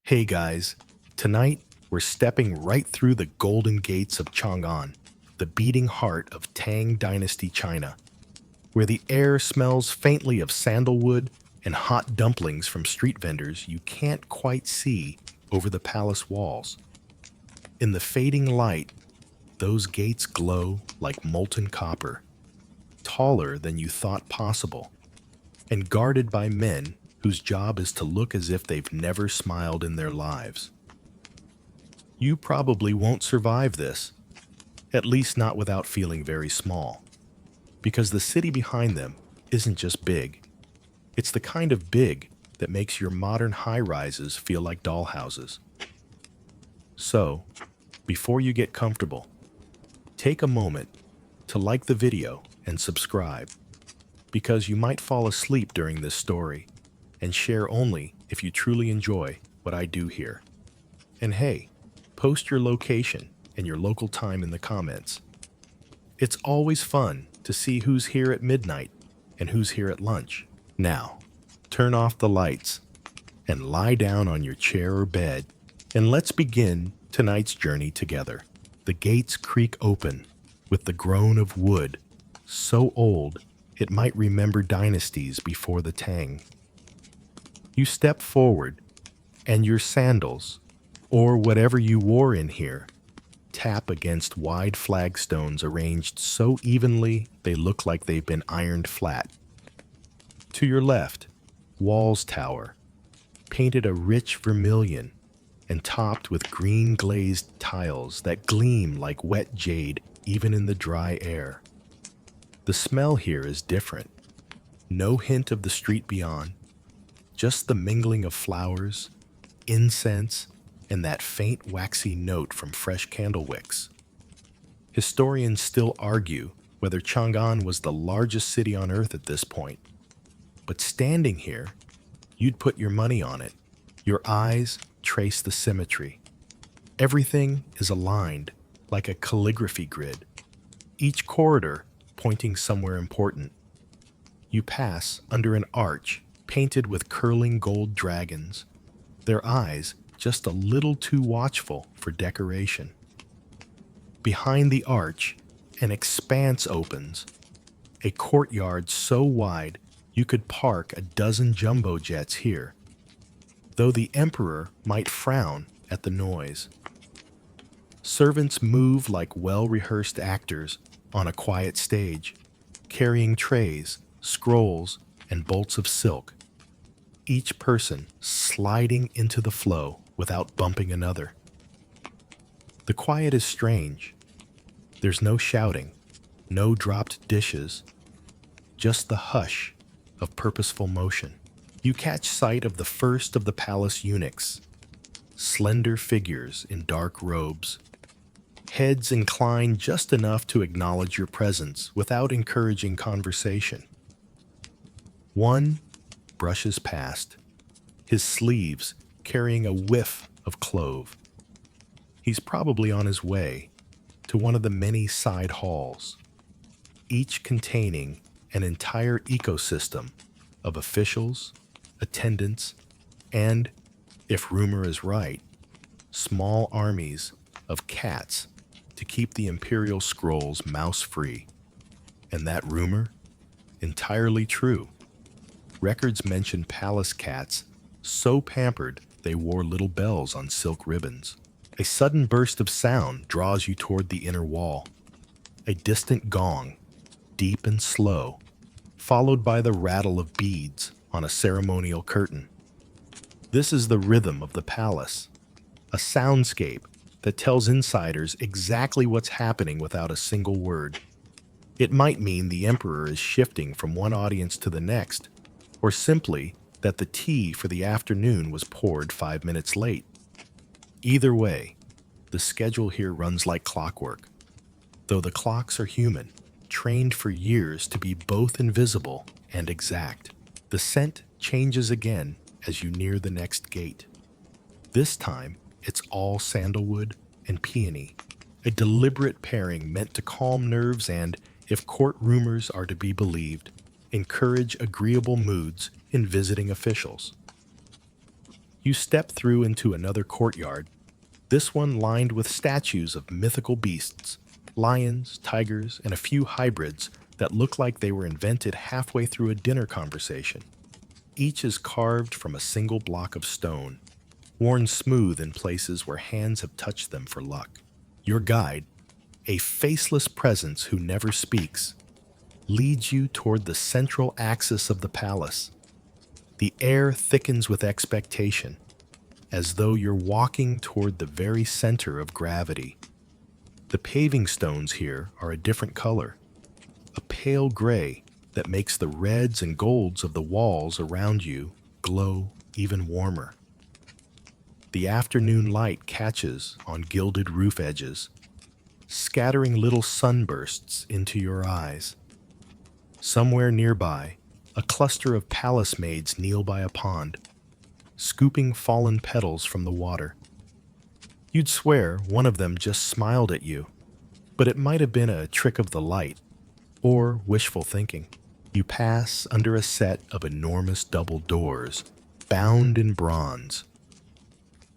Hey guys, tonight we're stepping right through the golden gates of Chang'an, the beating heart of Tang Dynasty China, where the air smells faintly of sandalwood and hot dumplings from street vendors you can't quite see over the palace walls. In the fading light, those gates glow like molten copper, taller than you thought possible, and guarded by men whose job is to look as if they've never smiled in their lives. You probably won't survive this, at least not without feeling very small, because the city behind them isn't just big. It's the kind of big that makes your modern high-rises feel like dollhouses. So, before you get comfortable, take a moment to like the video and subscribe, because you might fall asleep during this story, and share only if you truly enjoy what I do here. And hey, post your location and your local time in the comments. It's always fun to see who's here at midnight and who's here at lunch. Now, turn off the lights and lie down on your chair or bed, and let's begin tonight's journey together. The gates creak open with the groan of wood, so old it might remember dynasties before the Tang. You step forward, and your sandals, or whatever you wore in here, tap against wide flagstones arranged so evenly they look like they've been ironed flat. To your left, walls tower, painted a rich vermilion and topped with green glazed tiles that gleam like wet jade even in the dry air. The smell here is different. No hint of the street beyond, just the mingling of flowers, incense, and that faint waxy note from fresh candle wicks. Historians still argue whether Chang'an was the largest city on Earth at this point. But standing here, you'd put your money on it. Your eyes trace the symmetry. Everything is aligned like a calligraphy grid, each corridor pointing somewhere important. You pass under an arch painted with curling gold dragons, their eyes just a little too watchful for decoration. Behind the arch, an expanse opens, a courtyard so wide you could park a dozen jumbo jets here, though the emperor might frown at the noise. Servants move like well-rehearsed actors on a quiet stage, carrying trays, scrolls, and bolts of silk, each person sliding into the flow without bumping another. The quiet is strange. There's no shouting, no dropped dishes, just the hush of purposeful motion. You catch sight of the first of the palace eunuchs, slender figures in dark robes, heads inclined just enough to acknowledge your presence without encouraging conversation. One brushes past, his sleeves carrying a whiff of clove. He's probably on his way to one of the many side halls, each containing an entire ecosystem of officials, attendants, and, if rumor is right, small armies of cats to keep the imperial scrolls mouse-free. And that rumor? Entirely true. Records mention palace cats so pampered they wore little bells on silk ribbons. A sudden burst of sound draws you toward the inner wall. A distant gong, deep and slow, followed by the rattle of beads on a ceremonial curtain. This is the rhythm of the palace, a soundscape that tells insiders exactly what's happening without a single word. It might mean the emperor is shifting from one audience to the next, or simply that the tea for the afternoon was poured 5 minutes late. Either way, the schedule here runs like clockwork, though the clocks are human, trained for years to be both invisible and exact. The scent changes again as you near the next gate. This time, it's all sandalwood and peony, a deliberate pairing meant to calm nerves and, if court rumors are to be believed, encourage agreeable moods in visiting officials. You step through into another courtyard, this one lined with statues of mythical beasts, lions, tigers, and a few hybrids that look like they were invented halfway through a dinner conversation. Each is carved from a single block of stone, worn smooth in places where hands have touched them for luck. Your guide, a faceless presence who never speaks, leads you toward the central axis of the palace. The air thickens with expectation, as though you're walking toward the very center of gravity. The paving stones here are a different color, a pale gray that makes the reds and golds of the walls around you glow even warmer. The afternoon light catches on gilded roof edges, scattering little sunbursts into your eyes. Somewhere nearby, a cluster of palace maids kneel by a pond, scooping fallen petals from the water. You'd swear one of them just smiled at you, but it might have been a trick of the light or wishful thinking. You pass under a set of enormous double doors, bound in bronze.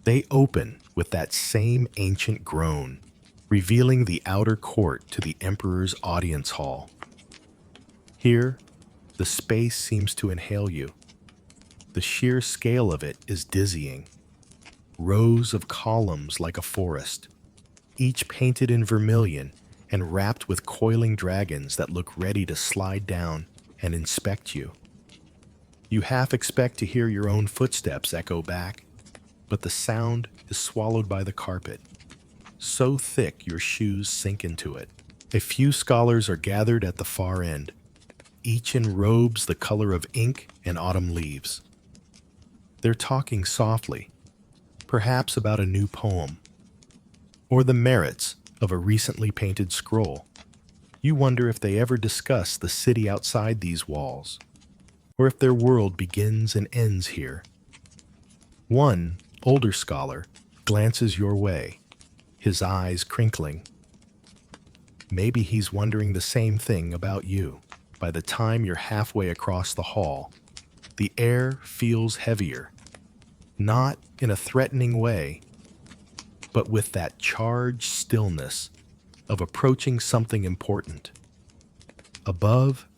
They open with that same ancient groan, revealing the outer court to the emperor's audience hall. Here, the space seems to inhale you. The sheer scale of it is dizzying. Rows of columns like a forest, each painted in vermilion and wrapped with coiling dragons that look ready to slide down and inspect you. You half expect to hear your own footsteps echo back, but the sound is swallowed by the carpet, so thick your shoes sink into it. A few scholars are gathered at the far end, each in robes the color of ink and autumn leaves. They're talking softly, perhaps about a new poem, or the merits of a recently painted scroll. You wonder if they ever discuss the city outside these walls, or if their world begins and ends here. One older scholar glances your way, his eyes crinkling. Maybe he's wondering the same thing about you. By the time you're halfway across the hall, the air feels heavier, not in a threatening way, but with that charged stillness of approaching something important. Above,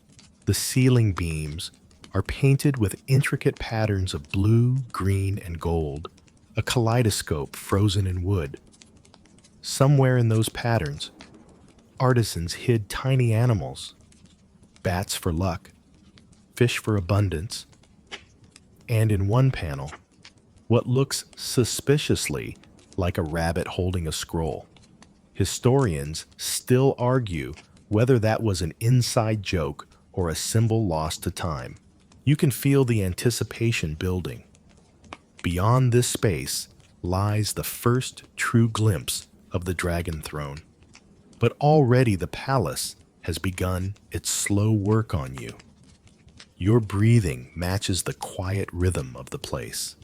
the ceiling beams are painted with intricate patterns of blue, green, and gold, a kaleidoscope frozen in wood. Somewhere in those patterns, artisans hid tiny animals, bats for luck, fish for abundance, and in one panel, what looks suspiciously like a rabbit holding a scroll. Historians still argue whether that was an inside joke or a symbol lost to time. You can feel the anticipation building. Beyond this space lies the first true glimpse of the Dragon Throne. But already the palace has begun its slow work on you. Your breathing matches the quiet rhythm of the place,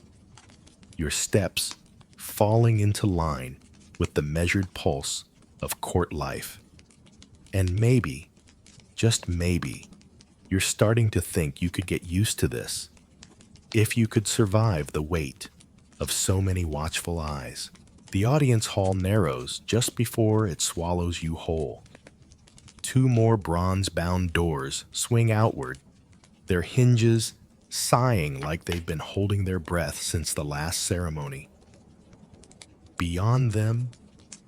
your steps falling into line with the measured pulse of court life. And maybe, just maybe, you're starting to think you could get used to this, if you could survive the weight of so many watchful eyes. The audience hall narrows just before it swallows you whole. Two more bronze-bound doors swing outward, their hinges sighing like they've been holding their breath since the last ceremony. Beyond them,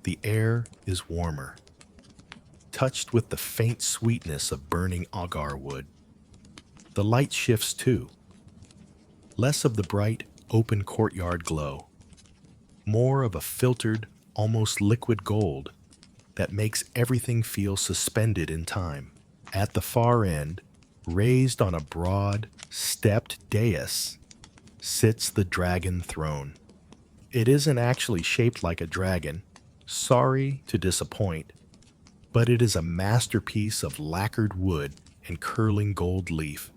the air is warmer, touched with the faint sweetness of burning agar wood. The light shifts too, less of the bright, open courtyard glow, more of a filtered, almost liquid gold that makes everything feel suspended in time. At the far end, raised on a broad, stepped dais, sits the Dragon Throne. It isn't actually shaped like a dragon, sorry to disappoint, but it is a masterpiece of lacquered wood and curling gold leaf,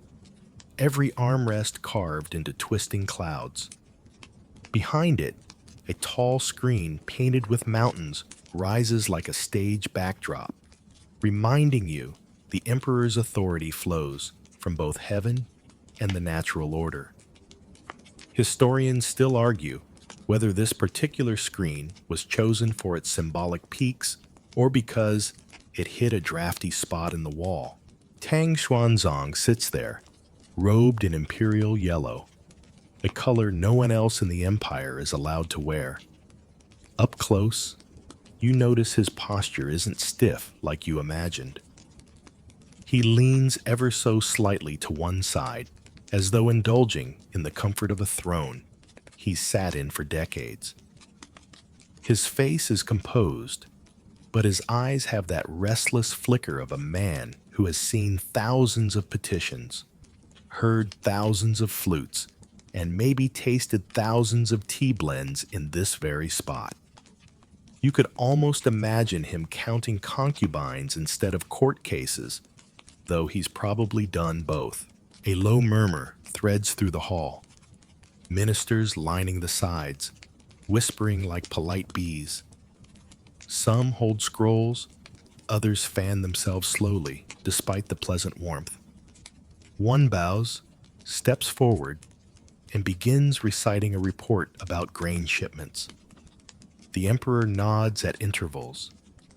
every armrest carved into twisting clouds. Behind it, a tall screen painted with mountains rises like a stage backdrop, reminding you the Emperor's authority flows from both heaven and the natural order. Historians still argue whether this particular screen was chosen for its symbolic peaks or because it hit a drafty spot in the wall. Tang Xuanzong sits there, robed in imperial yellow, a color no one else in the empire is allowed to wear. Up close, you notice his posture isn't stiff like you imagined. He leans ever so slightly to one side, as though indulging in the comfort of a throne he's sat in for decades. His face is composed, but his eyes have that restless flicker of a man who has seen thousands of petitions, heard thousands of flutes, and maybe tasted thousands of tea blends in this very spot. You could almost imagine him counting concubines instead of court cases, though he's probably done both. A low murmur threads through the hall, ministers lining the sides, whispering like polite bees. Some hold scrolls, others fan themselves slowly, despite the pleasant warmth. One bows, steps forward, and begins reciting a report about grain shipments. The emperor nods at intervals,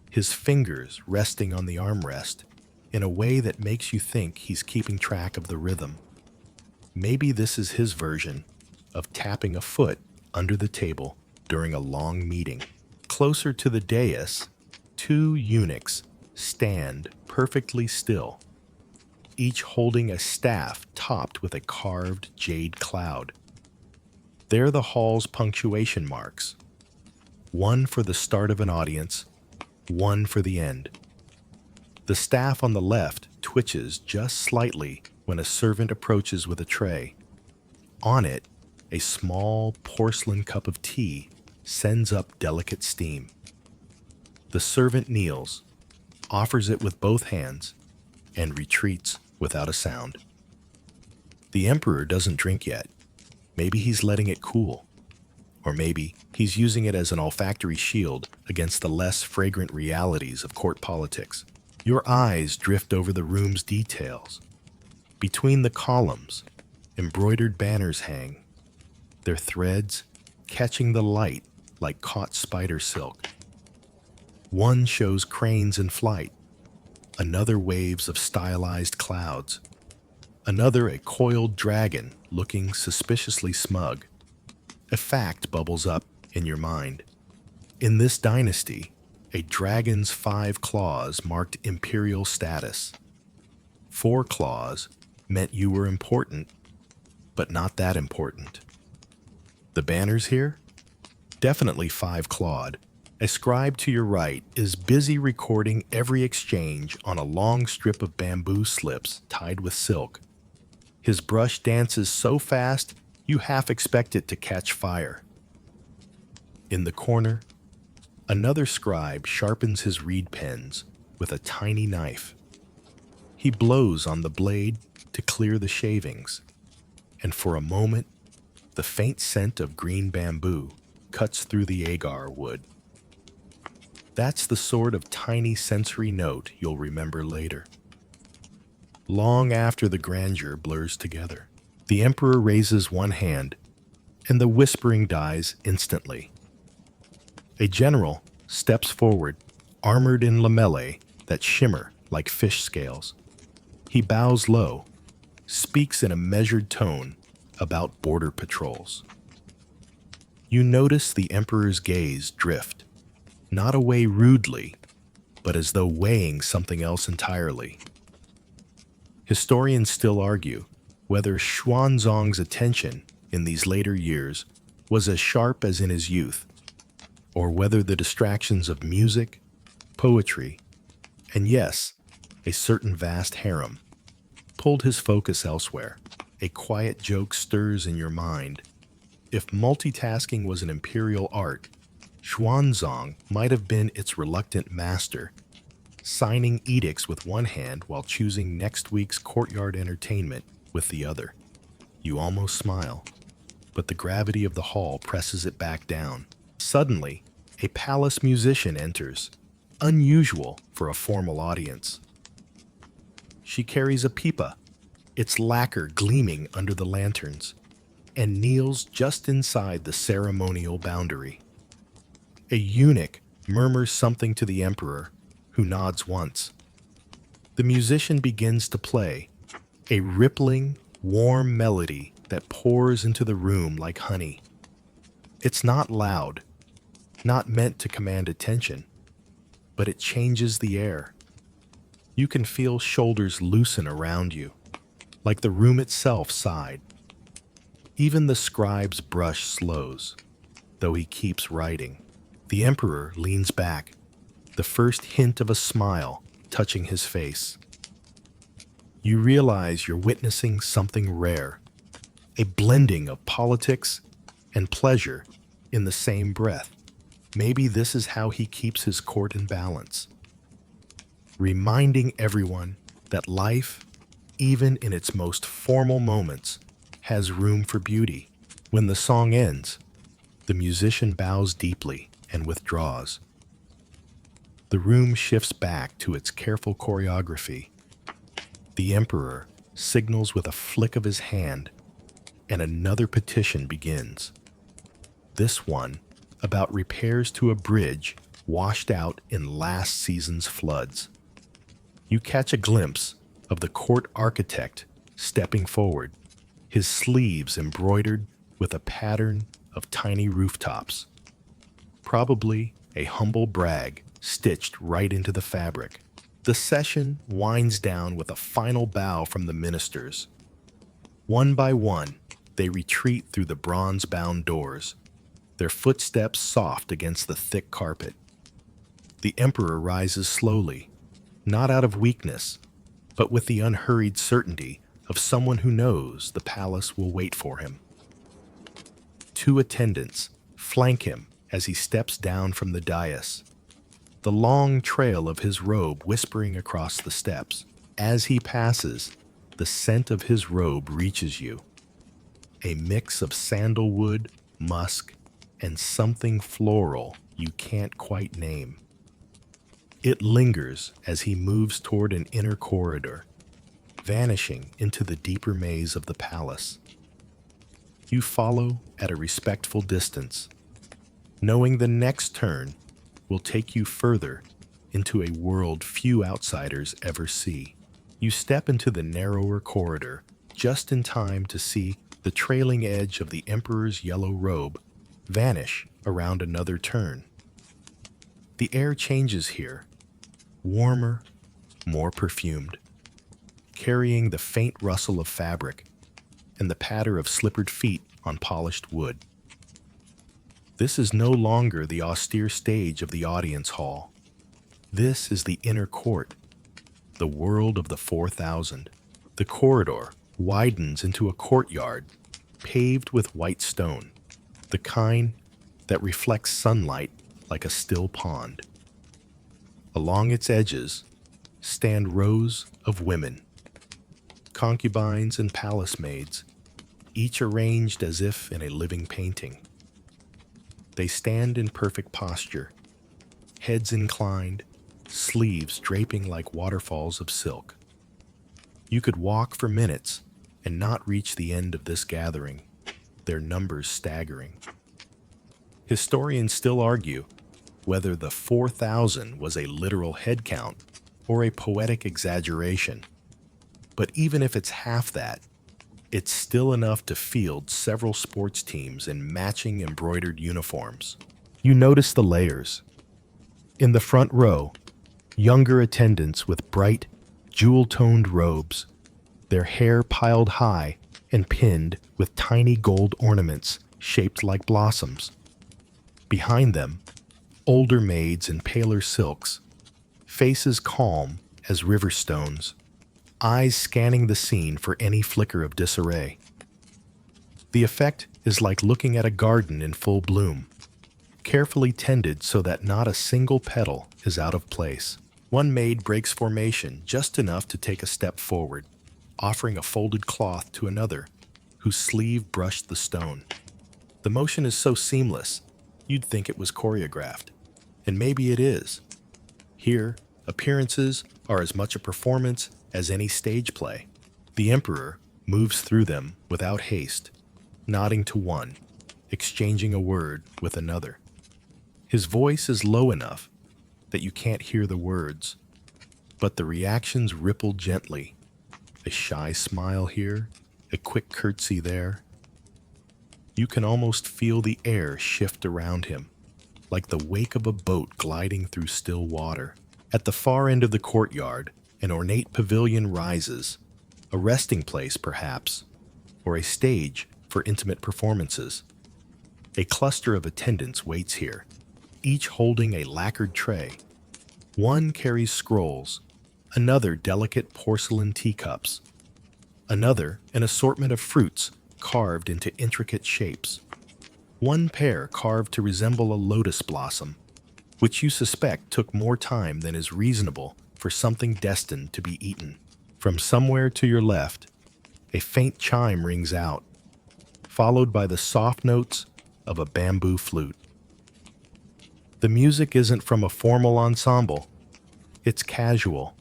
his fingers resting on the armrest in a way that makes you think he's keeping track of the rhythm. Maybe this is his version of tapping a foot under the table during a long meeting. Closer to the dais, two eunuchs stand perfectly still, each holding a staff topped with a carved jade cloud. They're the hall's punctuation marks, one for the start of an audience, one for the end. The staff on the left twitches just slightly when a servant approaches with a tray. On it, a small porcelain cup of tea sends up delicate steam. The servant kneels, offers it with both hands, and retreats without a sound. The emperor doesn't drink yet. Maybe he's letting it cool. Or maybe he's using it as an olfactory shield against the less fragrant realities of court politics. Your eyes drift over the room's details. Between the columns, embroidered banners hang, their threads catching the light like caught spider silk. One shows cranes in flight, another waves of stylized clouds, another a coiled dragon looking suspiciously smug. A fact bubbles up in your mind. In this dynasty, a dragon's 5 claws marked imperial status. 4 claws meant you were important, but not that important. The banners here? Definitely 5-clawed. A scribe to your right is busy recording every exchange on a long strip of bamboo slips tied with silk. His brush dances so fast, you half expect it to catch fire. In the corner, another scribe sharpens his reed pens with a tiny knife. He blows on the blade to clear the shavings, and for a moment, the faint scent of green bamboo cuts through the agar wood. That's the sort of tiny sensory note you'll remember later. Long after the grandeur blurs together, the emperor raises one hand, and the whispering dies instantly. A general steps forward, armored in lamellae that shimmer like fish scales. He bows low, speaks in a measured tone about border patrols. You notice the emperor's gaze drift, not away rudely, but as though weighing something else entirely. Historians still argue whether Xuanzong's attention in these later years was as sharp as in his youth, or whether the distractions of music, poetry, and yes, a certain vast harem, pulled his focus elsewhere. A quiet joke stirs in your mind. If multitasking was an imperial art, Xuanzong might have been its reluctant master, signing edicts with one hand while choosing next week's courtyard entertainment with the other. You almost smile, but the gravity of the hall presses it back down. Suddenly, a palace musician enters, unusual for a formal audience. She carries a pipa, its lacquer gleaming under the lanterns. and kneels just inside the ceremonial boundary. A eunuch murmurs something to the emperor, who nods once. The musician begins to play, a rippling, warm melody that pours into the room like honey. It's not loud, not meant to command attention, but it changes the air. You can feel shoulders loosen around you, like the room itself sighed. Even the scribe's brush slows, though he keeps writing. The emperor leans back, the first hint of a smile touching his face. You realize you're witnessing something rare, a blending of politics and pleasure in the same breath. Maybe this is how he keeps his court in balance, reminding everyone that life, even in its most formal moments, has room for beauty. When the song ends, the musician bows deeply and withdraws. The room shifts back to its careful choreography. The emperor signals with a flick of his hand, and another petition begins. This one about repairs to a bridge washed out in last season's floods. You catch a glimpse of the court architect stepping forward, his sleeves embroidered with a pattern of tiny rooftops. Probably a humble brag stitched right into the fabric. The session winds down with a final bow from the ministers. One by one, they retreat through the bronze-bound doors, their footsteps soft against the thick carpet. The emperor rises slowly, not out of weakness, but with the unhurried certainty of someone who knows the palace will wait for him. Two attendants flank him as he steps down from the dais, the long trail of his robe whispering across the steps. As he passes, the scent of his robe reaches you, a mix of sandalwood, musk, and something floral you can't quite name. It lingers as he moves toward an inner corridor, vanishing into the deeper maze of the palace. You follow at a respectful distance, knowing the next turn will take you further into a world few outsiders ever see. You step into the narrower corridor just in time to see the trailing edge of the emperor's yellow robe vanish around another turn. The air changes here, warmer, more perfumed, carrying the faint rustle of fabric and the patter of slippered feet on polished wood. This is no longer the austere stage of the audience hall. This is the inner court, the world of the 4,000. The corridor widens into a courtyard paved with white stone, the kind that reflects sunlight like a still pond. Along its edges stand rows of women, concubines and palace maids, each arranged as if in a living painting. They stand in perfect posture, heads inclined, sleeves draping like waterfalls of silk. You could walk for minutes and not reach the end of this gathering, their numbers staggering. Historians still argue whether the 4,000 was a literal head count or a poetic exaggeration. But even if it's half that, it's still enough to field several sports teams in matching embroidered uniforms. You notice the layers. In the front row, younger attendants with bright, jewel-toned robes, their hair piled high and pinned with tiny gold ornaments shaped like blossoms. Behind them, older maids in paler silks, faces calm as river stones, eyes scanning the scene for any flicker of disarray. The effect is like looking at a garden in full bloom, carefully tended so that not a single petal is out of place. One maid breaks formation just enough to take a step forward, offering a folded cloth to another, whose sleeve brushed the stone. The motion is so seamless, you'd think it was choreographed. And maybe it is. Here, appearances are as much a performance as any stage play. The emperor moves through them without haste, nodding to one, exchanging a word with another. His voice is low enough that you can't hear the words, but the reactions ripple gently. A shy smile here, a quick curtsy there. You can almost feel the air shift around him, like the wake of a boat gliding through still water. At the far end of the courtyard, an ornate pavilion rises, a resting place perhaps, or a stage for intimate performances. A cluster of attendants waits here, each holding a lacquered tray. One carries scrolls, another delicate porcelain teacups, another an assortment of fruits carved into intricate shapes. One pear carved to resemble a lotus blossom, which you suspect took more time than is reasonable for something destined to be eaten. From somewhere to your left, a faint chime rings out, followed by the soft notes of a bamboo flute. The music isn't from a formal ensemble. It's casual,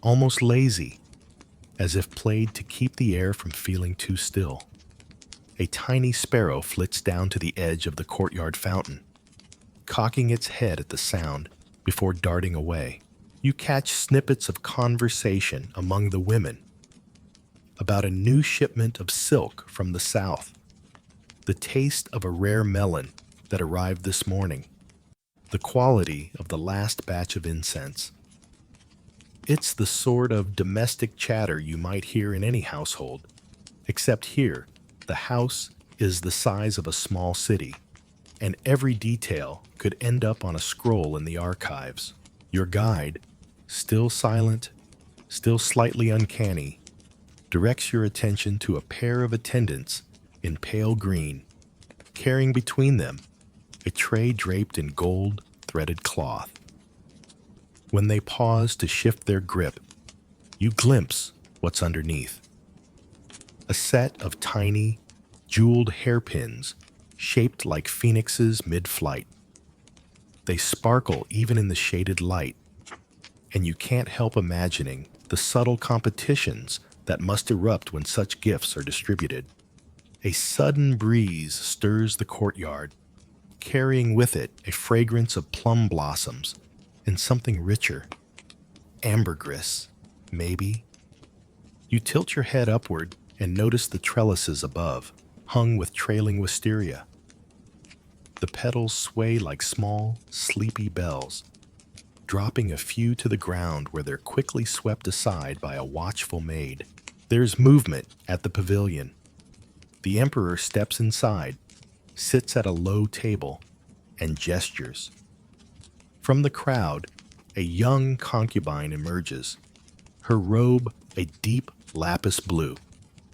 almost lazy, as if played to keep the air from feeling too still. A tiny sparrow flits down to the edge of the courtyard fountain, cocking its head at the sound before darting away. You catch snippets of conversation among the women about a new shipment of silk from the south, the taste of a rare melon that arrived this morning, the quality of the last batch of incense. It's the sort of domestic chatter you might hear in any household, except here, the house is the size of a small city, and every detail could end up on a scroll in the archives. Your guide, still silent, still slightly uncanny, directs your attention to a pair of attendants in pale green, carrying between them a tray draped in gold-threaded cloth. When they pause to shift their grip, you glimpse what's underneath. A set of tiny, jeweled hairpins shaped like phoenixes mid-flight. They sparkle even in the shaded light, and you can't help imagining the subtle competitions that must erupt when such gifts are distributed. A sudden breeze stirs the courtyard, carrying with it a fragrance of plum blossoms and something richer. Ambergris, maybe. You tilt your head upward and notice the trellises above, hung with trailing wisteria. The petals sway like small, sleepy bells, dropping a few to the ground where they're quickly swept aside by a watchful maid. There's movement at the pavilion. The emperor steps inside, sits at a low table, and gestures. From the crowd, a young concubine emerges, her robe a deep lapis blue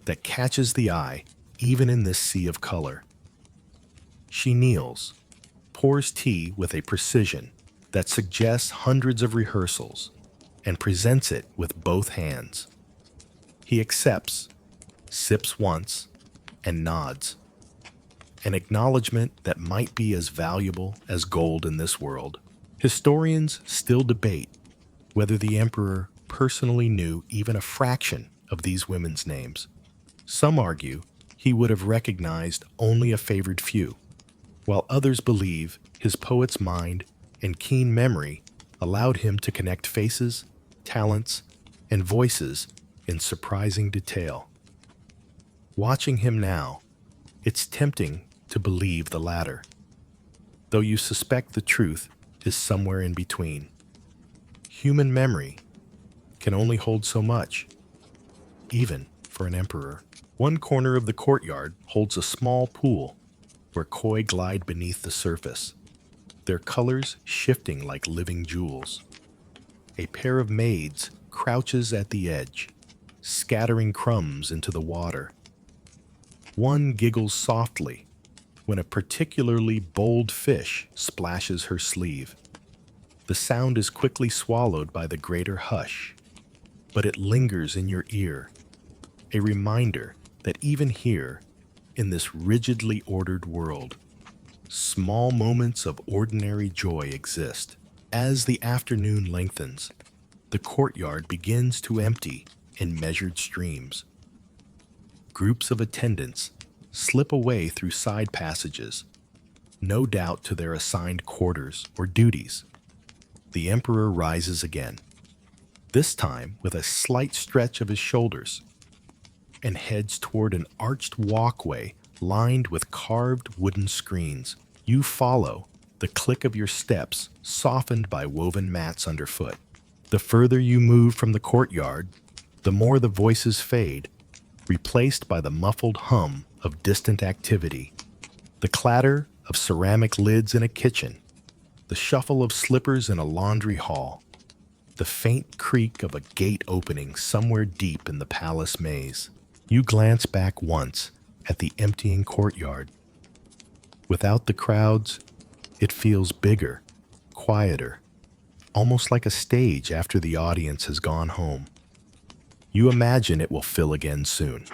that catches the eye even in this sea of color. She kneels, pours tea with a precision that suggests hundreds of rehearsals, and presents it with both hands. He accepts, sips once, and nods. An acknowledgement that might be as valuable as gold in this world. Historians still debate whether the emperor personally knew even a fraction of these women's names. Some argue he would have recognized only a favored few, while others believe his poet's mind and keen memory allowed him to connect faces, talents, and voices in surprising detail. Watching him now, it's tempting to believe the latter, though you suspect the truth is somewhere in between. Human memory can only hold so much, even for an emperor. One corner of the courtyard holds a small pool where koi glide beneath the surface, their colors shifting like living jewels. A pair of maids crouches at the edge, scattering crumbs into the water. One giggles softly when a particularly bold fish splashes her sleeve. The sound is quickly swallowed by the greater hush, but it lingers in your ear, a reminder that even here, in this rigidly ordered world, small moments of ordinary joy exist. As the afternoon lengthens, the courtyard begins to empty in measured streams. Groups of attendants slip away through side passages, no doubt to their assigned quarters or duties. The emperor rises again, this time with a slight stretch of his shoulders, and heads toward an arched walkway lined with carved wooden screens. You follow, the click of your steps softened by woven mats underfoot. The further you move from the courtyard, the more the voices fade, replaced by the muffled hum of distant activity. The clatter of ceramic lids in a kitchen, the shuffle of slippers in a laundry hall, the faint creak of a gate opening somewhere deep in the palace maze. You glance back once at the emptying courtyard. Without the crowds, it feels bigger, quieter, almost like a stage after the audience has gone home. You imagine it will fill again soon.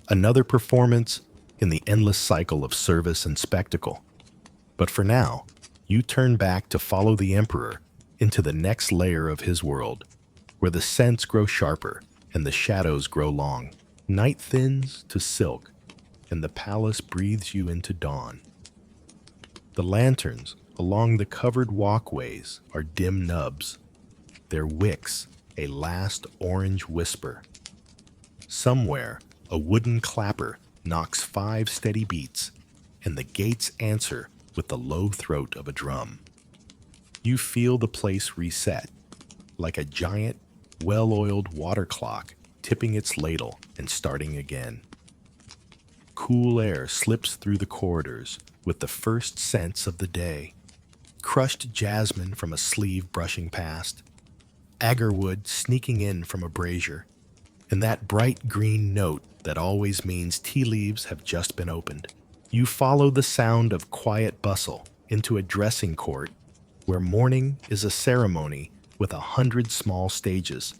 Another performance in the endless cycle of service and spectacle. But for now, you turn back to follow the emperor into the next layer of his world, where the scents grow sharper and the shadows grow long. Night thins to silk, and the palace breathes you into dawn. The lanterns along the covered walkways are dim nubs, their wicks a last orange whisper. Somewhere, a wooden clapper knocks 5 steady beats, and the gates answer with the low throat of a drum. You feel the place reset, like a giant, well-oiled water clock tipping its ladle and starting again. Cool air slips through the corridors with the first scents of the day. Crushed jasmine from a sleeve brushing past, agarwood sneaking in from a brazier, and that bright green note that always means tea leaves have just been opened. You follow the sound of quiet bustle into a dressing court where morning is a ceremony with 100 small stages.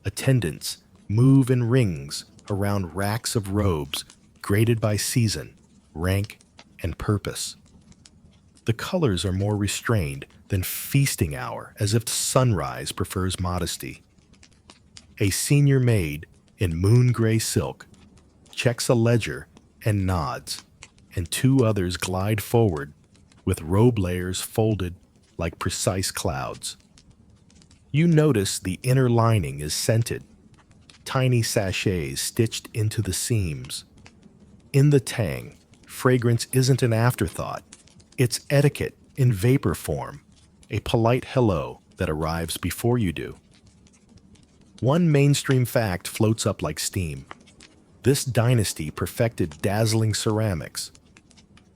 Attendants move in rings around racks of robes graded by season, rank, and purpose. The colors are more restrained than feasting hour, as if sunrise prefers modesty. A senior maid in moon-gray silk checks a ledger and nods, and 2 others glide forward with robe layers folded like precise clouds. You notice the inner lining is scented, tiny sachets stitched into the seams. In the Tang, fragrance isn't an afterthought. It's etiquette in vapor form, a polite hello that arrives before you do. One mainstream fact floats up like steam. This dynasty perfected dazzling ceramics,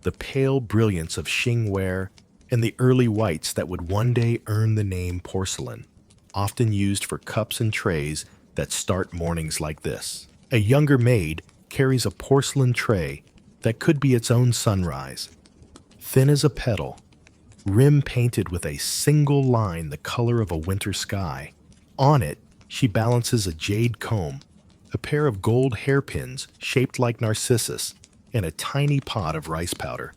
the pale brilliance of Qing ware, and the early whites that would one day earn the name porcelain, often used for cups and trays that start mornings like this. A younger maid carries a porcelain tray that could be its own sunrise, thin as a petal, rim painted with a single line the color of a winter sky. On it, she balances a jade comb, a pair of gold hairpins shaped like narcissus, and a tiny pot of rice powder.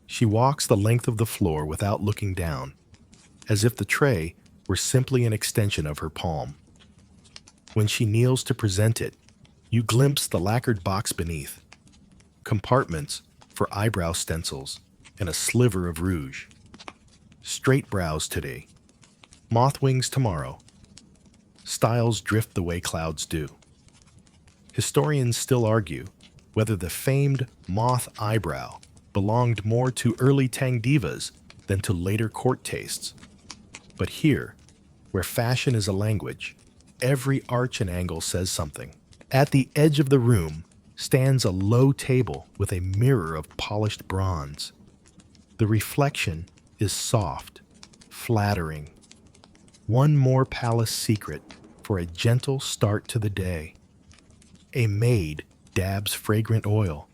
She walks the length of the floor without looking down, as if the tray were simply an extension of her palm. When she kneels to present it, you glimpse the lacquered box beneath, compartments for eyebrow stencils, and a sliver of rouge. Straight brows today, moth wings tomorrow. Styles drift the way clouds do. Historians still argue whether the famed moth eyebrow belonged more to early Tang divas than to later court tastes. But here, where fashion is a language, every arch and angle says something. At the edge of the room stands a low table with a mirror of polished bronze. The reflection is soft, flattering. One more palace secret for a gentle start to the day. A maid dabs fragrant oil,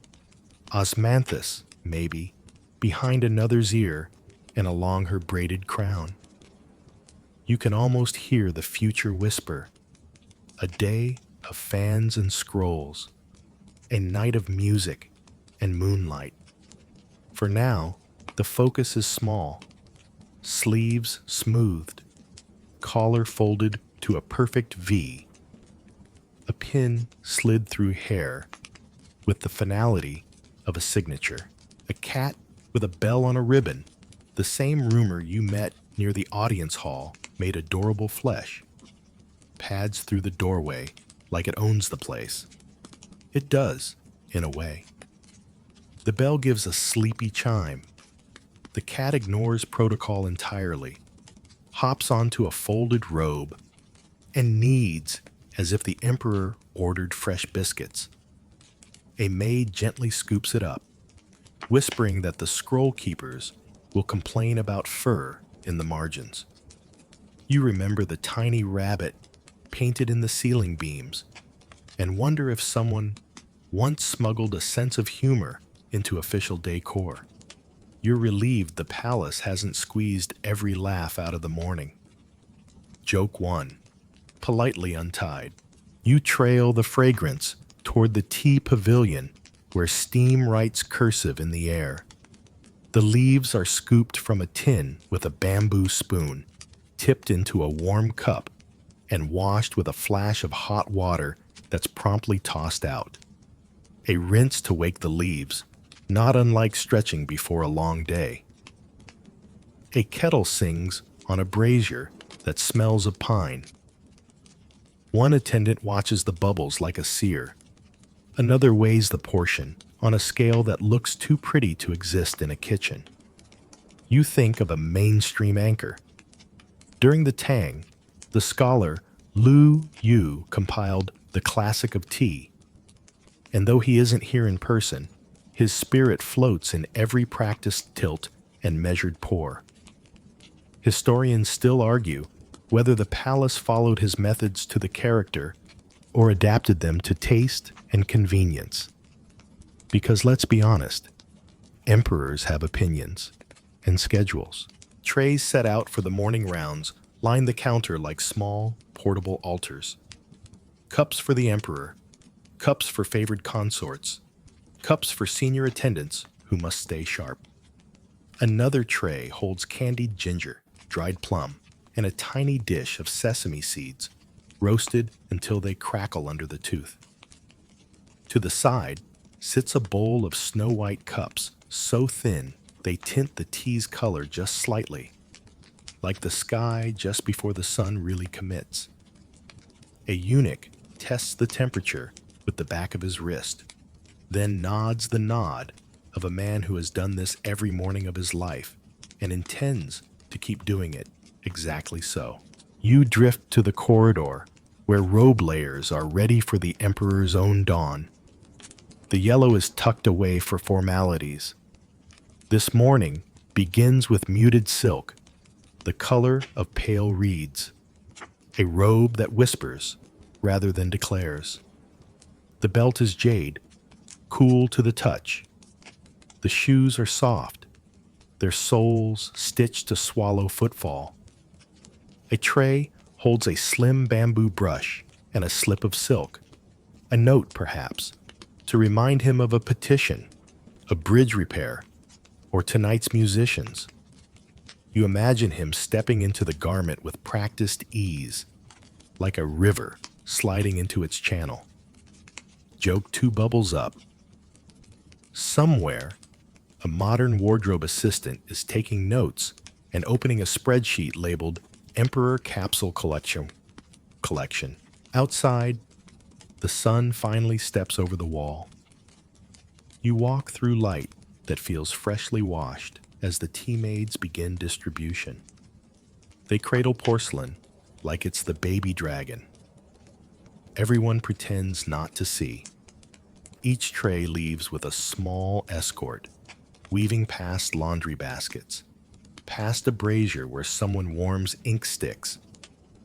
osmanthus, maybe, behind another's ear and along her braided crown. You can almost hear the future whisper. A day of fans and scrolls, a night of music and moonlight. For now, the focus is small, sleeves smoothed, collar folded to a perfect V, a pin slid through hair, with the finality of a signature. A cat with a bell on a ribbon, the same rumor you met near the audience hall made adorable flesh, pads through the doorway like it owns the place. It does, in a way. The bell gives a sleepy chime. The cat ignores protocol entirely, hops onto a folded robe, and kneads as if the emperor ordered fresh biscuits. A maid gently scoops it up, whispering that the scroll keepers will complain about fur in the margins. You remember the tiny rabbit painted in the ceiling beams and wonder if someone once smuggled a sense of humor into official decor. You're relieved the palace hasn't squeezed every laugh out of the morning. Joke 1. Politely untied. You trail the fragrance toward the tea pavilion where steam writes cursive in the air. The leaves are scooped from a tin with a bamboo spoon, tipped into a warm cup, and washed with a flash of hot water that's promptly tossed out. A rinse to wake the leaves, not unlike stretching before a long day. A kettle sings on a brazier that smells of pine. One attendant watches the bubbles like a seer. Another weighs the portion on a scale that looks too pretty to exist in a kitchen. You think of a mainstream anchor. During the Tang, the scholar Lu Yu compiled the classic of tea, and though he isn't here in person, his spirit floats in every practiced tilt and measured pour. Historians still argue whether the palace followed his methods to the character or adapted them to taste and convenience. Because let's be honest, emperors have opinions and schedules. Trays set out for the morning rounds line the counter like small, portable altars. Cups for the emperor, cups for favored consorts, cups for senior attendants who must stay sharp. Another tray holds candied ginger, dried plum, and a tiny dish of sesame seeds, roasted until they crackle under the tooth. To the side sits a bowl of snow-white cups, so thin they tint the tea's color just slightly, like the sky just before the sun really commits. A eunuch tests the temperature with the back of his wrist, then nods the nod of a man who has done this every morning of his life and intends to keep doing it exactly so. You drift to the corridor where robe layers are ready for the emperor's own dawn. The yellow is tucked away for formalities. This morning begins with muted silk, the color of pale reeds, a robe that whispers rather than declares. The belt is jade, cool to the touch. The shoes are soft, their soles stitched to swallow footfall. A tray holds a slim bamboo brush and a slip of silk, a note perhaps, to remind him of a petition, a bridge repair, or tonight's musicians. You imagine him stepping into the garment with practiced ease, like a river sliding into its channel. Joke 2 bubbles up. Somewhere, a modern wardrobe assistant is taking notes and opening a spreadsheet labeled Emperor Capsule Collection. Outside, the sun finally steps over the wall. You walk through light that feels freshly washed as the tea maids begin distribution. They cradle porcelain like it's the baby dragon. Everyone pretends not to see. Each tray leaves with a small escort, weaving past laundry baskets, past a brazier where someone warms ink sticks,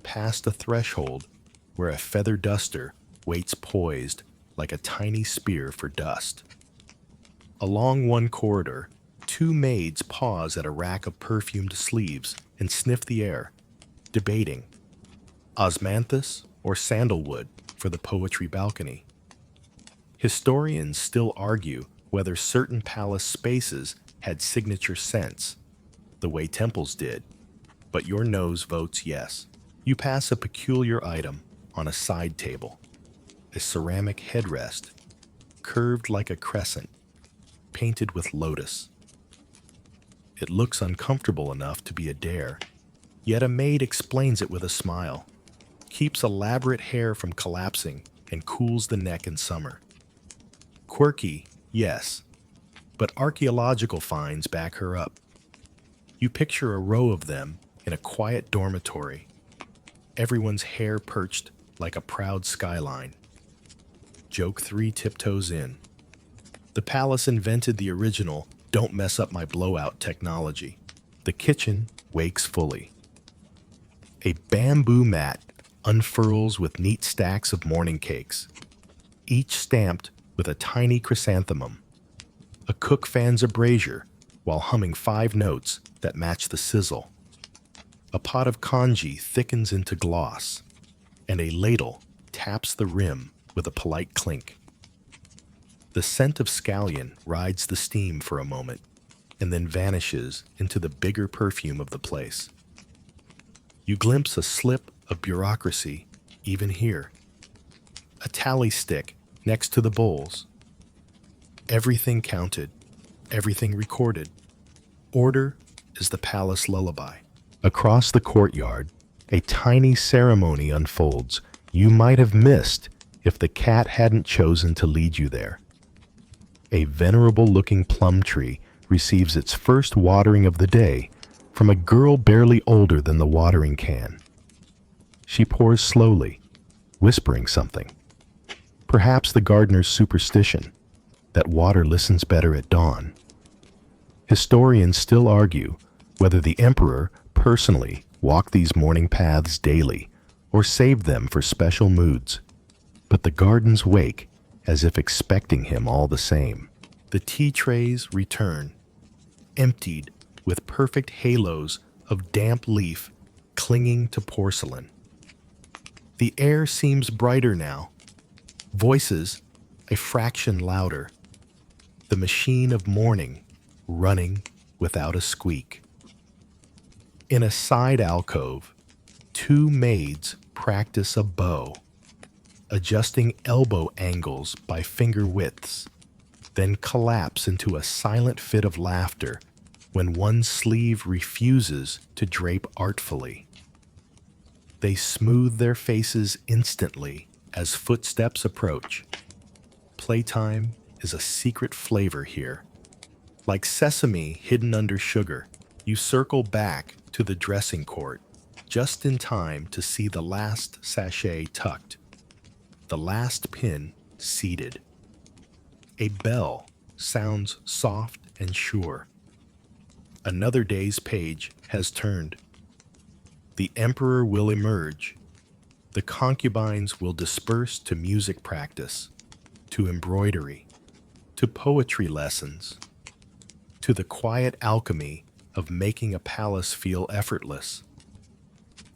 past a threshold where a feather duster waits poised like a tiny spear for dust. Along one corridor, 2 maids pause at a rack of perfumed sleeves and sniff the air, debating osmanthus or sandalwood for the poetry balcony. Historians still argue whether certain palace spaces had signature scents, the way temples did, but your nose votes yes. You pass a peculiar item on a side table, a ceramic headrest. curved like a crescent, painted with lotus. It looks uncomfortable enough to be a dare, yet a maid explains it with a smile, keeps elaborate hair from collapsing, and cools the neck in summer. Quirky, yes, but archaeological finds back her up. You picture a row of them in a quiet dormitory, everyone's hair perched like a proud skyline. Joke 3 tiptoes in. The palace invented the original "don't mess up my blowout" technology. The kitchen wakes fully. A bamboo mat unfurls with neat stacks of morning cakes, each stamped with a tiny chrysanthemum. A cook fans a brazier while humming 5 notes that match the sizzle. A pot of congee thickens into gloss, and a ladle taps the rim with a polite clink. The scent of scallion rides the steam for a moment and then vanishes into the bigger perfume of the place. You glimpse a slip of bureaucracy even here. A tally stick next to the bowls. Everything counted, everything recorded. Order is the palace lullaby. Across the courtyard, a tiny ceremony unfolds you might have missed if the cat hadn't chosen to lead you there. A venerable-looking plum tree receives its first watering of the day from a girl barely older than the watering can. She pours slowly, whispering something. Perhaps the gardener's superstition that water listens better at dawn. Historians still argue whether the emperor personally walked these morning paths daily or saved them for special moods. But the gardens wake as if expecting him all the same. The tea trays return, emptied with perfect halos of damp leaf clinging to porcelain. The air seems brighter now, voices a fraction louder, the machine of morning running without a squeak. In a side alcove, 2 maids practice a bow, adjusting elbow angles by finger widths, then collapse into a silent fit of laughter when one sleeve refuses to drape artfully. They smooth their faces instantly as footsteps approach. Playtime is a secret flavor here. Like sesame hidden under sugar, you circle back to the dressing court just in time to see the last sachet tucked, the last pin seated. A bell sounds soft and sure. Another day's page has turned. The emperor will emerge. The concubines will disperse to music practice, to embroidery, to poetry lessons, to the quiet alchemy of making a palace feel effortless.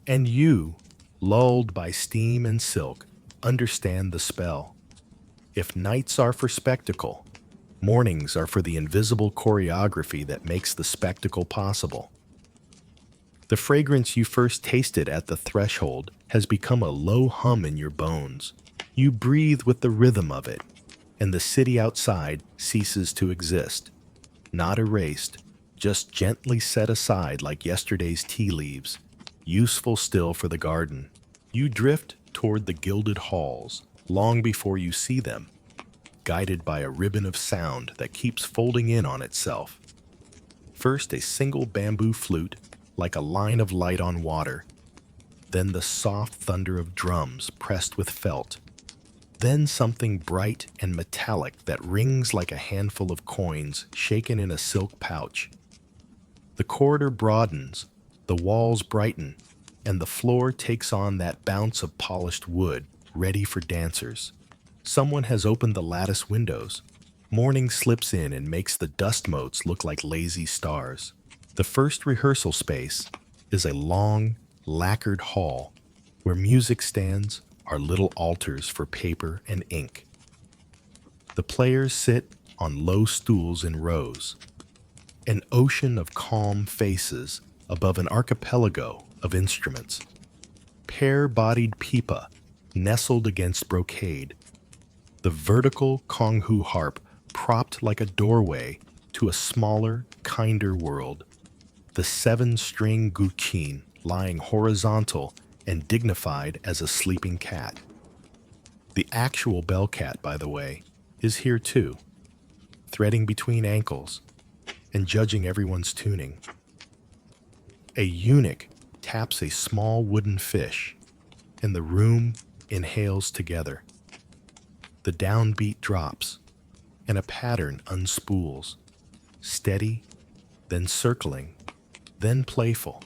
And you, lulled by steam and silk, understand the spell. If nights are for spectacle, mornings are for the invisible choreography that makes the spectacle possible. The fragrance you first tasted at the threshold has become a low hum in your bones. You breathe with the rhythm of it, and the city outside ceases to exist. Not erased, just gently set aside like yesterday's tea leaves, useful still for the garden. You drift toward the gilded halls long before you see them, guided by a ribbon of sound that keeps folding in on itself. First a single bamboo flute, like a line of light on water, then the soft thunder of drums pressed with felt, then something bright and metallic that rings like a handful of coins shaken in a silk pouch. The corridor broadens, the walls brighten, and the floor takes on that bounce of polished wood, ready for dancers. Someone has opened the lattice windows. Morning slips in and makes the dust motes look like lazy stars. The first rehearsal space is a long, lacquered hall where music stands are little altars for paper and ink. The players sit on low stools in rows, an ocean of calm faces above an archipelago of instruments. Pear-bodied pipa nestled against brocade, The vertical Konghu harp propped like a doorway to a smaller, kinder world. The seven-string guqin lying horizontal and dignified as a sleeping cat. The actual bell cat, by the way, is here too, threading between ankles and judging everyone's tuning. A eunuch taps a small wooden fish, and the room inhales together. The downbeat drops, and a pattern unspools, steady, then circling, then playful,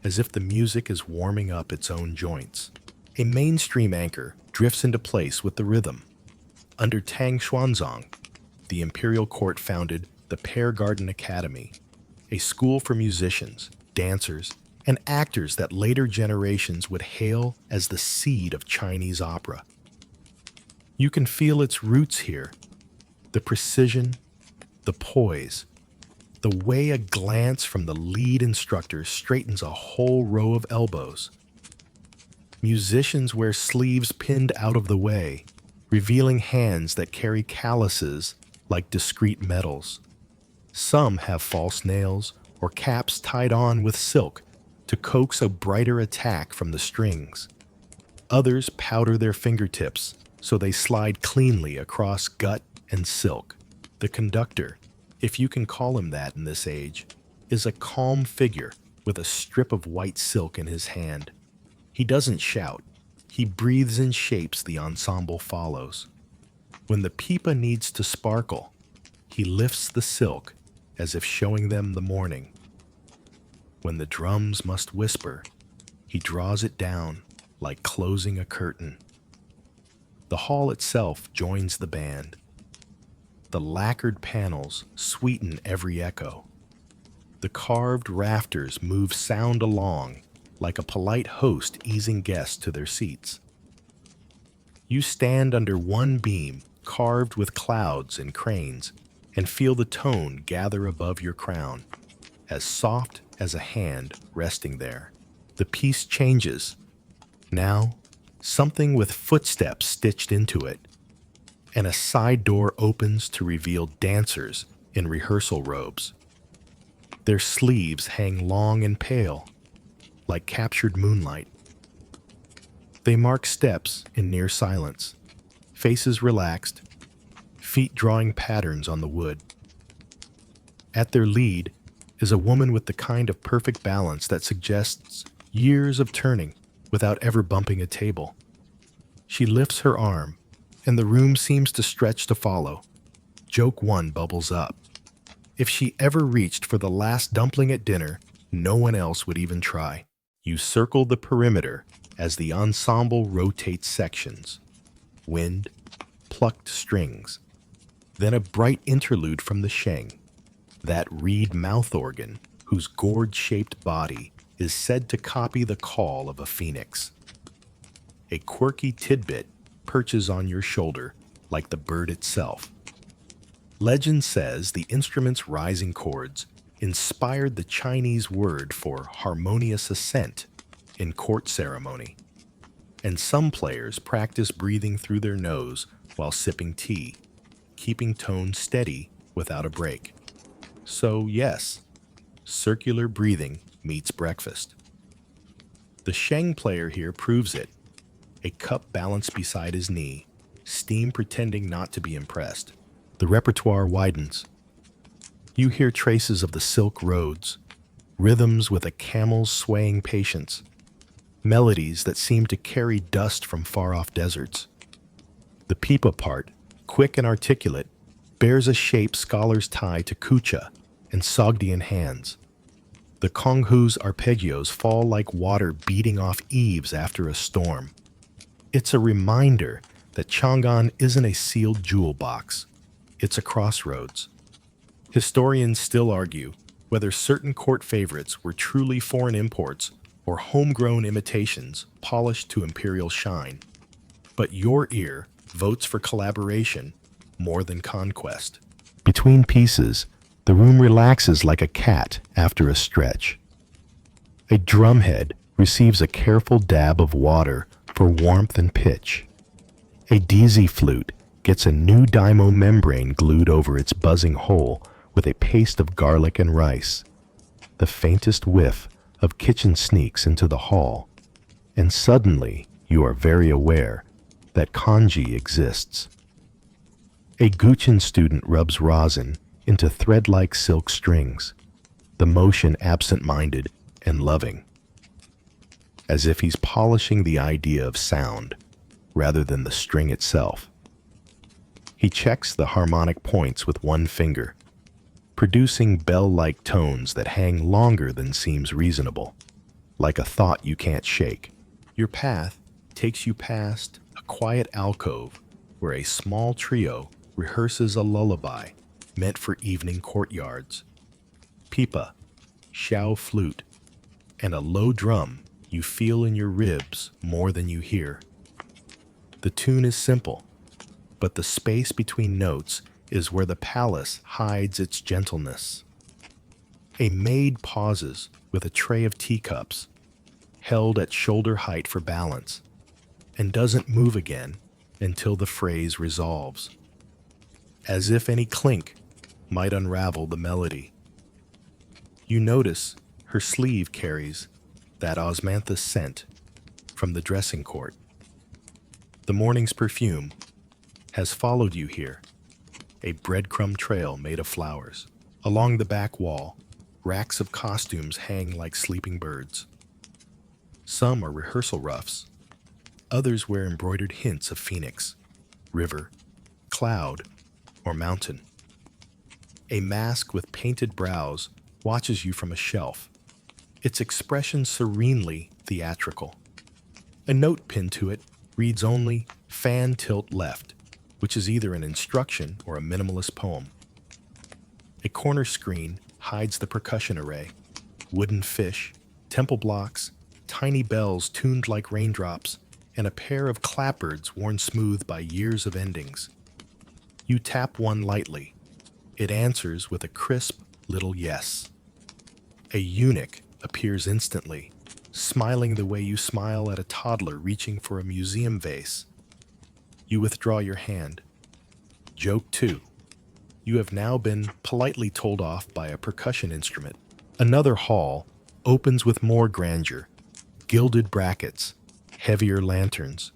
as if the music is warming up its own joints. A mainstream anchor drifts into place with the rhythm. Under Tang Xuanzong, the imperial court founded the Pear Garden Academy, a school for musicians, dancers, and actors that later generations would hail as the seed of Chinese opera. You can feel its roots here, the precision, the poise, the way a glance from the lead instructor straightens a whole row of elbows. Musicians wear sleeves pinned out of the way, revealing hands that carry calluses like discreet medals. Some have false nails or caps tied on with silk to coax a brighter attack from the strings. Others powder their fingertips so they slide cleanly across gut and silk. The conductor, if you can call him that in this age, is a calm figure with a strip of white silk in his hand. He doesn't shout. He breathes in shapes the ensemble follows. When the pipa needs to sparkle, he lifts the silk as if showing them the morning. When the drums must whisper, he draws it down like closing a curtain. The hall itself joins the band. The lacquered panels sweeten every echo. The carved rafters move sound along like a polite host easing guests to their seats. You stand under one beam carved with clouds and cranes and feel the tone gather above your crown, as soft as a hand resting there. The piece changes. Now, something with footsteps stitched into it, and a side door opens to reveal dancers in rehearsal robes. Their sleeves hang long and pale, like captured moonlight. They mark steps in near silence, faces relaxed, feet drawing patterns on the wood. At their lead is a woman with the kind of perfect balance that suggests years of turning without ever bumping a table. She lifts her arm, and the room seems to stretch to follow. Joke one bubbles up. If she ever reached for the last dumpling at dinner, no one else would even try. You circle the perimeter as the ensemble rotates sections. Wind, plucked strings. Then a bright interlude from the sheng, that reed mouth organ whose gourd-shaped body is said to copy the call of a phoenix. A quirky tidbit perches on your shoulder like the bird itself. Legend says the instrument's rising chords inspired the Chinese word for harmonious ascent in court ceremony, and some players practice breathing through their nose while sipping tea, keeping tone steady without a break. So yes, circular breathing meets breakfast. The sheng player here proves it, a cup balanced beside his knee, steam pretending not to be impressed. The repertoire widens. You hear traces of the Silk Roads, rhythms with a camel's swaying patience, melodies that seem to carry dust from far-off deserts. The pipa part, quick and articulate, bears a shape scholars tie to Kucha and Sogdian hands. The Konghu's arpeggios fall like water beating off eaves after a storm. It's a reminder that Chang'an isn't a sealed jewel box. It's a crossroads. Historians still argue whether certain court favorites were truly foreign imports or homegrown imitations polished to imperial shine. But your ear votes for collaboration more than conquest. Between pieces, the room relaxes like a cat after a stretch. A drumhead receives a careful dab of water for warmth and pitch. A dizi flute gets a new dymo membrane glued over its buzzing hole with a paste of garlic and rice. The faintest whiff of kitchen sneaks into the hall, and suddenly you are very aware that kanji exists. A Guchin student rubs rosin into thread-like silk strings, the motion absent-minded and loving, as if he's polishing the idea of sound rather than the string itself. He checks the harmonic points with one finger, producing bell-like tones that hang longer than seems reasonable, like a thought you can't shake. Your path takes you past a quiet alcove where a small trio rehearses a lullaby meant for evening courtyards. Pipa, xiao flute, and a low drum you feel in your ribs more than you hear. The tune is simple, but the space between notes is where the palace hides its gentleness. A maid pauses with a tray of teacups, held at shoulder height for balance, and doesn't move again until the phrase resolves, as if any clink might unravel the melody. You notice her sleeve carries that osmanthus scent from the dressing court. The morning's perfume has followed you here, a breadcrumb trail made of flowers. Along the back wall, racks of costumes hang like sleeping birds. Some are rehearsal ruffs. Others wear embroidered hints of phoenix, river, cloud, or mountain. A mask with painted brows watches you from a shelf, its expression serenely theatrical. A note pinned to it reads only "fan tilt left," which is either an instruction or a minimalist poem. A corner screen hides the percussion array, wooden fish, temple blocks, tiny bells tuned like raindrops, and a pair of clapboards worn smooth by years of endings. You tap one lightly. It answers with a crisp little yes. A eunuch appears instantly, smiling the way you smile at a toddler reaching for a museum vase. You withdraw your hand. Joke 2. You have now been politely told off by a percussion instrument. Another hall opens with more grandeur, gilded brackets, heavier lanterns,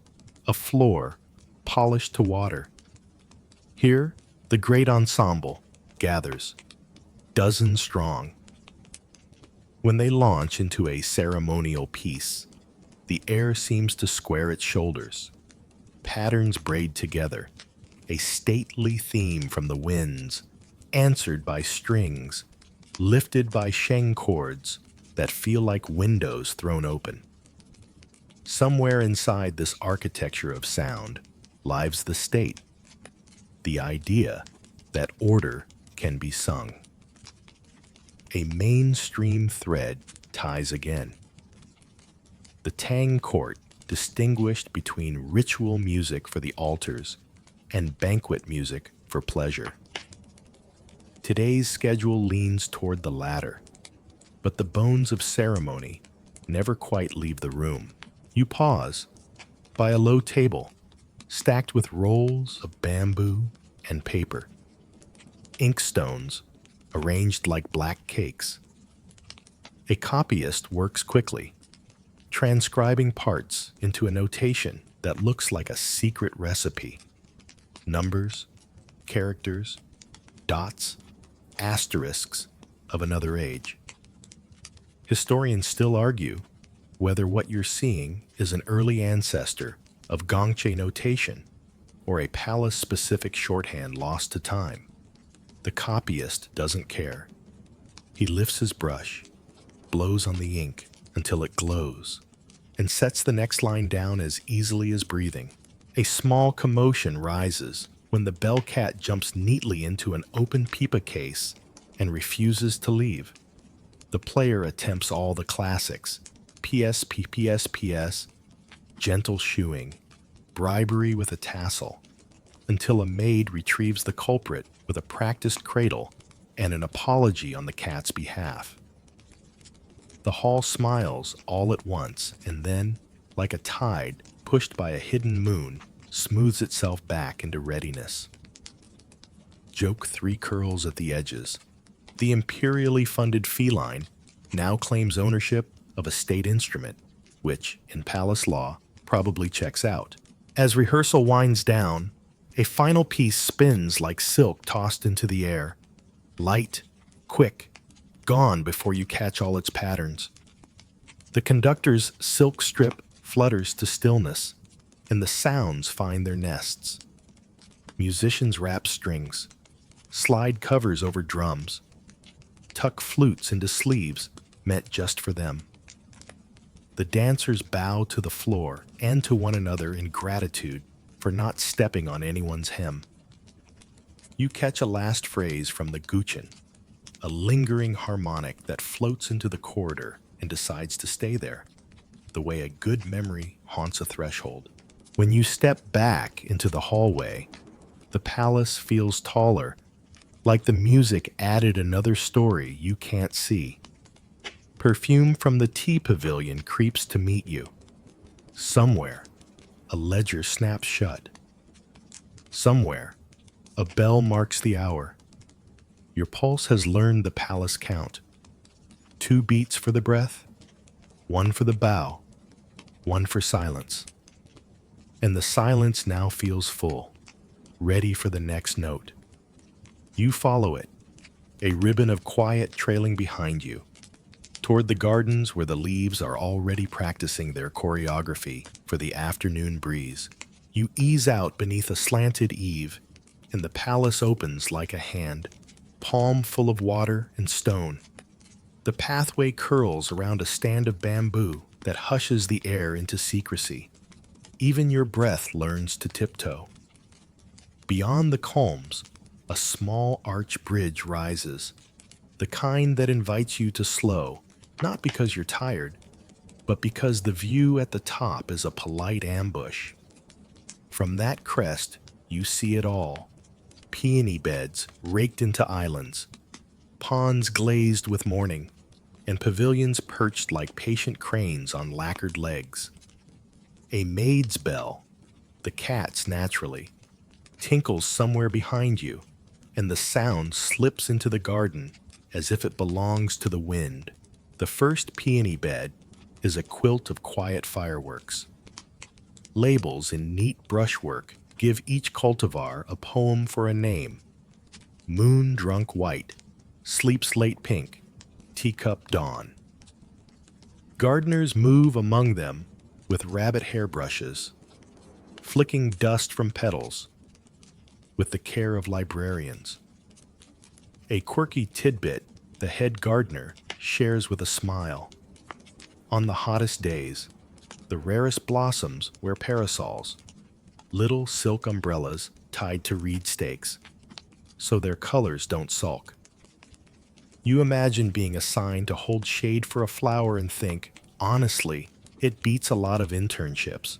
a floor polished to water. Here, the great ensemble gathers, dozens strong. When they launch into a ceremonial piece, the air seems to square its shoulders. Patterns braid together, a stately theme from the winds, answered by strings, lifted by sheng chords that feel like windows thrown open. Somewhere inside this architecture of sound lives the state, the idea that order can be sung. A mainstream thread ties again. The Tang court distinguished between ritual music for the altars and banquet music for pleasure. Today's schedule leans toward the latter, but the bones of ceremony never quite leave the room. You pause by a low table stacked with rolls of bamboo and paper, inkstones arranged like black cakes. A copyist works quickly, transcribing parts into a notation that looks like a secret recipe. Numbers, characters, dots, asterisks of another age. Historians still argue whether what you're seeing is an early ancestor of Gongche notation or a palace-specific shorthand lost to time. The copyist doesn't care. He lifts his brush, blows on the ink until it glows, and sets the next line down as easily as breathing. A small commotion rises when the bell cat jumps neatly into an open pipa case and refuses to leave. The player attempts all the classics: PSP, PSPS, gentle shoeing, bribery with a tassel, until a maid retrieves the culprit with a practiced cradle and an apology on the cat's behalf. The hall smiles all at once, and then, like a tide pushed by a hidden moon, smooths itself back into readiness. Joke 3 curls at the edges. The imperially funded feline now claims ownership of a state instrument, which, in palace law, probably checks out. As rehearsal winds down, a final piece spins like silk tossed into the air. Light, quick, gone before you catch all its patterns. The conductor's silk strip flutters to stillness, and the sounds find their nests. Musicians wrap strings, slide covers over drums, tuck flutes into sleeves meant just for them. The dancers bow to the floor and to one another in gratitude for not stepping on anyone's hem. You catch a last phrase from the guqin, a lingering harmonic that floats into the corridor and decides to stay there, the way a good memory haunts a threshold. When you step back into the hallway, the palace feels taller, like the music added another story you can't see. Perfume from the tea pavilion creeps to meet you. Somewhere, a ledger snaps shut. Somewhere, a bell marks the hour. Your pulse has learned the palace count. 2 beats for the breath, 1 for the bow, 1 for silence. And the silence now feels full, ready for the next note. You follow it, a ribbon of quiet trailing behind you, toward the gardens where the leaves are already practicing their choreography for the afternoon breeze. You ease out beneath a slanted eave, and the palace opens like a hand, palm full of water and stone. The pathway curls around a stand of bamboo that hushes the air into secrecy. Even your breath learns to tiptoe. Beyond the culms, a small arch bridge rises, the kind that invites you to slow, not because you're tired, but because the view at the top is a polite ambush. From that crest, you see it all. Peony beds raked into islands, ponds glazed with morning, and pavilions perched like patient cranes on lacquered legs. A maid's bell, the cat's naturally, tinkles somewhere behind you, and the sound slips into the garden as if it belongs to the wind. The first peony bed is a quilt of quiet fireworks. Labels in neat brushwork give each cultivar a poem for a name. Moon drunk white, sleep slate pink, teacup dawn. Gardeners move among them with rabbit hairbrushes, flicking dust from petals with the care of librarians. A quirky tidbit the head gardener shares with a smile. On the hottest days, the rarest blossoms wear parasols, little silk umbrellas tied to reed stakes, so their colors don't sulk. You imagine being assigned to hold shade for a flower and think, honestly, it beats a lot of internships.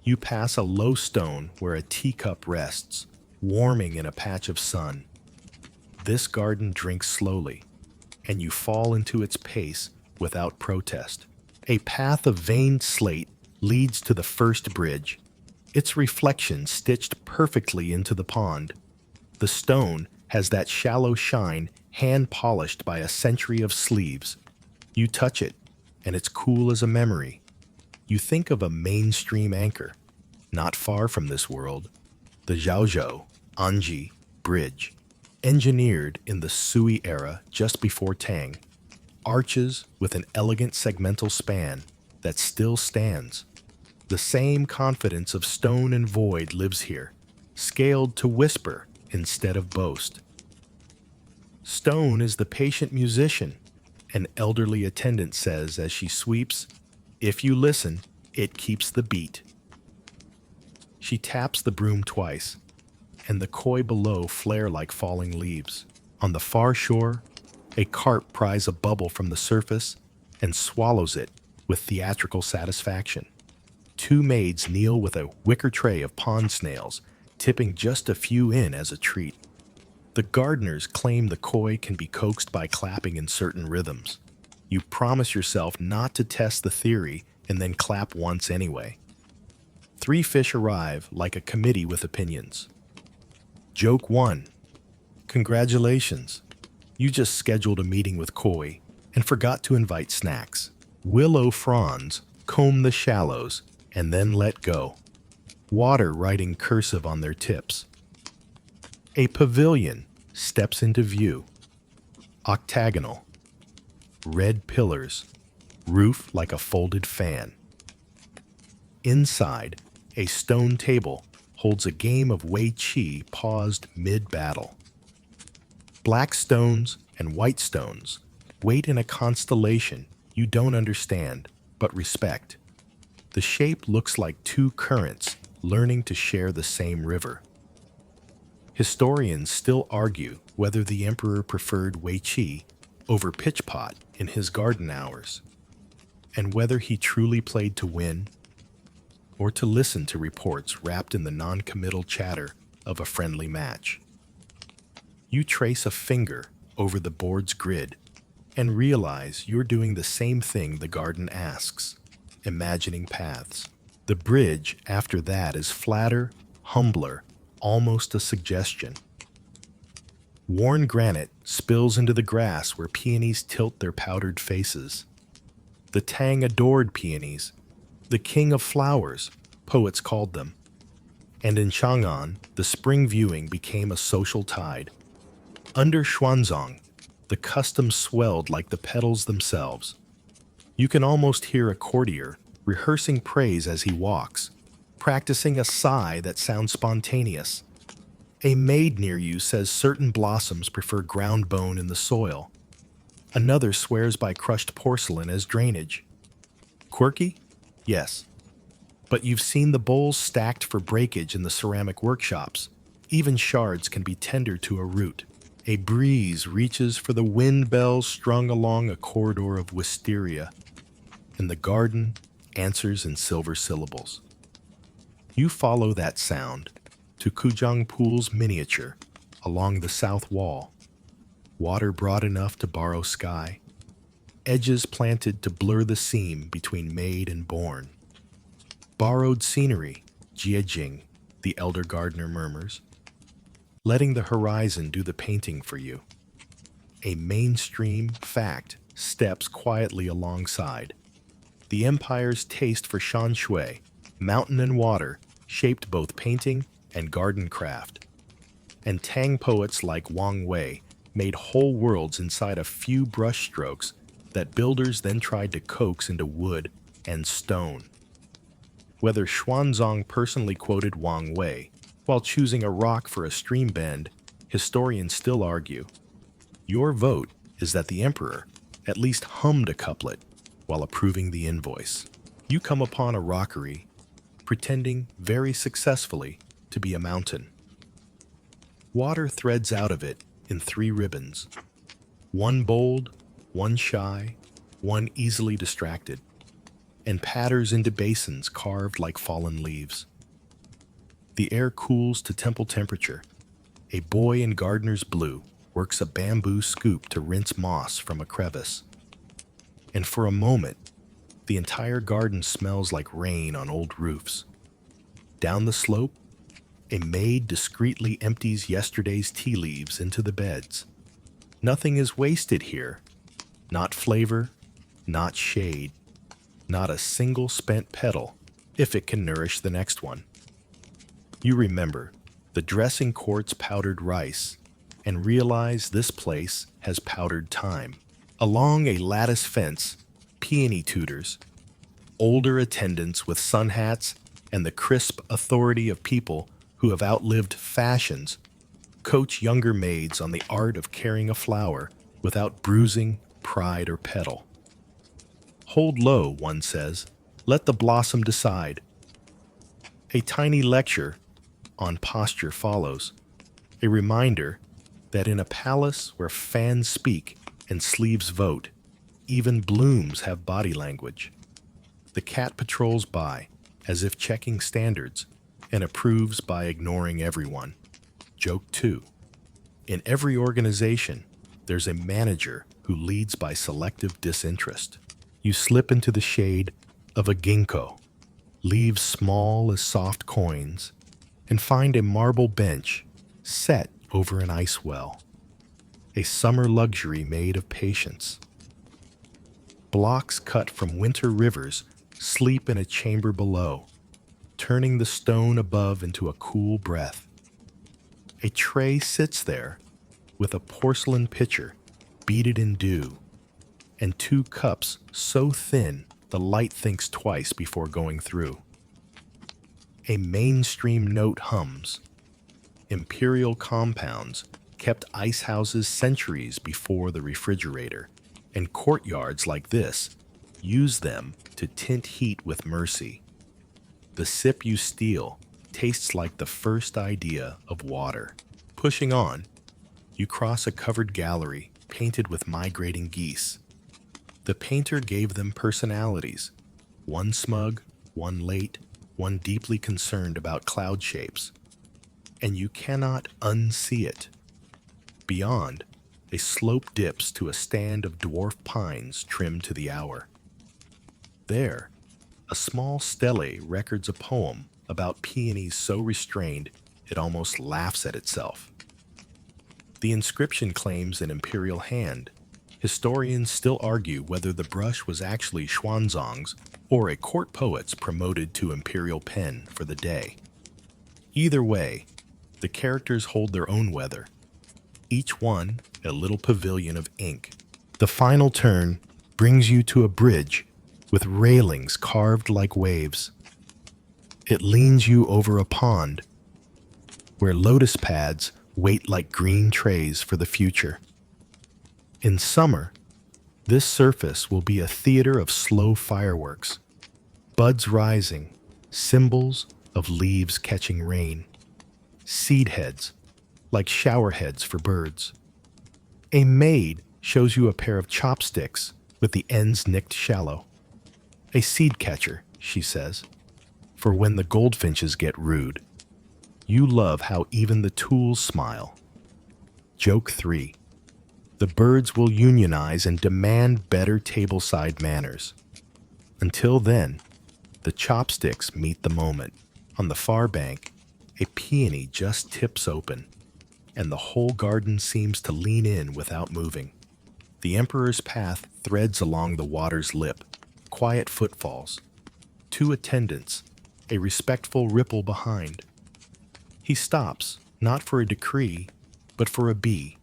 You pass a low stone where a teacup rests, warming in a patch of sun. This garden drinks slowly, and you fall into its pace without protest. A path of veined slate leads to the first bridge, its reflection stitched perfectly into the pond. The stone has that shallow shine hand-polished by a century of sleeves. You touch it, and it's cool as a memory. You think of a mainstream anchor, not far from this world, the Zhaozhou Anji Bridge, engineered in the Sui era just before Tang, arches with an elegant segmental span that still stands. The same confidence of stone and void lives here, scaled to whisper instead of boast. Stone is the patient musician, an elderly attendant says as she sweeps, "If you listen, it keeps the beat." She taps the broom twice, and the koi below flare like falling leaves. On the far shore, a carp pries a bubble from the surface and swallows it with theatrical satisfaction. 2 maids kneel with a wicker tray of pond snails, tipping just a few in as a treat. The gardeners claim the koi can be coaxed by clapping in certain rhythms. You promise yourself not to test the theory and then clap once anyway. Three fish arrive like a committee with opinions. Joke 1. Congratulations. You just scheduled a meeting with Koi and forgot to invite snacks. Willow fronds comb the shallows and then let go. Water writing cursive on their tips. A pavilion steps into view. Octagonal. Red pillars. Roof like a folded fan. Inside, a stone table holds a game of Wei Qi paused mid-battle. Black stones and white stones wait in a constellation you don't understand but respect. The shape looks like two currents learning to share the same river. Historians still argue whether the emperor preferred Wei Qi over pitchpot in his garden hours, and whether he truly played to win or to listen to reports wrapped in the non-committal chatter of a friendly match. You trace a finger over the board's grid and realize you're doing the same thing the garden asks, imagining paths. The bridge after that is flatter, humbler, almost a suggestion. Worn granite spills into the grass where peonies tilt their powdered faces. The Tang adored peonies, the king of flowers, poets called them. And in Chang'an, the spring viewing became a social tide. Under Xuanzang, the custom swelled like the petals themselves. You can almost hear a courtier rehearsing praise as he walks, practicing a sigh that sounds spontaneous. A maid near you says certain blossoms prefer ground bone in the soil. Another swears by crushed porcelain as drainage. Quirky? Yes. But you've seen the bowls stacked for breakage in the ceramic workshops. Even shards can be tender to a root. A breeze reaches for the wind bells strung along a corridor of wisteria, and the garden answers in silver syllables. You follow that sound to Kujang Pool's miniature along the south wall. Water broad enough to borrow sky. Edges planted to blur the seam between maid and born. Borrowed scenery, Jiejing, the elder gardener murmurs, letting the horizon do the painting for you. A mainstream fact steps quietly alongside. The empire's taste for shan shui, mountain and water, shaped both painting and garden craft. And Tang poets like Wang Wei made whole worlds inside a few brush strokes that builders then tried to coax into wood and stone. Whether Xuanzang personally quoted Wang Wei while choosing a rock for a stream bend, historians still argue. Your vote is that the emperor at least hummed a couplet while approving the invoice. You come upon a rockery, pretending very successfully to be a mountain. Water threads out of it in three ribbons. One bold, one shy, one easily distracted, and patters into basins carved like fallen leaves. The air cools to temple temperature. A boy in gardener's blue works a bamboo scoop to rinse moss from a crevice. And for a moment, the entire garden smells like rain on old roofs. Down the slope, a maid discreetly empties yesterday's tea leaves into the beds. Nothing is wasted here. Not flavor, not shade, not a single spent petal, if it can nourish the next one. You remember the dressing court's powdered rice and realize this place has powdered time. Along a lattice fence, peony tutors, older attendants with sun hats and the crisp authority of people who have outlived fashions, coach younger maids on the art of carrying a flower without bruising pride or petal. Hold low, one says. Let the blossom decide. A tiny lecture on posture follows, a reminder that in a palace where fans speak and sleeves vote, even blooms have body language. The cat patrols by, as if checking standards, and approves by ignoring everyone. Joke 2. In every organization, there's a manager who leads by selective disinterest. You slip into the shade of a ginkgo, leaves small as soft coins, and find a marble bench set over an ice well, a summer luxury made of patience. Blocks cut from winter rivers sleep in a chamber below, turning the stone above into a cool breath. A tray sits there with a porcelain pitcher beaded in dew, and two cups so thin the light thinks twice before going through. A mainstream note hums. Imperial compounds kept ice houses centuries before the refrigerator, and courtyards like this use them to tint heat with mercy. The sip you steal tastes like the first idea of water. Pushing on, you cross a covered gallery painted with migrating geese. The painter gave them personalities, one smug, one late, one deeply concerned about cloud shapes. And you cannot unsee it. Beyond, a slope dips to a stand of dwarf pines trimmed to the hour. There, a small stele records a poem about peonies so restrained it almost laughs at itself. The inscription claims an imperial hand. Historians still argue whether the brush was actually Xuanzang's or a court poet's promoted to imperial pen for the day. Either way, the characters hold their own weather, each one a little pavilion of ink. The final turn brings you to a bridge with railings carved like waves. It leans you over a pond where lotus pads wait like green trays for the future. In summer, this surface will be a theater of slow fireworks, buds rising, symbols of leaves catching rain, seed heads like shower heads for birds. A maid shows you a pair of chopsticks with the ends nicked shallow. A seed catcher, she says, for when the goldfinches get rude. You love how even the tools smile. Joke 3. The birds will unionize and demand better tableside manners. Until then, the chopsticks meet the moment. On the far bank, a peony just tips open, and the whole garden seems to lean in without moving. The emperor's path threads along the water's lip, quiet footfalls, two attendants, a respectful ripple behind. He stops, not for a decree, but for a bee,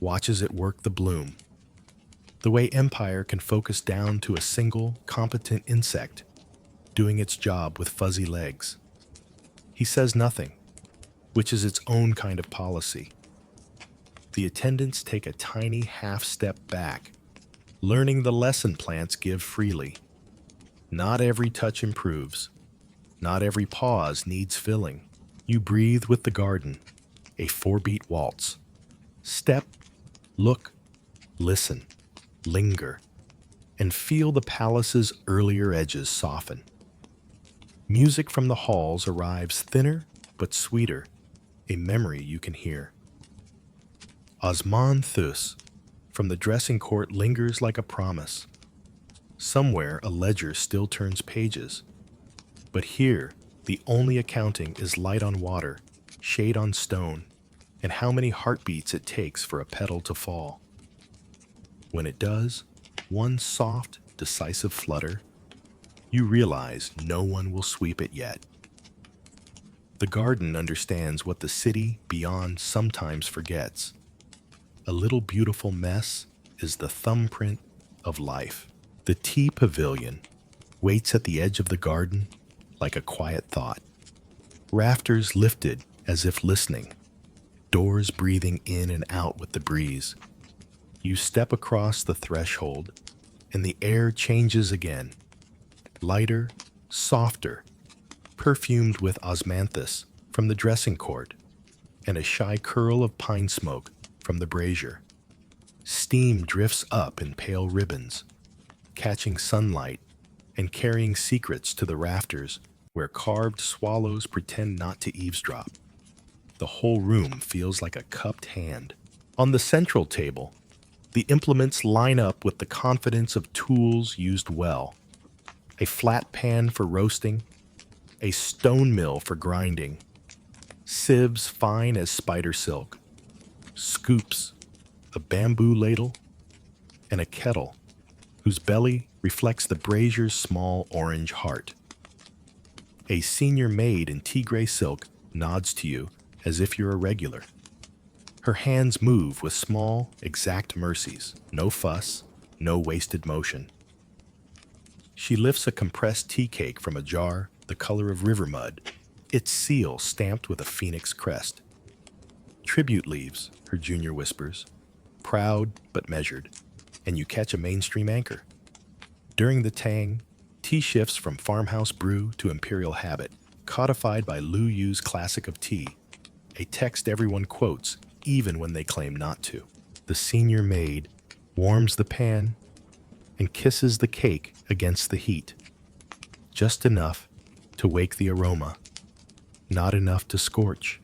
watches it work the bloom. The way empire can focus down to a single, competent insect, doing its job with fuzzy legs. He says nothing, which is its own kind of policy. The attendants take a tiny half-step back, learning the lesson plants give freely. Not every touch improves. Not every pause needs filling. You breathe with the garden, a 4-beat waltz. Step, look, listen, linger, and feel the palace's earlier edges soften. Music from the halls arrives thinner but sweeter, a memory you can hear. Osman Thus from the dressing court lingers like a promise. Somewhere a ledger still turns pages, but here the only accounting is light on water, shade on stone, and how many heartbeats it takes for a petal to fall. When it does, one soft, decisive flutter, you realize no one will sweep it yet. The garden understands what the city beyond sometimes forgets. A little beautiful mess is the thumbprint of life. The tea pavilion waits at the edge of the garden like a quiet thought. Rafters lifted as if listening, doors breathing in and out with the breeze. You step across the threshold, and the air changes again. Lighter, softer, perfumed with osmanthus from the dressing court, and a shy curl of pine smoke from the brazier. Steam drifts up in pale ribbons, catching sunlight and carrying secrets to the rafters where carved swallows pretend not to eavesdrop. The whole room feels like a cupped hand. On the central table, the implements line up with the confidence of tools used well. a flat pan for roasting, a stone mill for grinding, sieves fine as spider silk, scoops, a bamboo ladle, and a kettle whose belly reflects the brazier's small orange heart. A senior maid in tea-gray silk nods to you as if you're a regular. Her hands move with small, exact mercies, no fuss, no wasted motion. She lifts a compressed tea cake from a jar the color of river mud, its seal stamped with a phoenix crest. Tribute leaves, her junior whispers, proud but measured, and you catch a mainstream anchor. During the Tang, tea shifts from farmhouse brew to imperial habit, codified by Lu Yu's classic of tea, a text everyone quotes even when they claim not to. The senior maid warms the pan and kisses the cake against the heat, just enough to wake the aroma, not enough to scorch.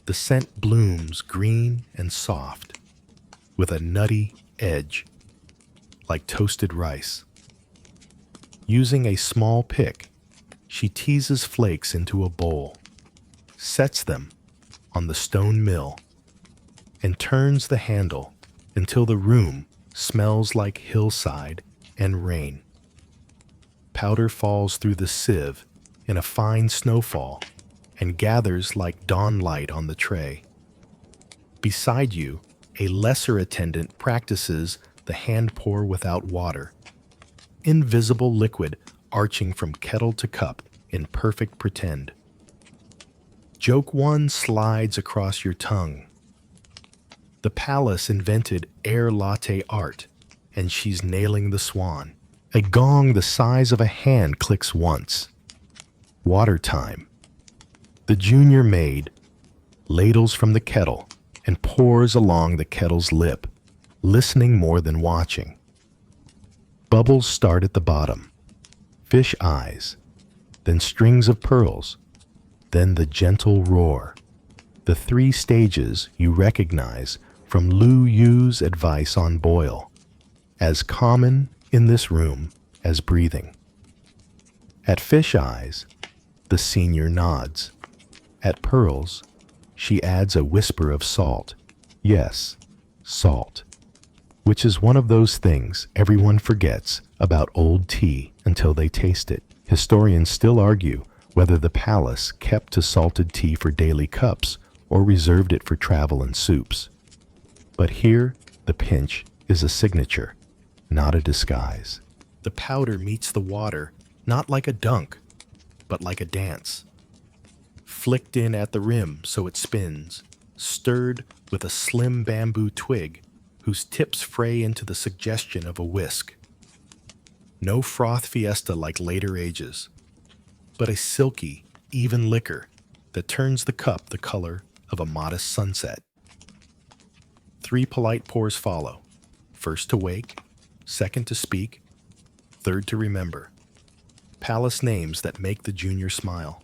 The scent blooms green and soft, with a nutty edge, like toasted rice. Using a small pick, she teases flakes into a bowl, sets them on the stone mill, and turns the handle until the room smells like hillside and rain. Powder falls through the sieve in a fine snowfall and gathers like dawn light on the tray. Beside you, a lesser attendant practices the hand pour without water, invisible liquid arching from kettle to cup in perfect pretend. Joke one slides across your tongue. The palace invented air latte art, and she's nailing the swan. A gong the size of a hand clicks once. Water time. The junior maid ladles from the kettle and pours along the kettle's lip, listening more than watching. Bubbles start at the bottom. Fish eyes, then strings of pearls, then the gentle roar. The three stages you recognize from Lu Yu's advice on boil, as common in this room as breathing. At fish eyes, the senior nods. At pearls, she adds a whisper of salt. Yes, salt, which is one of those things everyone forgets about old tea until they taste it. Historians still argue whether the palace kept to salted tea for daily cups or reserved it for travel and soups. But here, the pinch is a signature, not a disguise. The powder meets the water, not like a dunk, but like a dance. Flicked in at the rim so it spins, stirred with a slim bamboo twig whose tips fray into the suggestion of a whisk. No froth fiesta like later ages, but a silky, even liquor that turns the cup the color of a modest sunset. 3 polite pours follow, first to wake, second to speak, third to remember. Palace names that make the junior smile.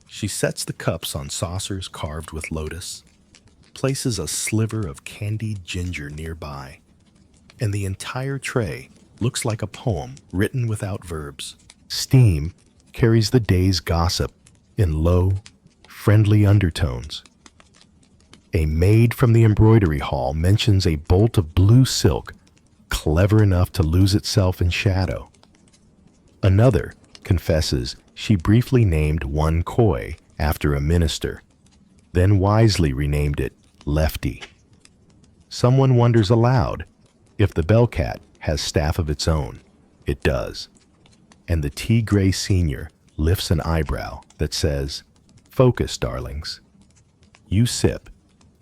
She sets the cups on saucers carved with lotus, places a sliver of candied ginger nearby, and the entire tray looks like a poem written without verbs. Steam carries the day's gossip in low, friendly undertones. A maid from the embroidery hall mentions a bolt of blue silk clever enough to lose itself in shadow. Another confesses she briefly named one koi after a minister, then wisely renamed it Lefty. Someone wonders aloud if the bellcat has staff of its own. It does. And the tea-gray senior lifts an eyebrow that says, "Focus, darlings. You sip,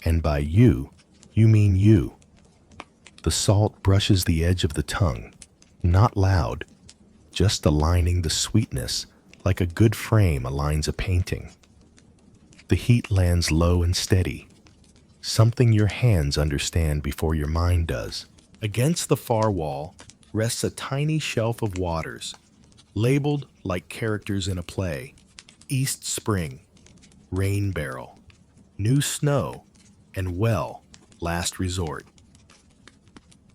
and by you mean you." The salt brushes the edge of the tongue, not loud, just aligning the sweetness like a good frame aligns a painting. The heat lands low and steady, something your hands understand before your mind does. Against the far wall rests a tiny shelf of waters, labeled like characters in a play: East Spring, Rain Barrel, New Snow, and Well, Last Resort.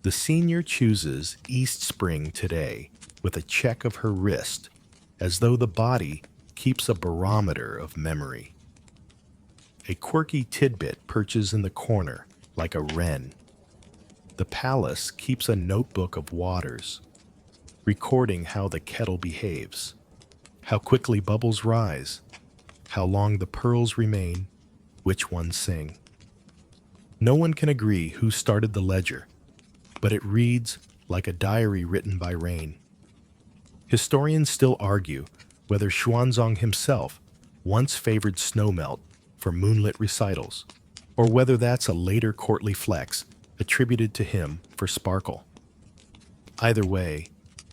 The senior chooses East Spring today with a check of her wrist, as though the body keeps a barometer of memory. A quirky tidbit perches in the corner like a wren. The palace keeps a notebook of waters, recording how the kettle behaves, how quickly bubbles rise, how long the pearls remain, which ones sing. No one can agree who started the ledger, but it reads like a diary written by rain. Historians still argue whether Xuanzang himself once favored snowmelt for moonlit recitals, or whether that's a later courtly flex attributed to him for sparkle. Either way,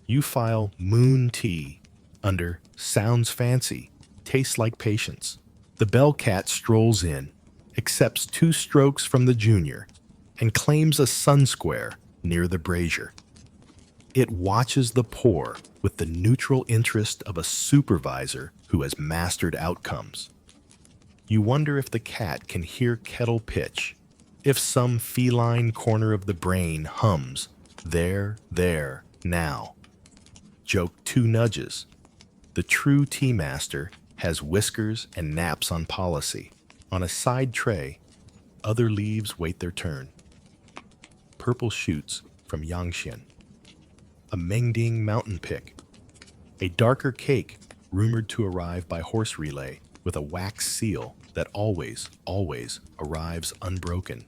you file Moon Tea under Sounds Fancy, Tastes Like Patience. The bell cat strolls in, accepts 2 strokes from the junior, and claims a sun square near the brazier. It watches the pour with the neutral interest of a supervisor who has mastered outcomes. You wonder if the cat can hear kettle pitch, if some feline corner of the brain hums, there, now. Joke 2 nudges. The true tea master has whiskers and naps on policy. On a side tray, other leaves wait their turn. Purple shoots from Yangxian. A Mengding mountain pick. A darker cake rumored to arrive by horse relay with a wax seal that always arrives unbroken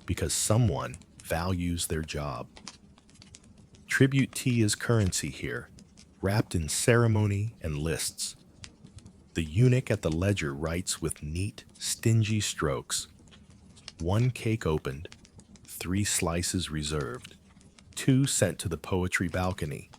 because someone values their job. Tribute tea is currency here, wrapped in ceremony and lists. The eunuch at the ledger writes with neat, stingy strokes. 1 cake opened, 3 slices reserved, 2 sent to the poetry balcony.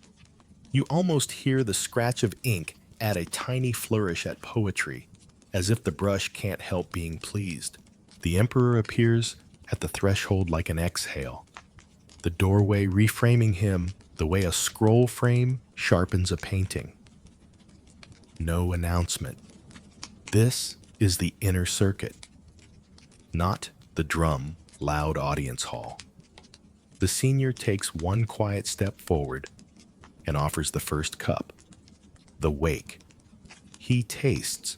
You almost hear the scratch of ink add a tiny flourish at poetry, as if the brush can't help being pleased. The emperor appears at the threshold like an exhale, the doorway reframing him the way a scroll frame sharpens a painting. No announcement. This is the inner circuit, not the drum, loud audience hall. The senior takes 1 quiet step forward and offers the first cup. The wake. He tastes.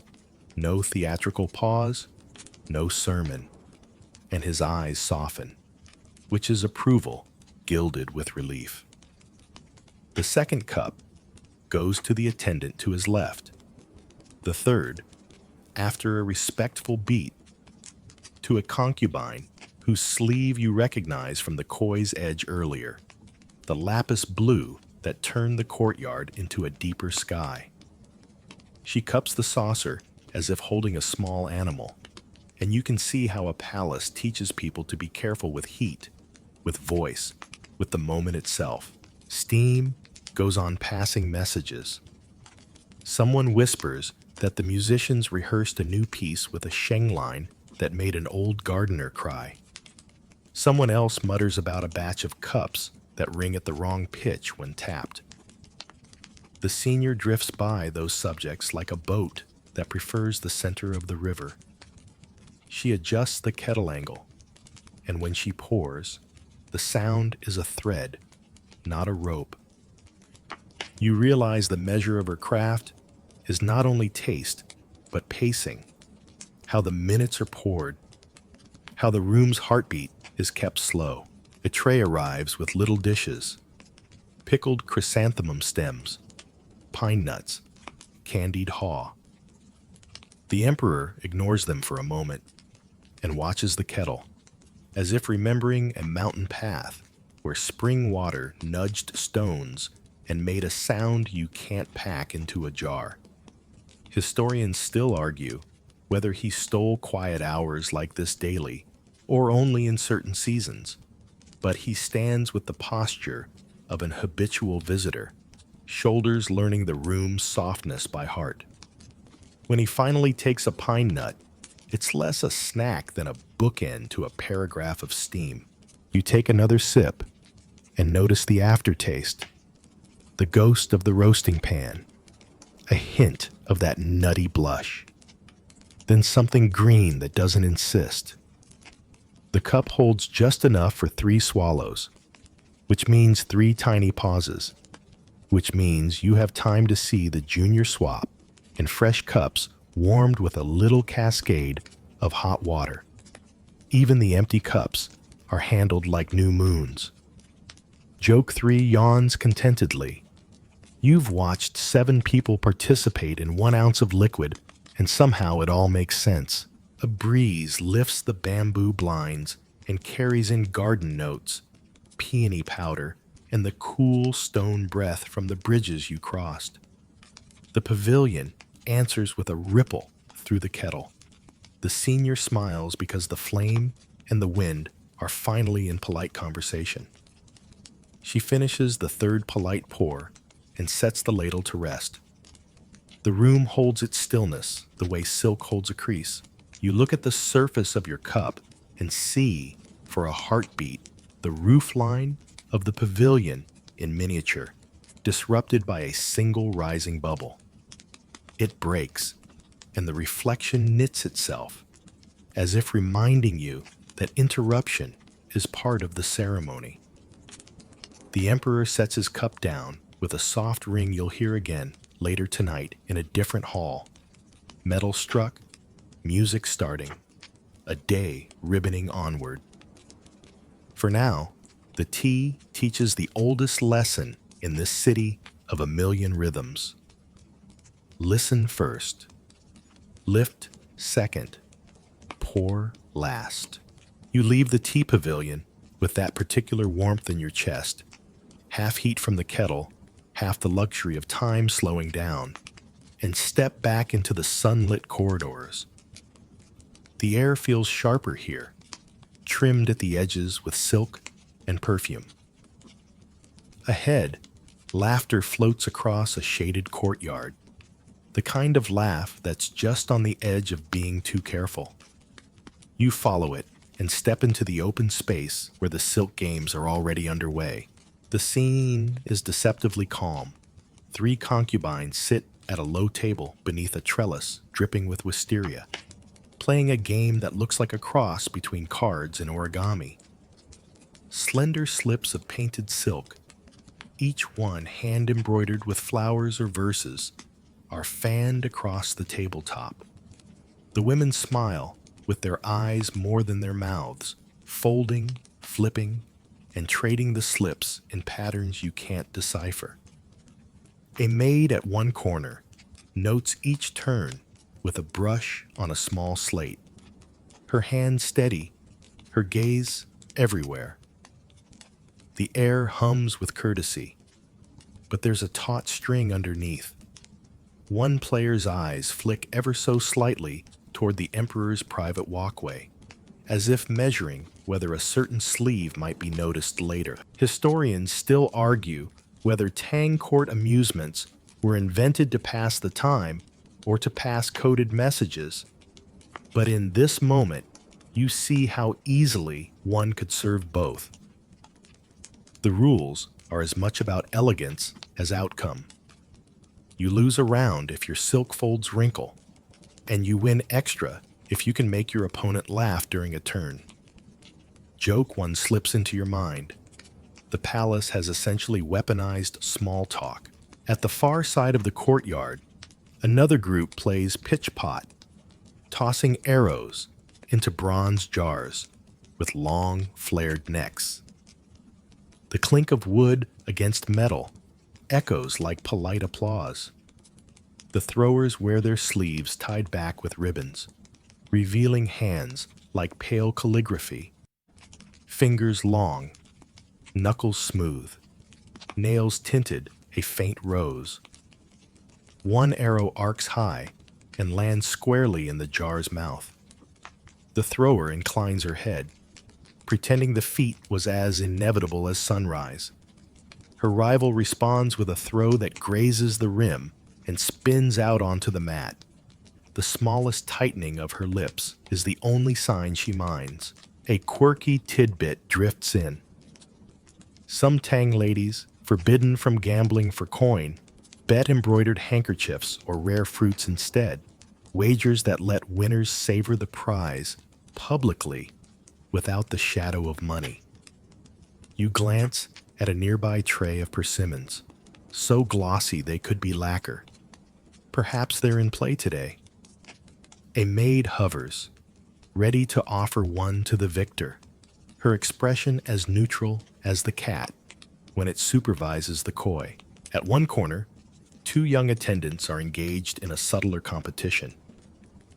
No theatrical pause, no sermon, and his eyes soften, which is approval gilded with relief. The second cup goes to the attendant to his left. The third, after a respectful beat, to a concubine whose sleeve you recognize from the koi's edge earlier, the lapis blue that turned the courtyard into a deeper sky. She cups the saucer as if holding a small animal, and you can see how a palace teaches people to be careful with heat, with voice, with the moment itself. Steam goes on passing messages. Someone whispers that the musicians rehearsed a new piece with a sheng line that made an old gardener cry. Someone else mutters about a batch of cups that ring at the wrong pitch when tapped. The senior drifts by those subjects like a boat that prefers the center of the river. She adjusts the kettle angle, and when she pours, the sound is a thread, not a rope. You realize the measure of her craft is not only taste, but pacing, how the minutes are poured, how the room's heartbeat is kept slow. A tray arrives with little dishes, pickled chrysanthemum stems, pine nuts, candied haw. The emperor ignores them for a moment and watches the kettle, as if remembering a mountain path where spring water nudged stones and made a sound you can't pack into a jar. Historians still argue whether he stole quiet hours like this daily or only in certain seasons, but he stands with the posture of an habitual visitor, shoulders learning the room's softness by heart. When he finally takes a pine nut, it's less a snack than a bookend to a paragraph of steam. You take another sip and notice the aftertaste, the ghost of the roasting pan, a hint of that nutty blush, then something green that doesn't insist. The cup holds just enough for 3 swallows, which means 3 tiny pauses. which means you have time to see the junior swap and fresh cups warmed with a little cascade of hot water. Even the empty cups are handled like new moons. Joke 3 yawns contentedly. You've watched 7 people participate in 1 ounce of liquid, and somehow it all makes sense. A breeze lifts the bamboo blinds and carries in garden notes, peony powder, and the cool stone breath from the bridges you crossed. The pavilion answers with a ripple through the kettle. The senior smiles because the flame and the wind are finally in polite conversation. She finishes the 3rd polite pour and sets the ladle to rest. The room holds its stillness the way silk holds a crease. You look at the surface of your cup and see, for a heartbeat, the roofline of the pavilion in miniature, disrupted by a single rising bubble. It breaks, and the reflection knits itself, as if reminding you that interruption is part of the ceremony. The emperor sets his cup down with a soft ring you'll hear again later tonight in a different hall. Metal struck, music starting, a day ribboning onward. For now, the tea teaches the oldest lesson in this city of a million rhythms. Listen first, lift second, pour last. You leave the tea pavilion with that particular warmth in your chest, half heat from the kettle, half the luxury of time slowing down, and step back into the sunlit corridors. The air feels sharper here, trimmed at the edges with silk and perfume. Ahead, laughter floats across a shaded courtyard, the kind of laugh that's just on the edge of being too careful. You follow it and step into the open space where the silk games are already underway. The scene is deceptively calm. 3 concubines sit at a low table beneath a trellis dripping with wisteria, playing a game that looks like a cross between cards and origami. Slender slips of painted silk, each one hand-embroidered with flowers or verses, are fanned across the tabletop. The women smile, with their eyes more than their mouths, folding, flipping, and trading the slips in patterns you can't decipher. A maid at one corner notes each turn with a brush on a small slate, her hand steady, her gaze everywhere. The air hums with courtesy, but there's a taut string underneath. One player's eyes flick ever so slightly toward the emperor's private walkway, as if measuring whether a certain sleeve might be noticed later. Historians still argue whether Tang court amusements were invented to pass the time or to pass coded messages. But in this moment, you see how easily one could serve both. The rules are as much about elegance as outcome. You lose a round if your silk folds wrinkle, and you win extra if you can make your opponent laugh during a turn. Joke 1 slips into your mind. The palace has essentially weaponized small talk. At the far side of the courtyard, another group plays pitch pot, tossing arrows into bronze jars with long, flared necks. The clink of wood against metal echoes like polite applause. The throwers wear their sleeves tied back with ribbons, revealing hands like pale calligraphy. Fingers long, knuckles smooth, nails tinted a faint rose. One arrow arcs high and lands squarely in the jar's mouth. The thrower inclines her head, pretending the feat was as inevitable as sunrise. Her rival responds with a throw that grazes the rim and spins out onto the mat. The smallest tightening of her lips is the only sign she minds. A quirky tidbit drifts in. Some Tang ladies, forbidden from gambling for coin, bet embroidered handkerchiefs or rare fruits instead, wagers that let winners savor the prize publicly without the shadow of money. You glance at a nearby tray of persimmons, so glossy they could be lacquer. Perhaps they're in play today. A maid hovers, ready to offer one to the victor, her expression as neutral as the cat when it supervises the koi. At one corner, two young attendants are engaged in a subtler competition,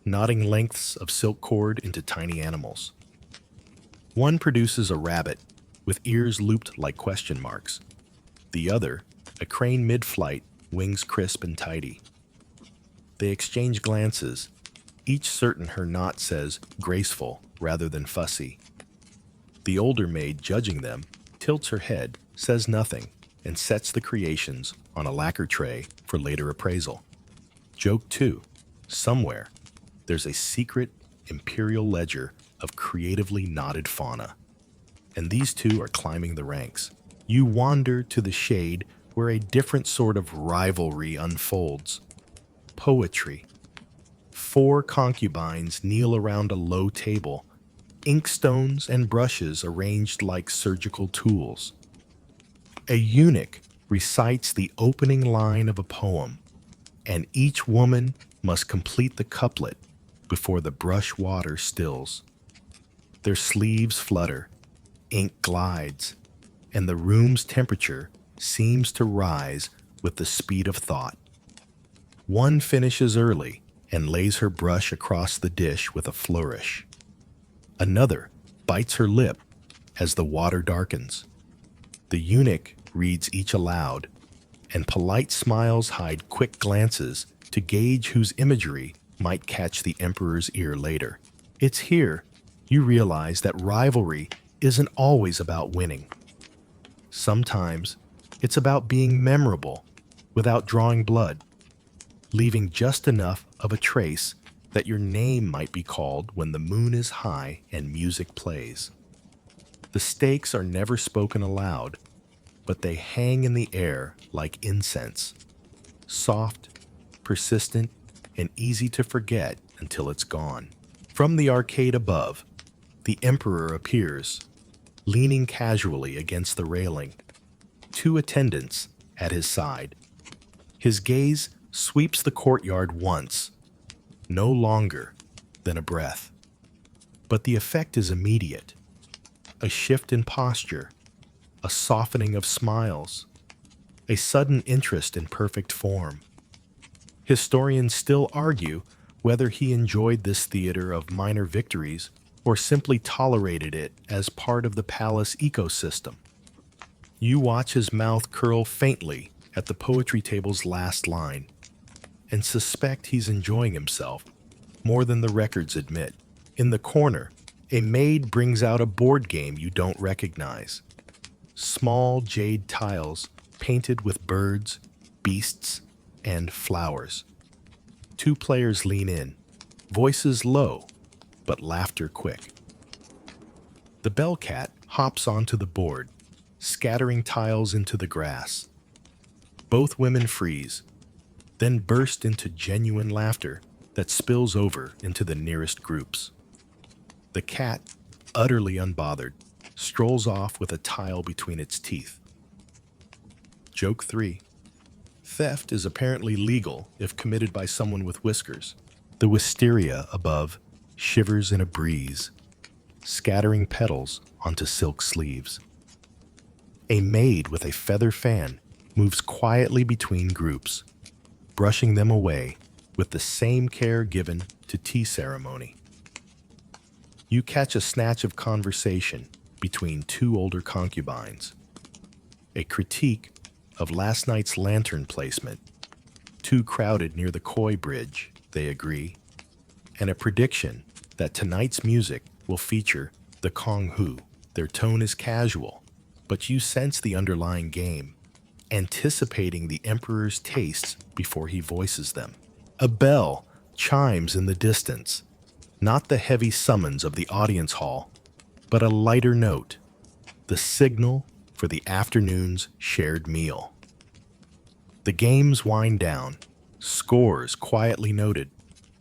knotting lengths of silk cord into tiny animals. One produces a rabbit with ears looped like question marks. The other, a crane mid-flight, wings crisp and tidy. They exchange glances, each certain her knot says graceful rather than fussy. The older maid judging them tilts her head, says nothing, and sets the creations on a lacquer tray for later appraisal. Joke 2. Somewhere, there's a secret imperial ledger of creatively knotted fauna, and these two are climbing the ranks. You wander to the shade where a different sort of rivalry unfolds. Poetry. 4 concubines kneel around a low table, inkstones and brushes arranged like surgical tools. A eunuch recites the opening line of a poem, and each woman must complete the couplet before the brush water stills. Their sleeves flutter, ink glides, and the room's temperature seems to rise with the speed of thought. One finishes early and lays her brush across the dish with a flourish. Another bites her lip as the water darkens. The eunuch reads each aloud, and polite smiles hide quick glances to gauge whose imagery might catch the emperor's ear later. It's here you realize that rivalry isn't always about winning. Sometimes it's about being memorable without drawing blood, leaving just enough of a trace that your name might be called when the moon is high and music plays. The stakes are never spoken aloud, but they hang in the air like incense, soft, persistent, and easy to forget until it's gone. From the arcade above, the emperor appears, leaning casually against the railing, 2 attendants at his side. His gaze sweeps the courtyard once, no longer than a breath. But the effect is immediate. A shift in posture, a softening of smiles, a sudden interest in perfect form. Historians still argue whether he enjoyed this theater of minor victories or simply tolerated it as part of the palace ecosystem. You watch his mouth curl faintly at the poetry table's last line, and suspect he's enjoying himself more than the records admit. In the corner, a maid brings out a board game you don't recognize. Small jade tiles painted with birds, beasts, and flowers. 2 players lean in, voices low, but laughter quick. The bellcat hops onto the board, scattering tiles into the grass. Both women freeze, then burst into genuine laughter that spills over into the nearest groups. The cat, utterly unbothered, strolls off with a tile between its teeth. Joke 3. Theft is apparently legal if committed by someone with whiskers. The wisteria above shivers in a breeze, scattering petals onto silk sleeves. A maid with a feather fan moves quietly between groups, brushing them away with the same care given to tea ceremony. You catch a snatch of conversation between 2 older concubines. A critique of last night's lantern placement, too crowded near the koi bridge, they agree, and a prediction that tonight's music will feature the Kong Hu. Their tone is casual, but you sense the underlying game, anticipating the emperor's tastes before he voices them. A bell chimes in the distance, not the heavy summons of the audience hall, but a lighter note, the signal for the afternoon's shared meal. The games wind down, scores quietly noted,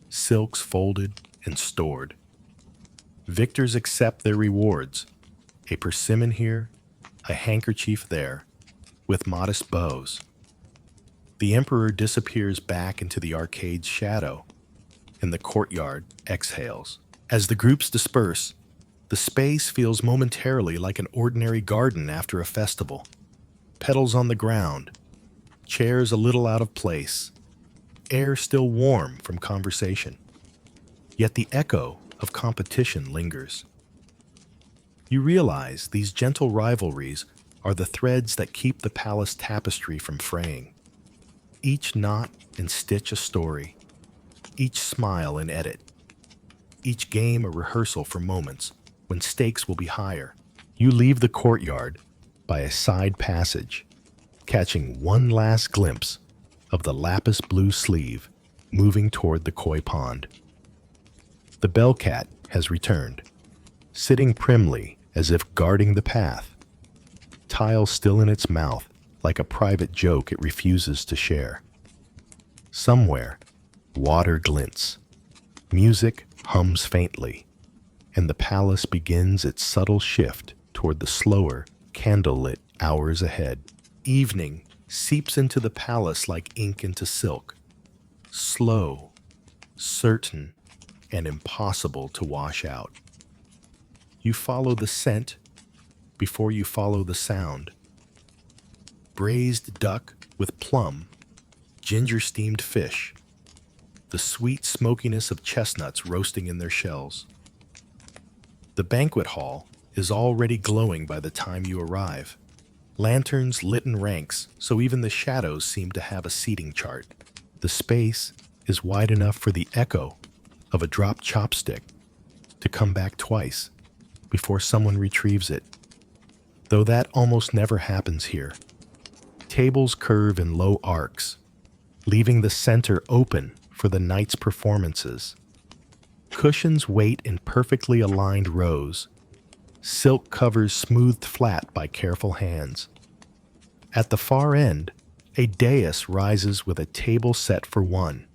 silks folded and stored. Victors accept their rewards, a persimmon here, a handkerchief there, with modest bows. The emperor disappears back into the arcade's shadow, and the courtyard exhales. As the groups disperse, the space feels momentarily like an ordinary garden after a festival. Petals on the ground, chairs a little out of place, air still warm from conversation. Yet the echo of competition lingers. You realize these gentle rivalries are the threads that keep the palace tapestry from fraying. Each knot and stitch a story, each smile an edit, each game a rehearsal for moments when stakes will be higher. You leave the courtyard by a side passage, catching one last glimpse of the lapis blue sleeve moving toward the koi pond. The bell cat has returned, sitting primly as if guarding the path, tile still in its mouth like a private joke it refuses to share. Somewhere, water glints, music hums faintly, and the palace begins its subtle shift toward the slower, candlelit hours ahead. Evening seeps into the palace like ink into silk, slow, certain, and impossible to wash out. You follow the scent before you follow the sound. Braised duck with plum, ginger-steamed fish, the sweet smokiness of chestnuts roasting in their shells. The banquet hall is already glowing by the time you arrive. Lanterns lit in ranks, so even the shadows seem to have a seating chart. The space is wide enough for the echo of a dropped chopstick to come back twice before someone retrieves it, though that almost never happens here. Tables curve in low arcs, leaving the center open for the night's performances. Cushions wait in perfectly aligned rows, silk covers smoothed flat by careful hands. At the far end, a dais rises with a table set for one,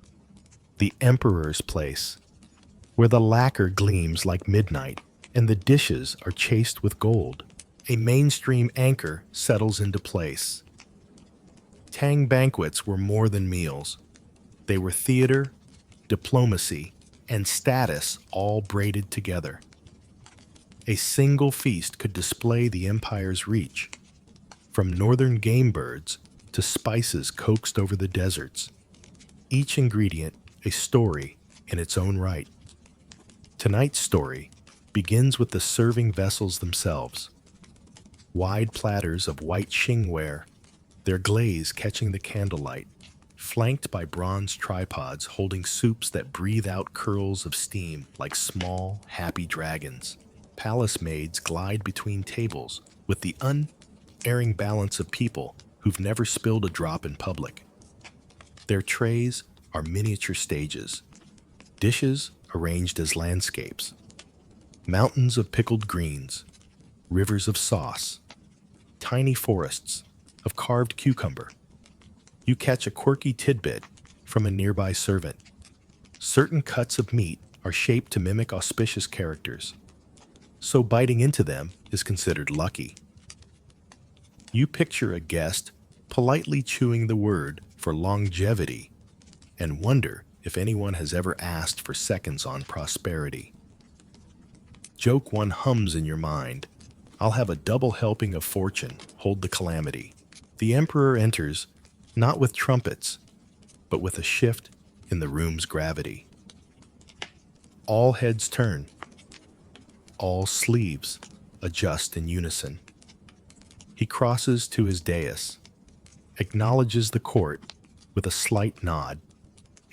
the emperor's place, where the lacquer gleams like midnight and the dishes are chased with gold. A mainstream anchor settles into place. Tang banquets were more than meals. They were theater, diplomacy, and status all braided together. A single feast could display the empire's reach, from northern game birds to spices coaxed over the deserts. Each ingredient a story in its own right. Tonight's story begins with the serving vessels themselves. Wide platters of white xingware, their glaze catching the candlelight, flanked by bronze tripods holding soups that breathe out curls of steam like small, happy dragons. Palace maids glide between tables with the unerring balance of people who've never spilled a drop in public. Their trays are miniature stages, dishes arranged as landscapes, mountains of pickled greens, rivers of sauce, tiny forests of carved cucumber. You catch a quirky tidbit from a nearby servant. Certain cuts of meat are shaped to mimic auspicious characters, so biting into them is considered lucky. You picture a guest politely chewing the word for longevity and wonder if anyone has ever asked for seconds on prosperity. Joke one hums in your mind. I'll have a double helping of fortune, hold the calamity. The emperor enters, not with trumpets, but with a shift in the room's gravity. All heads turn. All sleeves adjust in unison. He crosses to his dais, acknowledges the court with a slight nod,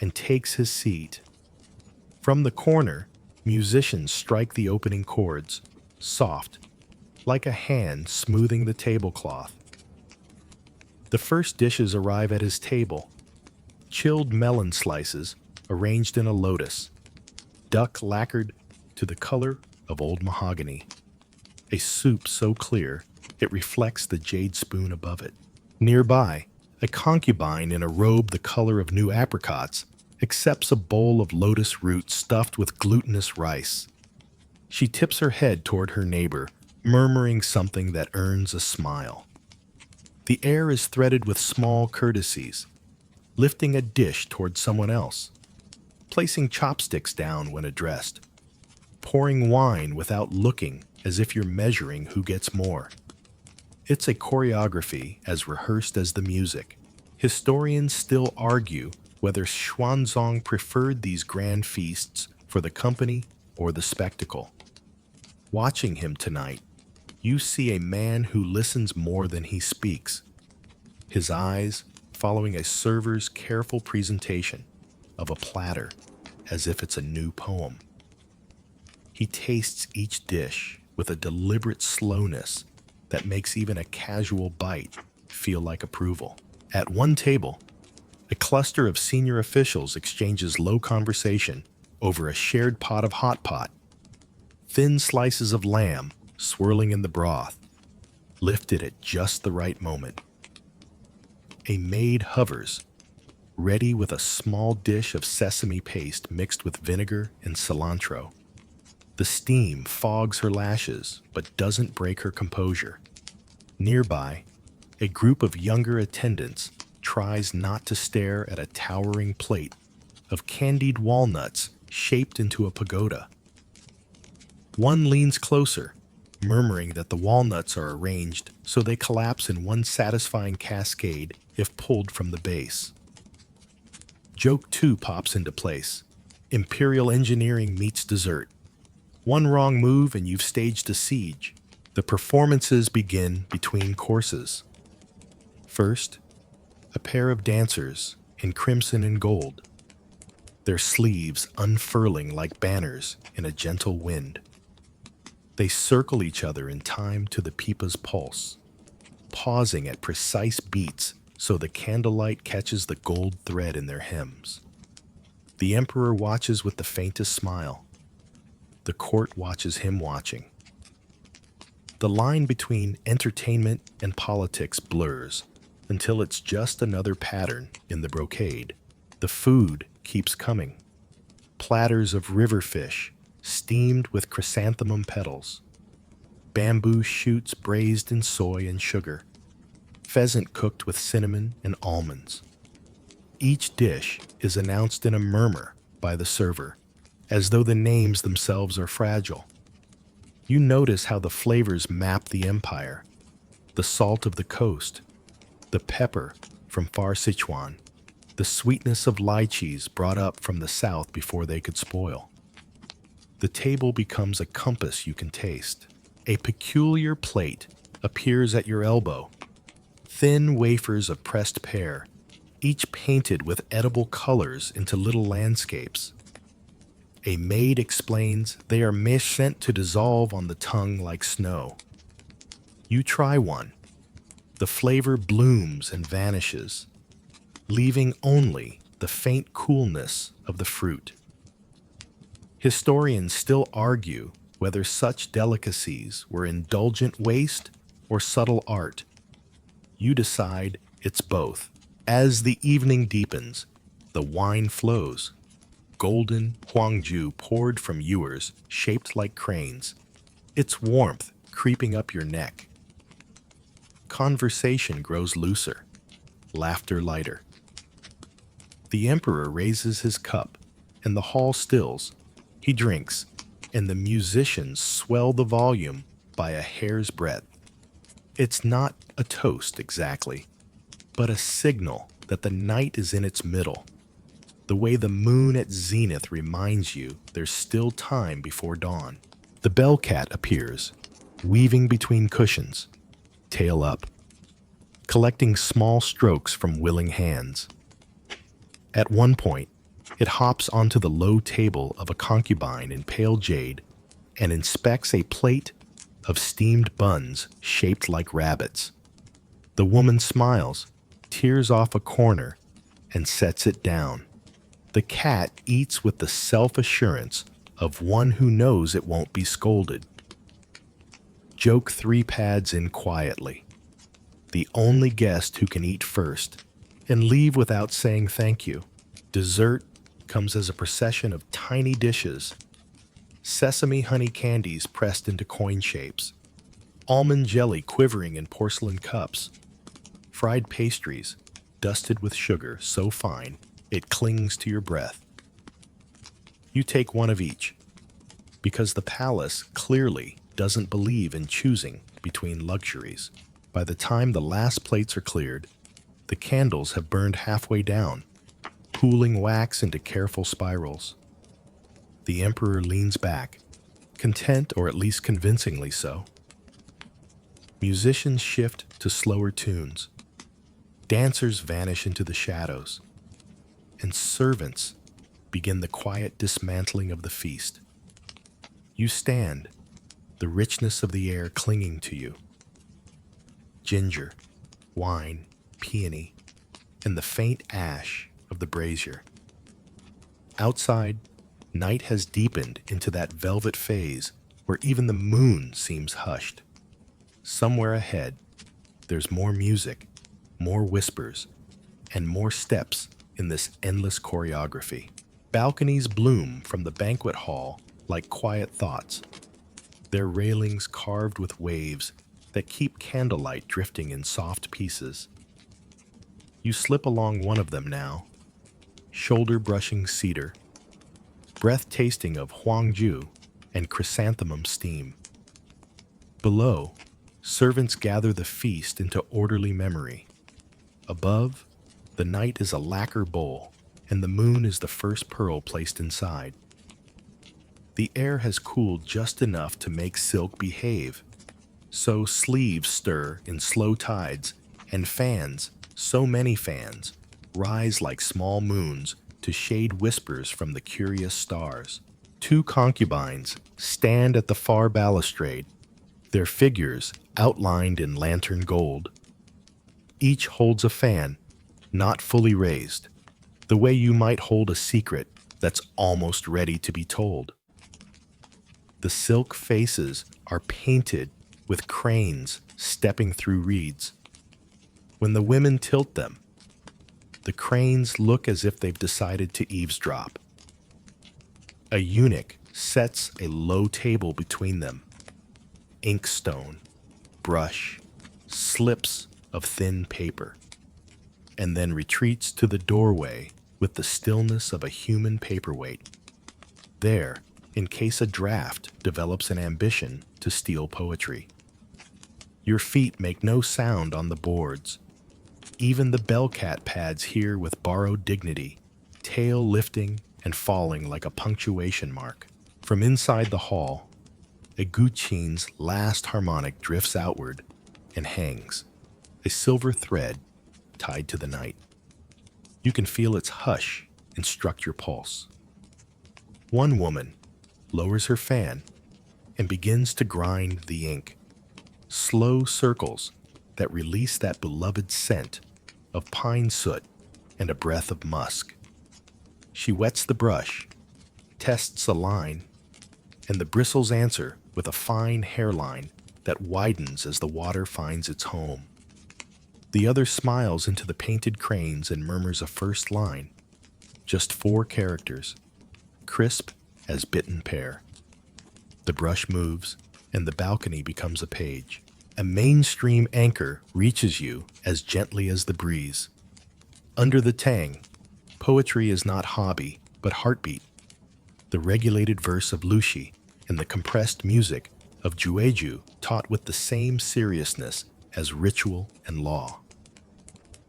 and takes his seat. From the corner, musicians strike the opening chords, soft, like a hand smoothing the tablecloth. The first dishes arrive at his table. Chilled melon slices arranged in a lotus, duck lacquered to the color of old mahogany. A soup so clear it reflects the jade spoon above it. Nearby, a concubine in a robe the color of new apricots accepts a bowl of lotus root stuffed with glutinous rice. She tips her head toward her neighbor, murmuring something that earns a smile. The air is threaded with small courtesies, lifting a dish towards someone else, placing chopsticks down when addressed, pouring wine without looking as if you're measuring who gets more. It's a choreography as rehearsed as the music. Historians still argue whether Xuanzong preferred these grand feasts for the company or the spectacle. Watching him tonight, you see a man who listens more than he speaks, his eyes following a server's careful presentation of a platter as if it's a new poem. He tastes each dish with a deliberate slowness that makes even a casual bite feel like approval. At one table, a cluster of senior officials exchanges low conversation over a shared pot of hot pot. Thin slices of lamb swirling in the broth, lifted at just the right moment. A maid hovers, ready with a small dish of sesame paste mixed with vinegar and cilantro. The steam fogs her lashes but doesn't break her composure. Nearby, a group of younger attendants tries not to stare at a towering plate of candied walnuts shaped into a pagoda. One leans closer, murmuring that the walnuts are arranged so they collapse in one satisfying cascade if pulled from the base. Joke 2 pops into place. Imperial engineering meets dessert. One wrong move and you've staged a siege. The performances begin between courses. First, a pair of dancers in crimson and gold, their sleeves unfurling like banners in a gentle wind. They circle each other in time to the pipa's pulse, pausing at precise beats so the candlelight catches the gold thread in their hems. The emperor watches with the faintest smile. The court watches him watching. The line between entertainment and politics blurs until it's just another pattern in the brocade. The food keeps coming. Platters of river fish, steamed with chrysanthemum petals, bamboo shoots braised in soy and sugar, pheasant cooked with cinnamon and almonds. Each dish is announced in a murmur by the server, as though the names themselves are fragile. You notice how the flavors map the empire, the salt of the coast, the pepper from far Sichuan, the sweetness of lychees brought up from the south before they could spoil. The table becomes a compass you can taste. A peculiar plate appears at your elbow. Thin wafers of pressed pear, each painted with edible colors into little landscapes. A maid explains they are meant to dissolve on the tongue like snow. You try one. The flavor blooms and vanishes, leaving only the faint coolness of the fruit. Historians still argue whether such delicacies were indulgent waste or subtle art. You decide it's both. As the evening deepens, the wine flows. Golden huangju poured from ewers shaped like cranes, its warmth creeping up your neck. Conversation grows looser, laughter lighter. The emperor raises his cup, and the hall stills. He drinks, and the musicians swell the volume by a hair's breadth. It's not a toast exactly, but a signal that the night is in its middle. The way the moon at zenith reminds you there's still time before dawn. The bell cat appears, weaving between cushions, tail up, collecting small strokes from willing hands. At one point, it hops onto the low table of a concubine in pale jade and inspects a plate of steamed buns shaped like rabbits. The woman smiles, tears off a corner, and sets it down. The cat eats with the self-assurance of one who knows it won't be scolded. Joke 3 pads in quietly, the only guest who can eat first, and leave without saying thank you. Dessert comes as a procession of tiny dishes, sesame honey candies pressed into coin shapes, almond jelly quivering in porcelain cups, fried pastries, dusted with sugar so fine it clings to your breath. You take one of each, because the palace clearly doesn't believe in choosing between luxuries. By the time the last plates are cleared, the candles have burned halfway down, pooling wax into careful spirals. The emperor leans back, content or at least convincingly so. Musicians shift to slower tunes. Dancers vanish into the shadows, and servants begin the quiet dismantling of the feast. You stand, the richness of the air clinging to you. Ginger, wine, peony, and the faint ash of the brazier. Outside, night has deepened into that velvet phase where even the moon seems hushed. Somewhere ahead, there's more music, more whispers, and more steps in this endless choreography. Balconies bloom from the banquet hall like quiet thoughts, their railings carved with waves that keep candlelight drifting in soft pieces. You slip along one of them now, shoulder-brushing cedar, breath tasting of huangju and chrysanthemum steam. Below, servants gather the feast into orderly memory. Above, the night is a lacquer bowl, and the moon is the first pearl placed inside. The air has cooled just enough to make silk behave, so sleeves stir in slow tides, and fans, so many fans, rise like small moons to shade whispers from the curious stars. Two concubines stand at the far balustrade, their figures outlined in lantern gold. Each holds a fan, not fully raised, the way you might hold a secret that's almost ready to be told. The silk faces are painted with cranes stepping through reeds. When the women tilt them, the cranes look as if they've decided to eavesdrop. A eunuch sets a low table between them. Inkstone, brush, slips of thin paper, and then retreats to the doorway with the stillness of a human paperweight. There, in case a draft develops an ambition to steal poetry. Your feet make no sound on the boards. Even the bellcat pads here with borrowed dignity, tail lifting and falling like a punctuation mark. From inside the hall, a guqin's last harmonic drifts outward and hangs, a silver thread tied to the night. You can feel its hush instruct your pulse. One woman lowers her fan and begins to grind the ink. Slow circles that release that beloved scent of pine soot and a breath of musk. She wets the brush, tests a line, and the bristles answer with a fine hairline that widens as the water finds its home. The other smiles into the painted cranes and murmurs a first line, just 4 characters, crisp as bitten pear. The brush moves, and the balcony becomes a page. A mainstream anchor reaches you as gently as the breeze. Under the Tang, poetry is not hobby, but heartbeat. The regulated verse of Lushi and the compressed music of Jueju taught with the same seriousness as ritual and law.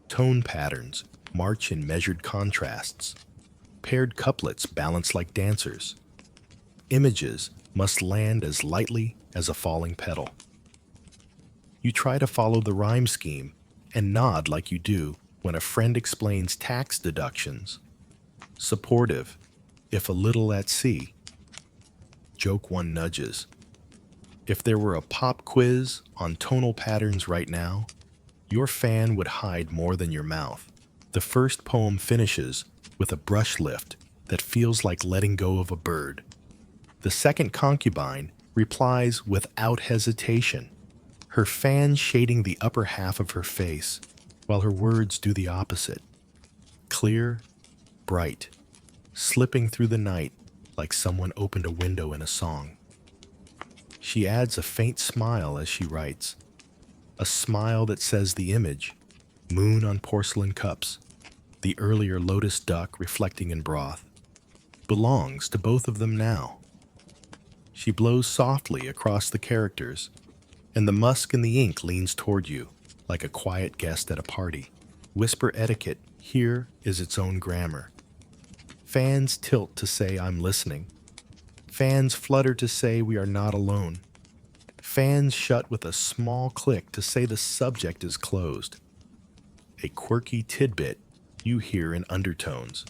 Tone patterns march in measured contrasts. Paired couplets balance like dancers. Images must land as lightly as a falling petal. You try to follow the rhyme scheme and nod like you do when a friend explains tax deductions. Supportive, if a little at sea. Joke one nudges. If there were a pop quiz on tonal patterns right now, your fan would hide more than your mouth. The first poem finishes with a brush lift that feels like letting go of a bird. The second concubine replies without hesitation, her fan shading the upper half of her face, while her words do the opposite. Clear, bright, slipping through the night like someone opened a window in a song. She adds a faint smile as she writes, a smile that says the image, moon on porcelain cups, the earlier lotus duck reflecting in broth, belongs to both of them now. She blows softly across the characters, and the musk in the ink leans toward you, like a quiet guest at a party. Whisper etiquette here is its own grammar. Fans tilt to say I'm listening. Fans flutter to say we are not alone. Fans shut with a small click to say the subject is closed. A quirky tidbit you hear in undertones.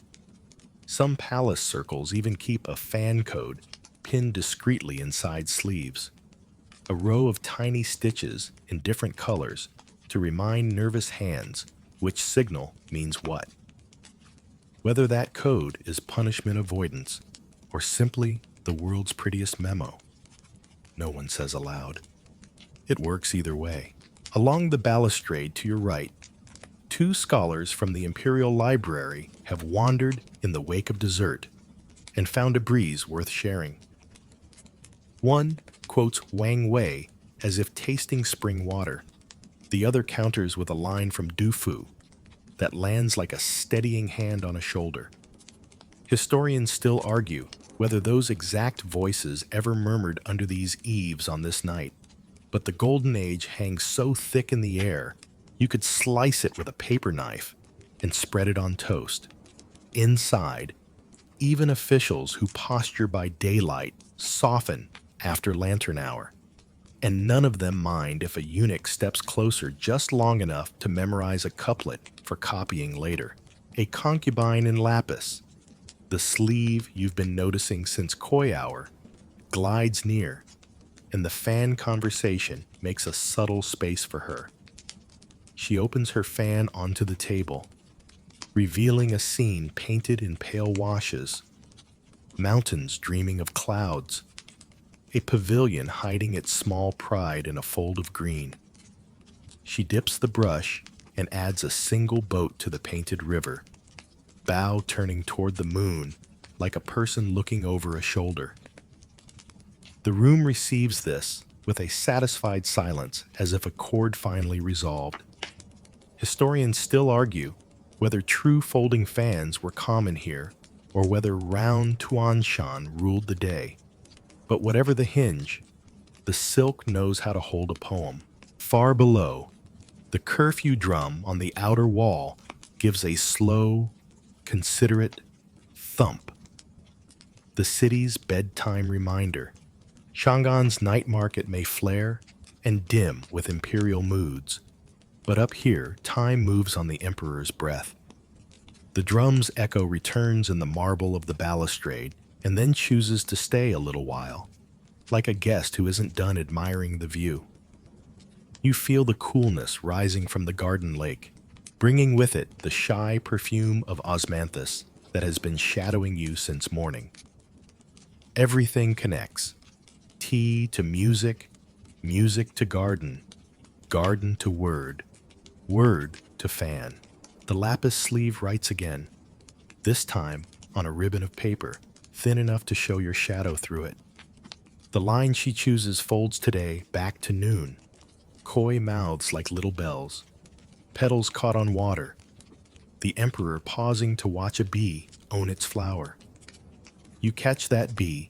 Some palace circles even keep a fan code pinned discreetly inside sleeves. A row of tiny stitches in different colors to remind nervous hands which signal means what. Whether that code is punishment avoidance or simply the world's prettiest memo, no one says aloud. It works either way. Along the balustrade to your right, two scholars from the Imperial Library have wandered in the wake of dessert and found a breeze worth sharing. One quotes Wang Wei as if tasting spring water. The other counters with a line from Du Fu that lands like a steadying hand on a shoulder. Historians still argue whether those exact voices ever murmured under these eaves on this night, but the Golden Age hangs so thick in the air you could slice it with a paper knife and spread it on toast. Inside, even officials who posture by daylight soften after lantern hour, and none of them mind if a eunuch steps closer just long enough to memorize a couplet for copying later. A concubine in lapis, the sleeve you've been noticing since koi hour, glides near, and the fan conversation makes a subtle space for her. She opens her fan onto the table, revealing a scene painted in pale washes, mountains dreaming of clouds, a pavilion hiding its small pride in a fold of green. She dips the brush and adds a single boat to the painted river, bow turning toward the moon like a person looking over a shoulder. The room receives this with a satisfied silence, as if a chord finally resolved. Historians still argue whether true folding fans were common here or whether round tuanshan ruled the day. But whatever the hinge, the silk knows how to hold a poem. Far below, the curfew drum on the outer wall gives a slow, considerate thump. The city's bedtime reminder. Chang'an's night market may flare and dim with imperial moods, but up here, time moves on the emperor's breath. The drum's echo returns in the marble of the balustrade and then chooses to stay a little while, like a guest who isn't done admiring the view. You feel the coolness rising from the garden lake, bringing with it the shy perfume of osmanthus that has been shadowing you since morning. Everything connects. Tea to music, music to garden, garden to word, word to fan. The lapis sleeve writes again, this time on a ribbon of paper, thin enough to show your shadow through it. The line she chooses folds today back to noon, coy mouths like little bells, petals caught on water, the emperor pausing to watch a bee own its flower. You catch that bee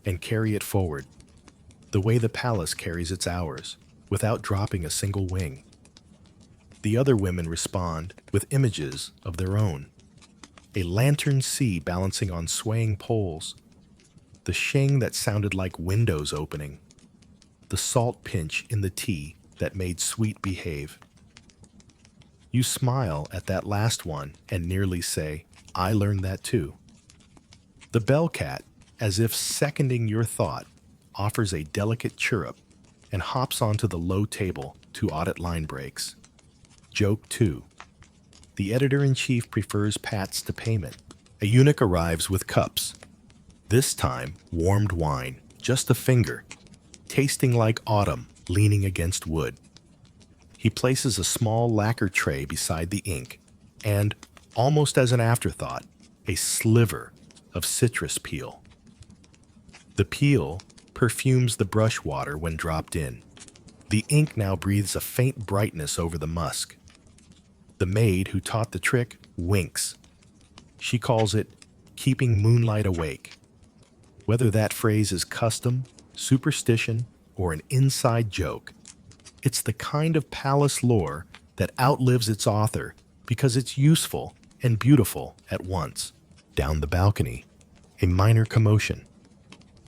and carry it forward, the way the palace carries its hours, without dropping a single wing. The other women respond with images of their own. A lantern sea balancing on swaying poles, the shing that sounded like windows opening, the salt pinch in the tea that made sweet behave. You smile at that last one and nearly say, I learned that too. The bellcat, as if seconding your thought, offers a delicate chirrup and hops onto the low table to audit line breaks. Joke 2. The editor-in-chief prefers pats to payment. A eunuch arrives with cups. This time, warmed wine, just a finger, tasting like autumn leaning against wood. He places a small lacquer tray beside the ink and, almost as an afterthought, a sliver of citrus peel. The peel perfumes the brush water when dropped in. The ink now breathes a faint brightness over the musk. The maid who taught the trick winks. She calls it keeping moonlight awake. Whether that phrase is custom, superstition, or an inside joke, it's the kind of palace lore that outlives its author because it's useful and beautiful at once. Down the balcony, a minor commotion.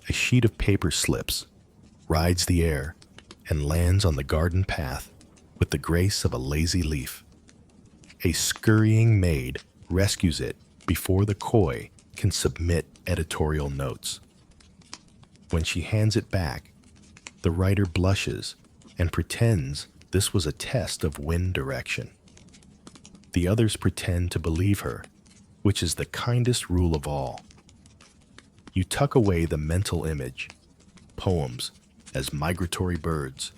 A sheet of paper slips, rides the air, and lands on the garden path with the grace of a lazy leaf. A scurrying maid rescues it before the koi can submit editorial notes. When she hands it back, the writer blushes and pretends this was a test of wind direction. The others pretend to believe her, which is the kindest rule of all. You tuck away the mental image, poems, as migratory birds,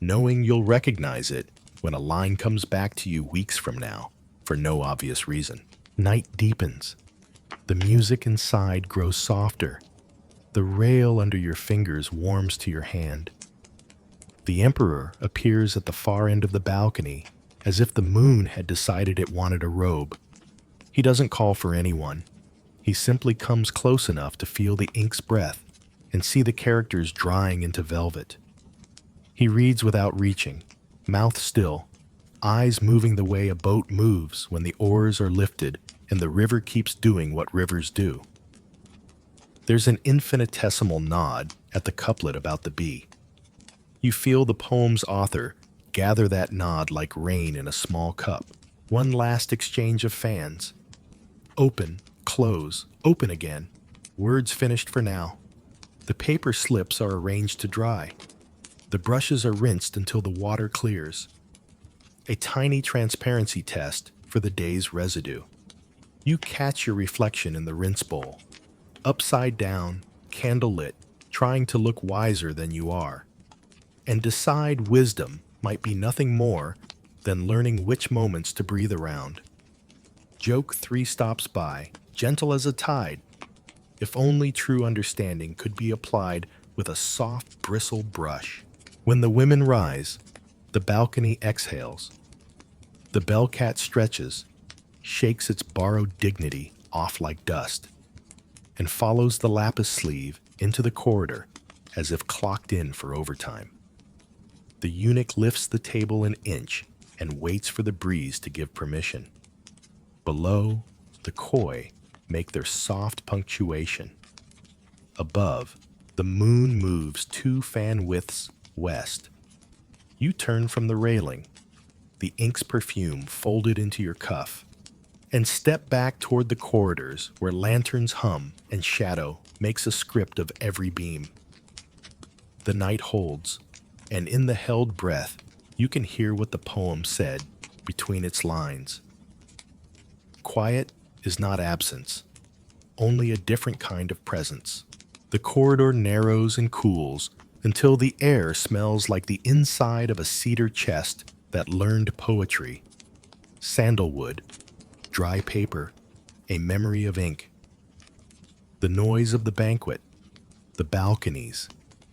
knowing you'll recognize it when a line comes back to you weeks from now for no obvious reason. Night deepens. The music inside grows softer. The rail under your fingers warms to your hand. The emperor appears at the far end of the balcony as if the moon had decided it wanted a robe. He doesn't call for anyone. He simply comes close enough to feel the ink's breath and see the characters drying into velvet. He reads without reaching, mouth still, eyes moving the way a boat moves when the oars are lifted and the river keeps doing what rivers do. There's an infinitesimal nod at the couplet about the bee. You feel the poem's author gather that nod like rain in a small cup. One last exchange of fans. Open, close, open again. Words finished for now. The paper slips are arranged to dry. The brushes are rinsed until the water clears. A tiny transparency test for the day's residue. You catch your reflection in the rinse bowl. Upside down, candle lit, trying to look wiser than you are. And decide wisdom might be nothing more than learning which moments to breathe around. Joke 3 stops by, gentle as a tide. If only true understanding could be applied with a soft bristle brush. When the women rise, the balcony exhales. The bellcat stretches, shakes its borrowed dignity off like dust, and follows the lapis sleeve into the corridor as if clocked in for overtime. The eunuch lifts the table an inch and waits for the breeze to give permission. Below, the koi make their soft punctuation. Above, the moon moves 2 fan widths west. You turn from the railing, the ink's perfume folded into your cuff, and step back toward the corridors where lanterns hum and shadow makes a script of every beam. The night holds, and in the held breath, you can hear what the poem said between its lines. Quiet is not absence, only a different kind of presence. The corridor narrows and cools until the air smells like the inside of a cedar chest that learned poetry. Sandalwood, dry paper, a memory of ink. The noise of the banquet, the balconies,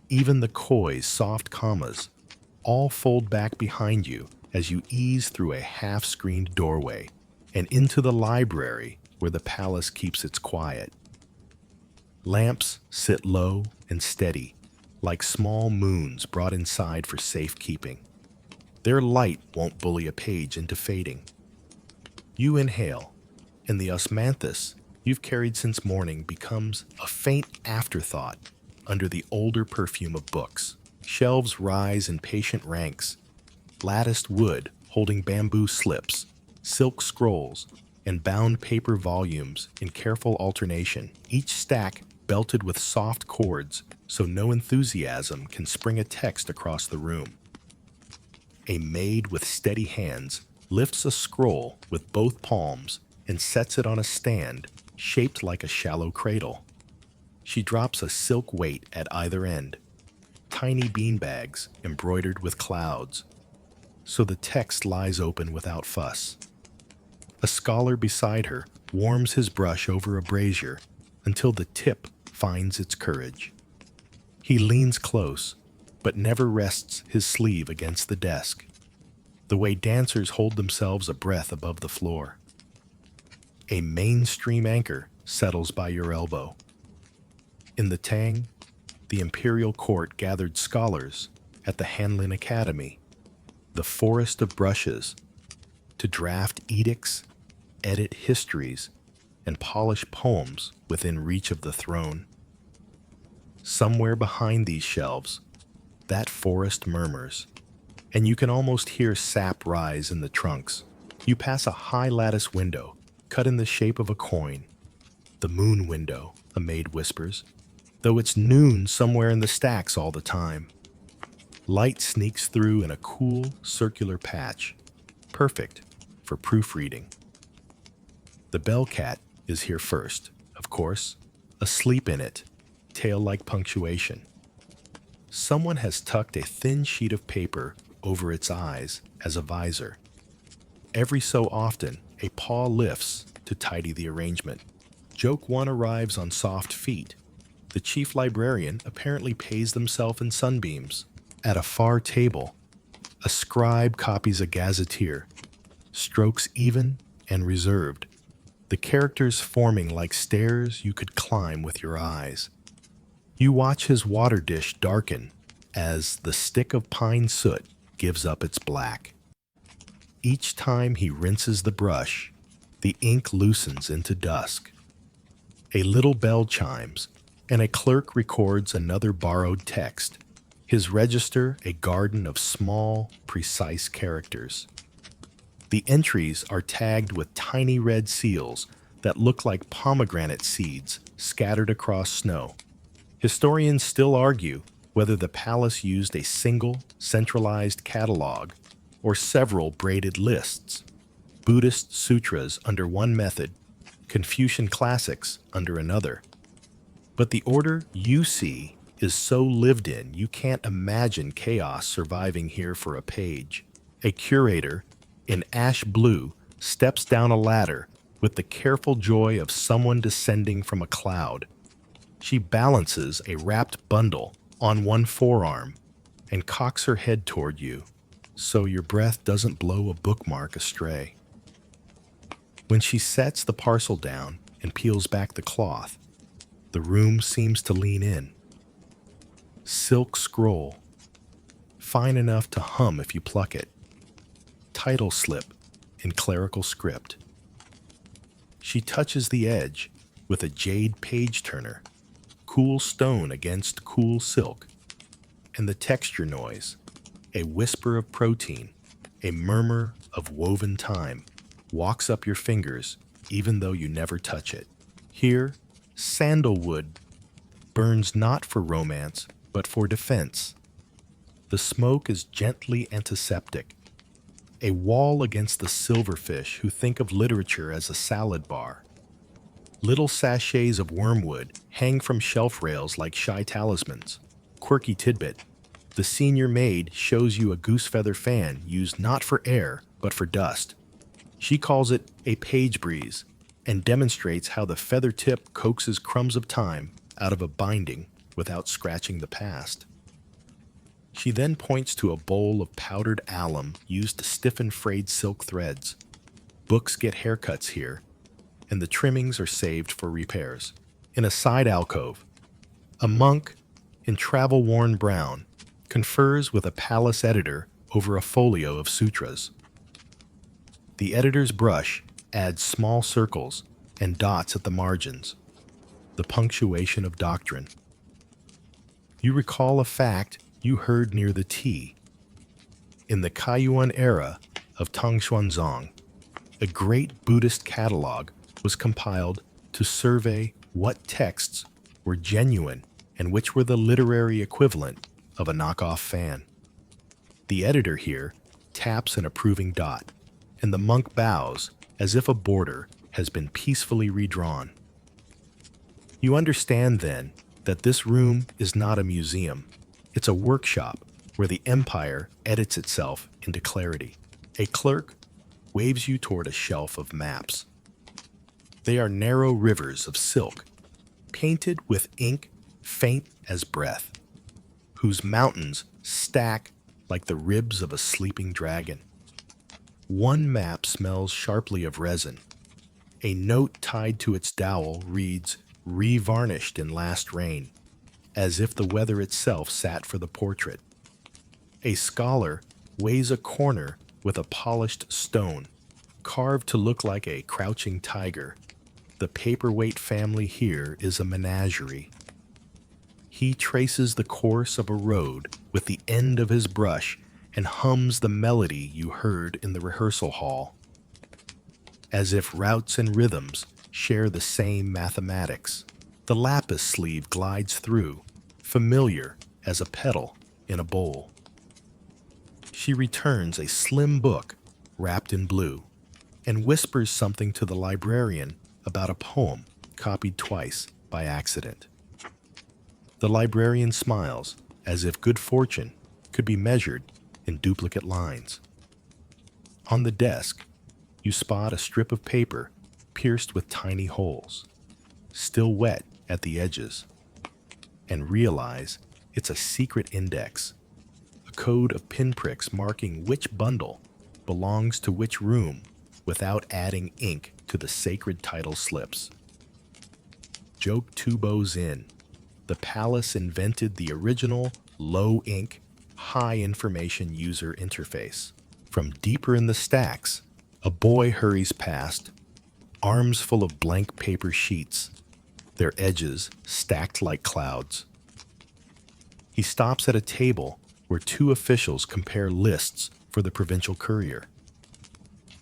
even the koi's soft commas, all fold back behind you as you ease through a half-screened doorway and into the library where the palace keeps its quiet. Lamps sit low and steady, like small moons brought inside for safekeeping. Their light won't bully a page into fading. You inhale, and the osmanthus you've carried since morning becomes a faint afterthought under the older perfume of books. Shelves rise in patient ranks, latticed wood holding bamboo slips, silk scrolls, and bound paper volumes in careful alternation, each stack belted with soft cords so no enthusiasm can spring a text across the room. A maid with steady hands lifts a scroll with both palms and sets it on a stand shaped like a shallow cradle. She drops a silk weight at either end, tiny beanbags embroidered with clouds, so the text lies open without fuss. A scholar beside her warms his brush over a brazier until the tip finds its courage. He leans close, but never rests his sleeve against the desk. the way dancers hold themselves a breath above the floor. A mainstream anchor settles by your elbow. In the Tang, the imperial court gathered scholars at the Hanlin Academy, the forest of brushes, to draft edicts, edit histories, and polish poems within reach of the throne. Somewhere behind these shelves, that forest murmurs, and you can almost hear sap rise in the trunks. You pass a high lattice window, cut in the shape of a coin. The moon window, a maid whispers, though it's noon somewhere in the stacks all the time. Light sneaks through in a cool, circular patch, perfect for proofreading. The bellcat is here first, of course, asleep in it, tail-like punctuation. Someone has tucked a thin sheet of paper over its eyes as a visor. Every so often, a paw lifts to tidy the arrangement. Joke 1 arrives on soft feet. The chief librarian apparently pays themselves in sunbeams. At a far table, a scribe copies a gazetteer, strokes even and reserved, the characters forming like stairs you could climb with your eyes. You watch his water dish darken as the stick of pine soot gives up its black. Each time he rinses the brush, the ink loosens into dusk. A little bell chimes, and a clerk records another borrowed text, his register a garden of small, precise characters. The entries are tagged with tiny red seals that look like pomegranate seeds scattered across snow. Historians still argue whether the palace used a single, centralized catalog or several braided lists, Buddhist sutras under one method, Confucian classics under another. But the order you see is so lived in you can't imagine chaos surviving here for a page. A curator, in ash blue, steps down a ladder with the careful joy of someone descending from a cloud. She balances a wrapped bundle on one forearm and cocks her head toward you, so your breath doesn't blow a bookmark astray. When she sets the parcel down and peels back the cloth, the room seems to lean in. Silk scroll, fine enough to hum if you pluck it. Title slip in clerical script. She touches the edge with a jade page turner, cool stone against cool silk, and the texture noise, a whisper of protein, a murmur of woven time, walks up your fingers even though you never touch it. Here, sandalwood burns not for romance, but for defense. The smoke is gently antiseptic, a wall against the silverfish who think of literature as a salad bar. Little sachets of wormwood hang from shelf rails like shy talismans. Quirky tidbit: the senior maid shows you a goose feather fan used not for air, but for dust. She calls it a page breeze and demonstrates how the feather tip coaxes crumbs of time out of a binding without scratching the past. She then points to a bowl of powdered alum used to stiffen frayed silk threads. Books get haircuts here, and the trimmings are saved for repairs. In a side alcove, a monk in travel-worn brown confers with a palace editor over a folio of sutras. The editor's brush adds small circles and dots at the margins, the punctuation of doctrine. You recall a fact you heard near the tea. In the Kaiyuan era of Tangshuanzong, a great Buddhist catalog was compiled to survey what texts were genuine and which were the literary equivalent of a knockoff fan. The editor here taps an approving dot, and the monk bows as if a border has been peacefully redrawn. You understand, then, that this room is not a museum. It's a workshop where the empire edits itself into clarity. A clerk waves you toward a shelf of maps. They are narrow rivers of silk, painted with ink faint as breath, whose mountains stack like the ribs of a sleeping dragon. One map smells sharply of resin. A note tied to its dowel reads, "Re-varnished in last rain," as if the weather itself sat for the portrait. A scholar weighs a corner with a polished stone, carved to look like a crouching tiger. The paperweight family here is a menagerie. He traces the course of a road with the end of his brush and hums the melody you heard in the rehearsal hall, as if routes and rhythms share the same mathematics. The lapis sleeve glides through, familiar as a petal in a bowl. She returns a slim book wrapped in blue and whispers something to the librarian about a poem copied twice by accident. The librarian smiles as if good fortune could be measured in duplicate lines. On the desk, you spot a strip of paper pierced with tiny holes, still wet at the edges, and realize it's a secret index, a code of pinpricks marking which bundle belongs to which room without adding ink to the sacred title slips. Joke two bows in. The palace invented the original low-ink, high-information user interface. From deeper in the stacks, a boy hurries past, arms full of blank paper sheets, their edges stacked like clouds. He stops at a table where two officials compare lists for the provincial courier.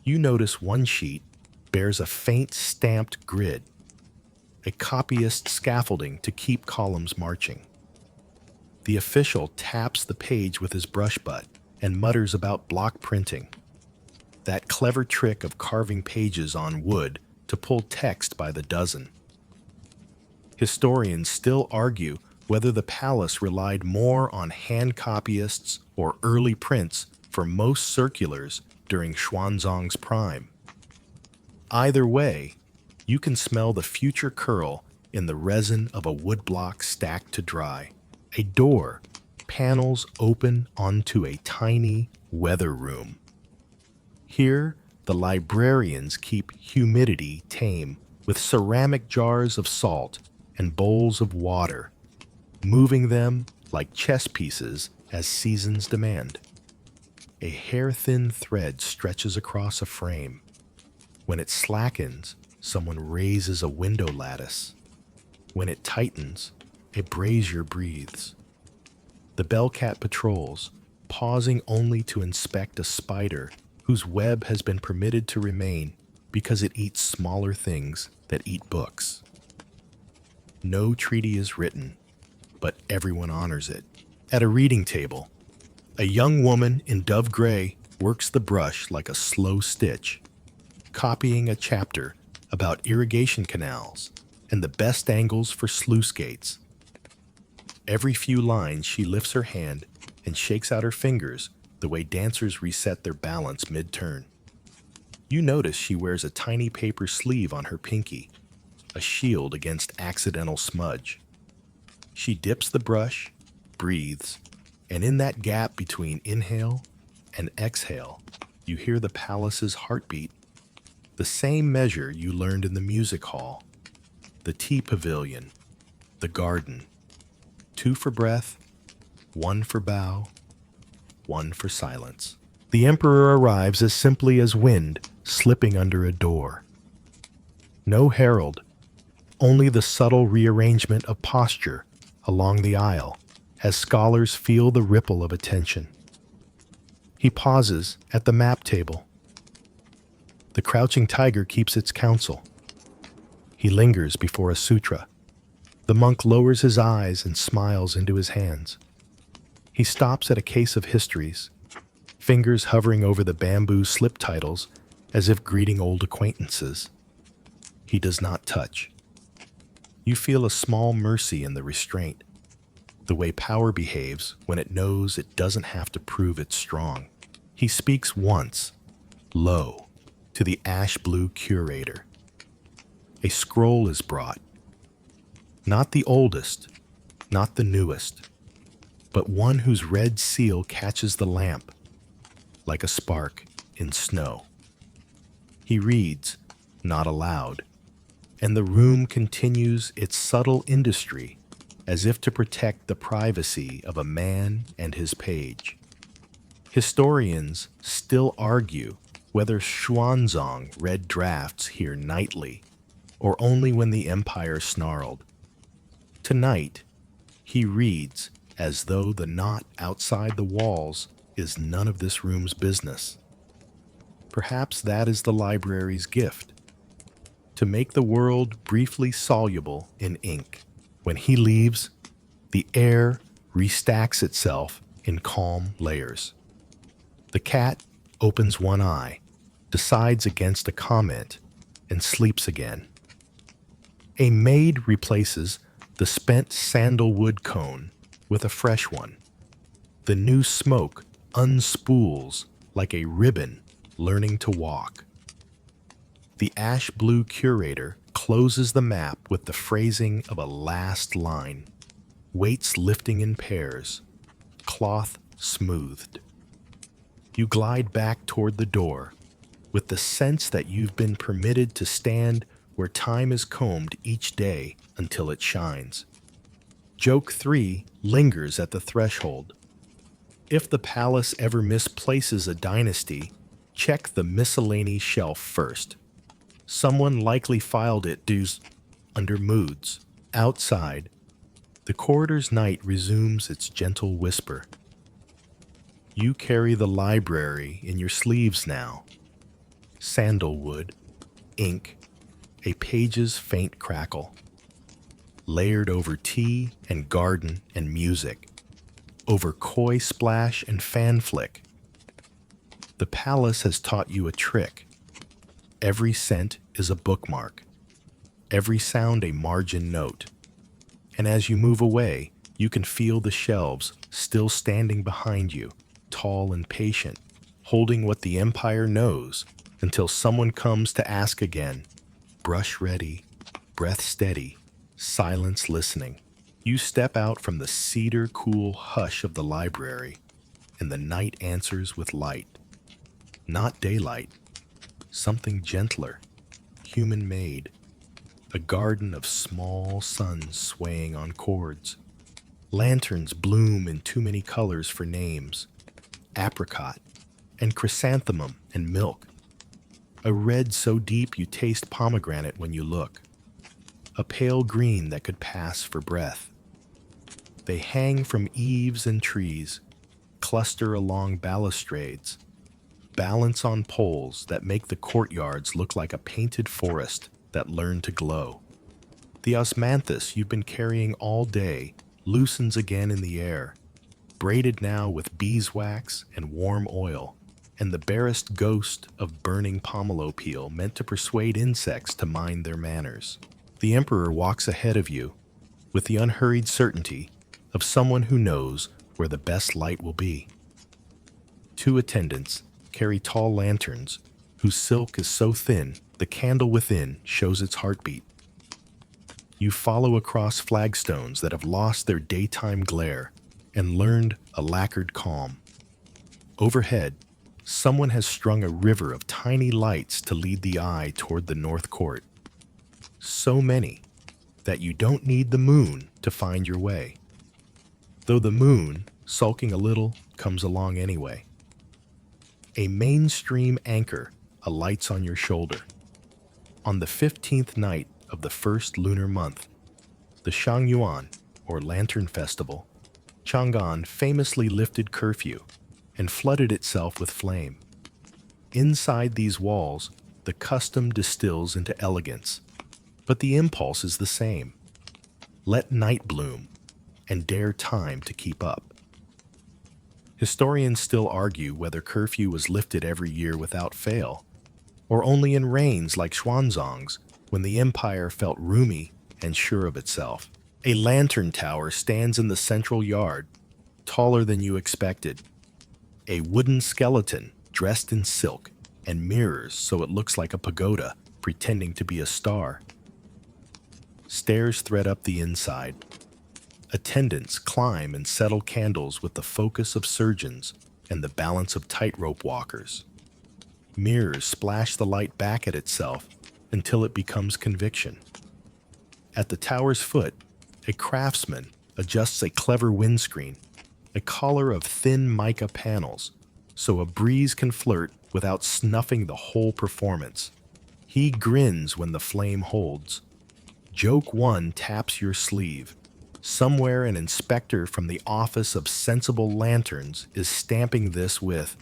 You notice one sheet bears a faint stamped grid, a copyist's scaffolding to keep columns marching. The official taps the page with his brush butt and mutters about block printing, that clever trick of carving pages on wood to pull text by the dozen. Historians still argue whether the palace relied more on hand copyists or early prints for most circulars during Xuanzang's prime. Either way, you can smell the future curl in the resin of a woodblock stacked to dry. A door, panels open onto a tiny weather room. Here, the librarians keep humidity tame with ceramic jars of salt and bowls of water, moving them like chess pieces as seasons demand. A hair-thin thread stretches across a frame. When it slackens, someone raises a window lattice. When it tightens, a brazier breathes. The bellcat patrols, pausing only to inspect a spider whose web has been permitted to remain because it eats smaller things that eat books. No treaty is written, but everyone honors it. At a reading table, a young woman in dove gray works the brush like a slow stitch, copying a chapter about irrigation canals and the best angles for sluice gates. Every few lines, she lifts her hand and shakes out her fingers the way dancers reset their balance mid-turn. You notice she wears a tiny paper sleeve on her pinky, a shield against accidental smudge. She dips the brush, breathes, and in that gap between inhale and exhale, you hear the palace's heartbeat, the same measure you learned in the music hall, the tea pavilion, the garden. 2 for breath, 1 for bow, 1 for silence. The emperor arrives as simply as wind slipping under a door. No herald, only the subtle rearrangement of posture along the aisle as scholars feel the ripple of attention. He pauses at the map table. The crouching tiger keeps its counsel. He lingers before a sutra. The monk lowers his eyes and smiles into his hands. He stops at a case of histories, fingers hovering over the bamboo slip titles as if greeting old acquaintances. He does not touch. You feel a small mercy in the restraint, the way power behaves when it knows it doesn't have to prove it's strong. He speaks once, low, to the ash-blue curator. A scroll is brought. Not the oldest, not the newest, but one whose red seal catches the lamp, like a spark in snow. He reads, not aloud, and the room continues its subtle industry as if to protect the privacy of a man and his page. Historians still argue whether Xuanzang read drafts here nightly or only when the empire snarled. Tonight, he reads as though the knot outside the walls is none of this room's business. Perhaps that is the library's gift, to make the world briefly soluble in ink. When he leaves, the air restacks itself in calm layers. The cat opens one eye, decides against a comment, and sleeps again. A maid replaces the spent sandalwood cone with a fresh one. The new smoke unspools like a ribbon learning to walk. The ash-blue curator closes the map with the phrasing of a last line, weights lifting in pairs, cloth smoothed. You glide back toward the door with the sense that you've been permitted to stand where time is combed each day until it shines. Joke 3 lingers at the threshold. If the palace ever misplaces a dynasty, check the miscellany shelf first. Someone likely filed it dues under moods. Outside, the corridor's night resumes its gentle whisper. You carry the library in your sleeves now. Sandalwood, ink, a page's faint crackle. Layered over tea and garden and music. Over koi splash and fan flick. The palace has taught you a trick. Every scent is a bookmark. Every sound a margin note. And as you move away, you can feel the shelves still standing behind you, tall and patient, holding what the empire knows until someone comes to ask again. Brush ready, breath steady, silence listening. You step out from the cedar-cool hush of the library, and the night answers with light. Not daylight, something gentler, human-made, a garden of small suns swaying on cords. Lanterns bloom in too many colors for names, apricot and chrysanthemum and milk. A red so deep you taste pomegranate when you look. A pale green that could pass for breath. They hang from eaves and trees, cluster along balustrades, balance on poles that make the courtyards look like a painted forest that learned to glow. The osmanthus you've been carrying all day loosens again in the air, braided now with beeswax and warm oil, and the barest ghost of burning pomelo peel meant to persuade insects to mind their manners. The emperor walks ahead of you with the unhurried certainty of someone who knows where the best light will be. Two attendants carry tall lanterns whose silk is so thin the candle within shows its heartbeat. You follow across flagstones that have lost their daytime glare and learned a lacquered calm. Overhead, someone has strung a river of tiny lights to lead the eye toward the north court. So many that you don't need the moon to find your way. Though the moon, sulking a little, comes along anyway. A mainstream anchor alights on your shoulder. On the 15th night of the first lunar month, the Shangyuan, or Lantern Festival, Chang'an famously lifted curfew and flooded itself with flame. Inside these walls, the custom distills into elegance, but the impulse is the same. Let night bloom and dare time to keep up. Historians still argue whether curfew was lifted every year without fail, or only in reigns like Xuanzang's when the empire felt roomy and sure of itself. A lantern tower stands in the central yard, taller than you expected. A wooden skeleton dressed in silk and mirrors so it looks like a pagoda pretending to be a star. Stairs thread up the inside. Attendants climb and settle candles with the focus of surgeons and the balance of tightrope walkers. Mirrors splash the light back at itself until it becomes conviction. At the tower's foot, a craftsman adjusts a clever windscreen, a collar of thin mica panels, so a breeze can flirt without snuffing the whole performance. He grins when the flame holds. Joke 1 taps your sleeve. Somewhere an inspector from the Office of Sensible Lanterns is stamping this with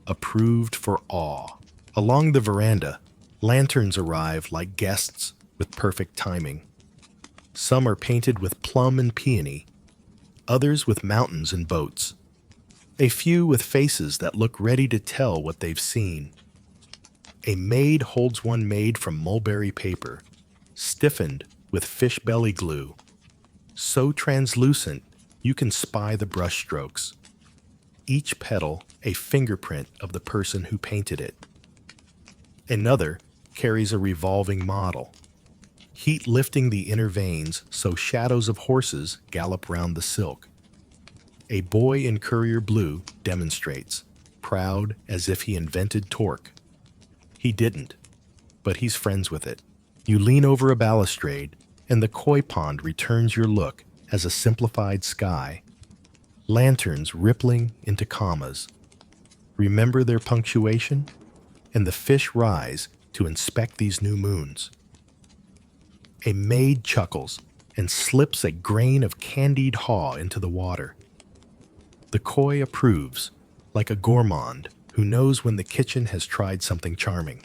approved for awe. Along the veranda, lanterns arrive like guests with perfect timing. Some are painted with plum and peony, others with mountains and boats. A few with faces that look ready to tell what they've seen. A maid holds one made from mulberry paper, stiffened with fish belly glue, so translucent you can spy the brushstrokes. Each petal a fingerprint of the person who painted it. Another carries a revolving model, heat lifting the inner veins so shadows of horses gallop round the silk. A boy in courier blue demonstrates, proud as if he invented torque. He didn't, but he's friends with it. You lean over a balustrade, and the koi pond returns your look as a simplified sky. Lanterns rippling into commas. Remember their punctuation? And the fish rise to inspect these new moons. A maid chuckles and slips a grain of candied haw into the water. The koi approves, like a gourmand who knows when the kitchen has tried something charming.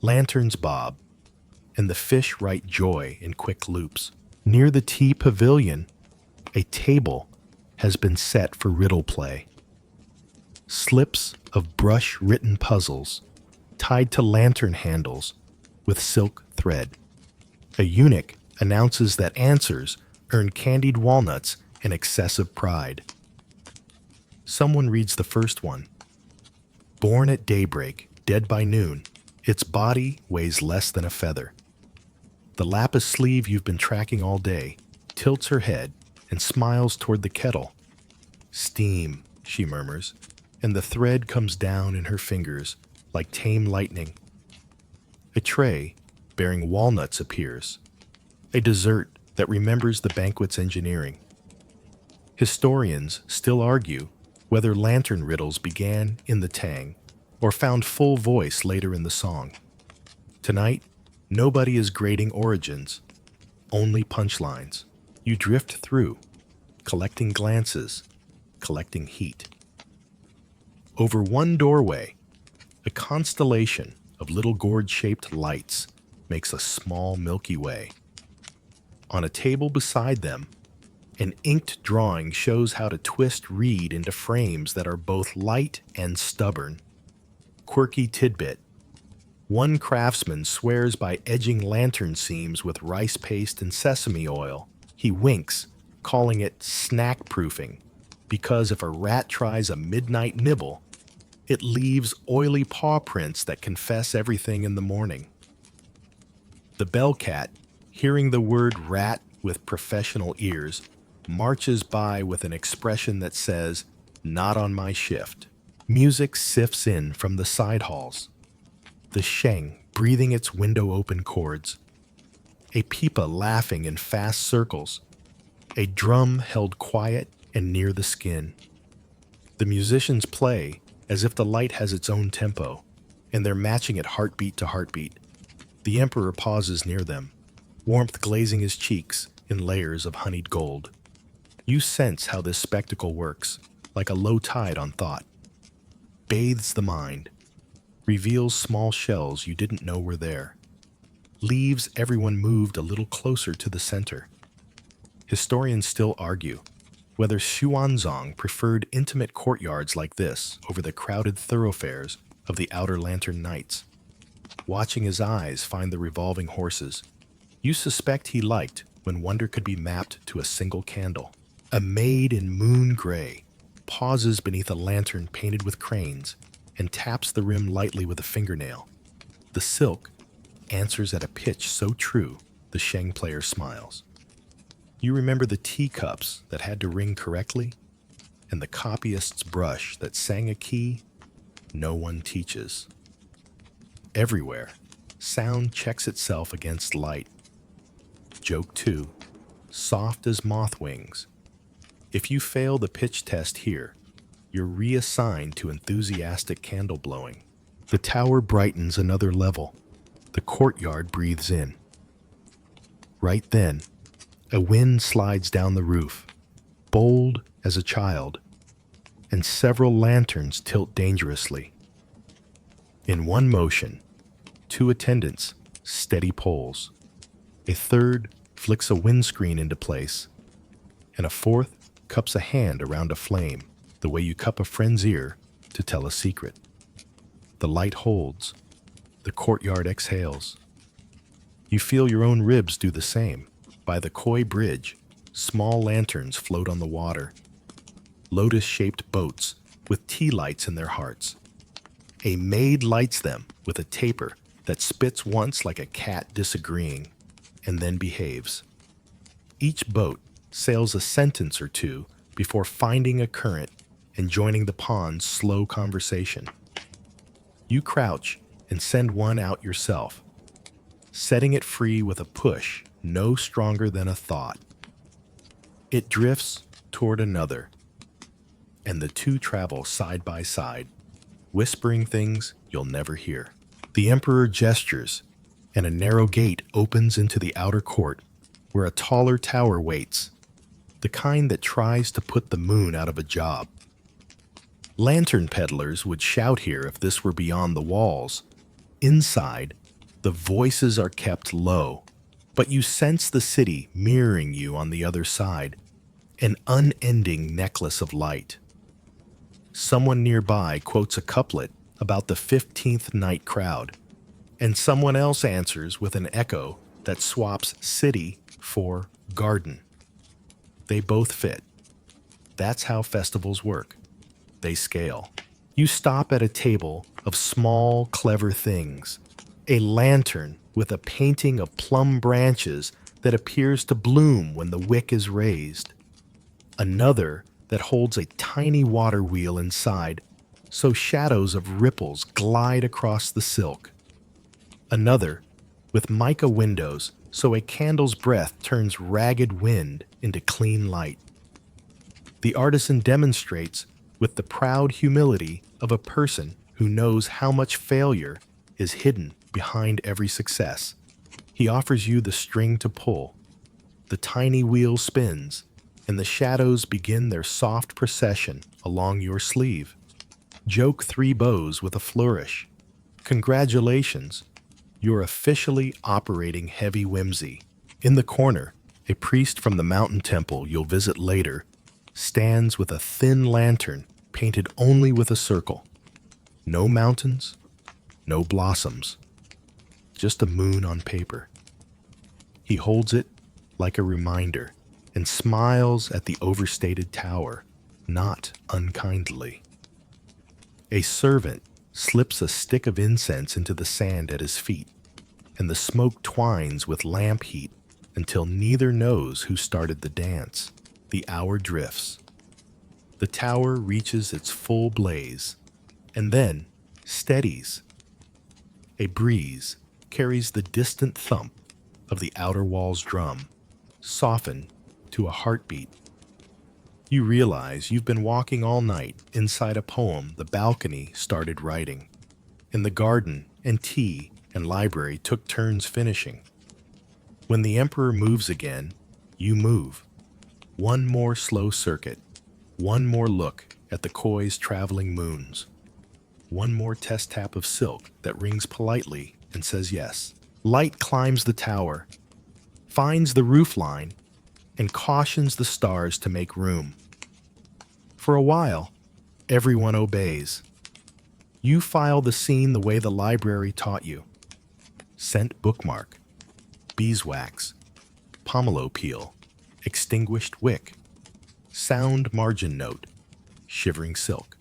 Lanterns bob, and the fish write joy in quick loops. Near the tea pavilion, a table has been set for riddle play. Slips of brush-written puzzles tied to lantern handles with silk thread. A eunuch announces that answers earn candied walnuts and excessive pride. Someone reads the first one. Born at daybreak, dead by noon, its body weighs less than a feather. The lapis sleeve you've been tracking all day tilts her head and smiles toward the kettle. Steam, she murmurs, and the thread comes down in her fingers like tame lightning. A tray bearing walnuts appears, a dessert that remembers the banquet's engineering. Historians still argue whether lantern riddles began in the Tang or found full voice later in the song. Tonight, nobody is grading origins, only punchlines. You drift through, collecting glances, collecting heat. Over one doorway, a constellation of little gourd-shaped lights makes a small Milky Way. On a table beside them, an inked drawing shows how to twist reed into frames that are both light and stubborn. Quirky tidbit. One craftsman swears by edging lantern seams with rice paste and sesame oil. He winks, calling it snack-proofing, because if a rat tries a midnight nibble, it leaves oily paw prints that confess everything in the morning. The bellcat, hearing the word rat with professional ears, marches by with an expression that says, "Not on my shift." Music sifts in from the side halls. The sheng breathing its window-open chords. A pipa laughing in fast circles. A drum held quiet and near the skin. The musicians play as if the light has its own tempo, and they're matching it heartbeat to heartbeat. The emperor pauses near them, warmth glazing his cheeks in layers of honeyed gold. You sense how this spectacle works, like a low tide on thought. Bathes the mind, reveals small shells you didn't know were there, leaves everyone moved a little closer to the center. Historians still argue whether Xuanzang preferred intimate courtyards like this over the crowded thoroughfares of the outer lantern nights. Watching his eyes find the revolving horses, you suspect he liked when wonder could be mapped to a single candle. A maid in moon gray pauses beneath a lantern painted with cranes and taps the rim lightly with a fingernail. The silk answers at a pitch so true the sheng player smiles. You remember the teacups that had to ring correctly, and the copyist's brush that sang a key no one teaches. Everywhere, sound checks itself against light. Joke 2. Soft as moth wings. If you fail the pitch test here, you're reassigned to enthusiastic candle blowing. The tower brightens another level. The courtyard breathes in. Right then, a wind slides down the roof, bold as a child, and several lanterns tilt dangerously. In one motion, 2 attendants steady poles. A third flicks a windscreen into place, and a fourth cups a hand around a flame, the way you cup a friend's ear to tell a secret. The light holds. The courtyard exhales. You feel your own ribs do the same. By the koi bridge, small lanterns float on the water. Lotus-shaped boats with tea lights in their hearts. A maid lights them with a taper that spits once like a cat disagreeing, and then behaves. Each boat sails a sentence or two before finding a current and joining the pond's slow conversation. You crouch and send one out yourself, setting it free with a push no stronger than a thought. It drifts toward another, and the two travel side by side, whispering things you'll never hear. The emperor gestures, and a narrow gate opens into the outer court, where a taller tower waits, the kind that tries to put the moon out of a job. Lantern peddlers would shout here if this were beyond the walls. Inside, the voices are kept low, but you sense the city mirroring you on the other side, an unending necklace of light. Someone nearby quotes a couplet about the 15th night crowd, and someone else answers with an echo that swaps city for garden. They both fit. That's how festivals work. They scale. You stop at a table of small, clever things. A lantern with a painting of plum branches that appears to bloom when the wick is raised. Another that holds a tiny water wheel inside, so shadows of ripples glide across the silk. Another with mica windows, so a candle's breath turns ragged wind into clean light. The artisan demonstrates with the proud humility of a person who knows how much failure is hidden behind every success. He offers you the string to pull. The tiny wheel spins, and the shadows begin their soft procession along your sleeve. Joke 3 bows with a flourish. Congratulations, you're officially operating heavy whimsy. In the corner, a priest from the mountain temple you'll visit later stands with a thin lantern painted only with a circle. No mountains, no blossoms, just a moon on paper. He holds it like a reminder and smiles at the overstated tower, not unkindly. A servant slips a stick of incense into the sand at his feet, and the smoke twines with lamp heat until neither knows who started the dance. The hour drifts. The tower reaches its full blaze, and then steadies. A breeze carries the distant thump of the outer wall's drum, softened to a heartbeat. You realize you've been walking all night inside a poem the balcony started writing, and the garden and tea and library took turns finishing. When the emperor moves again, you move. One more slow circuit, one more look at the koi's traveling moons, one more test tap of silk that rings politely and says yes. Light climbs the tower, finds the roof line, and cautions the stars to make room. For a while, everyone obeys. You file the scene the way the library taught you. Scent bookmark, beeswax, pomelo peel, extinguished wick, sound margin note, shivering silk,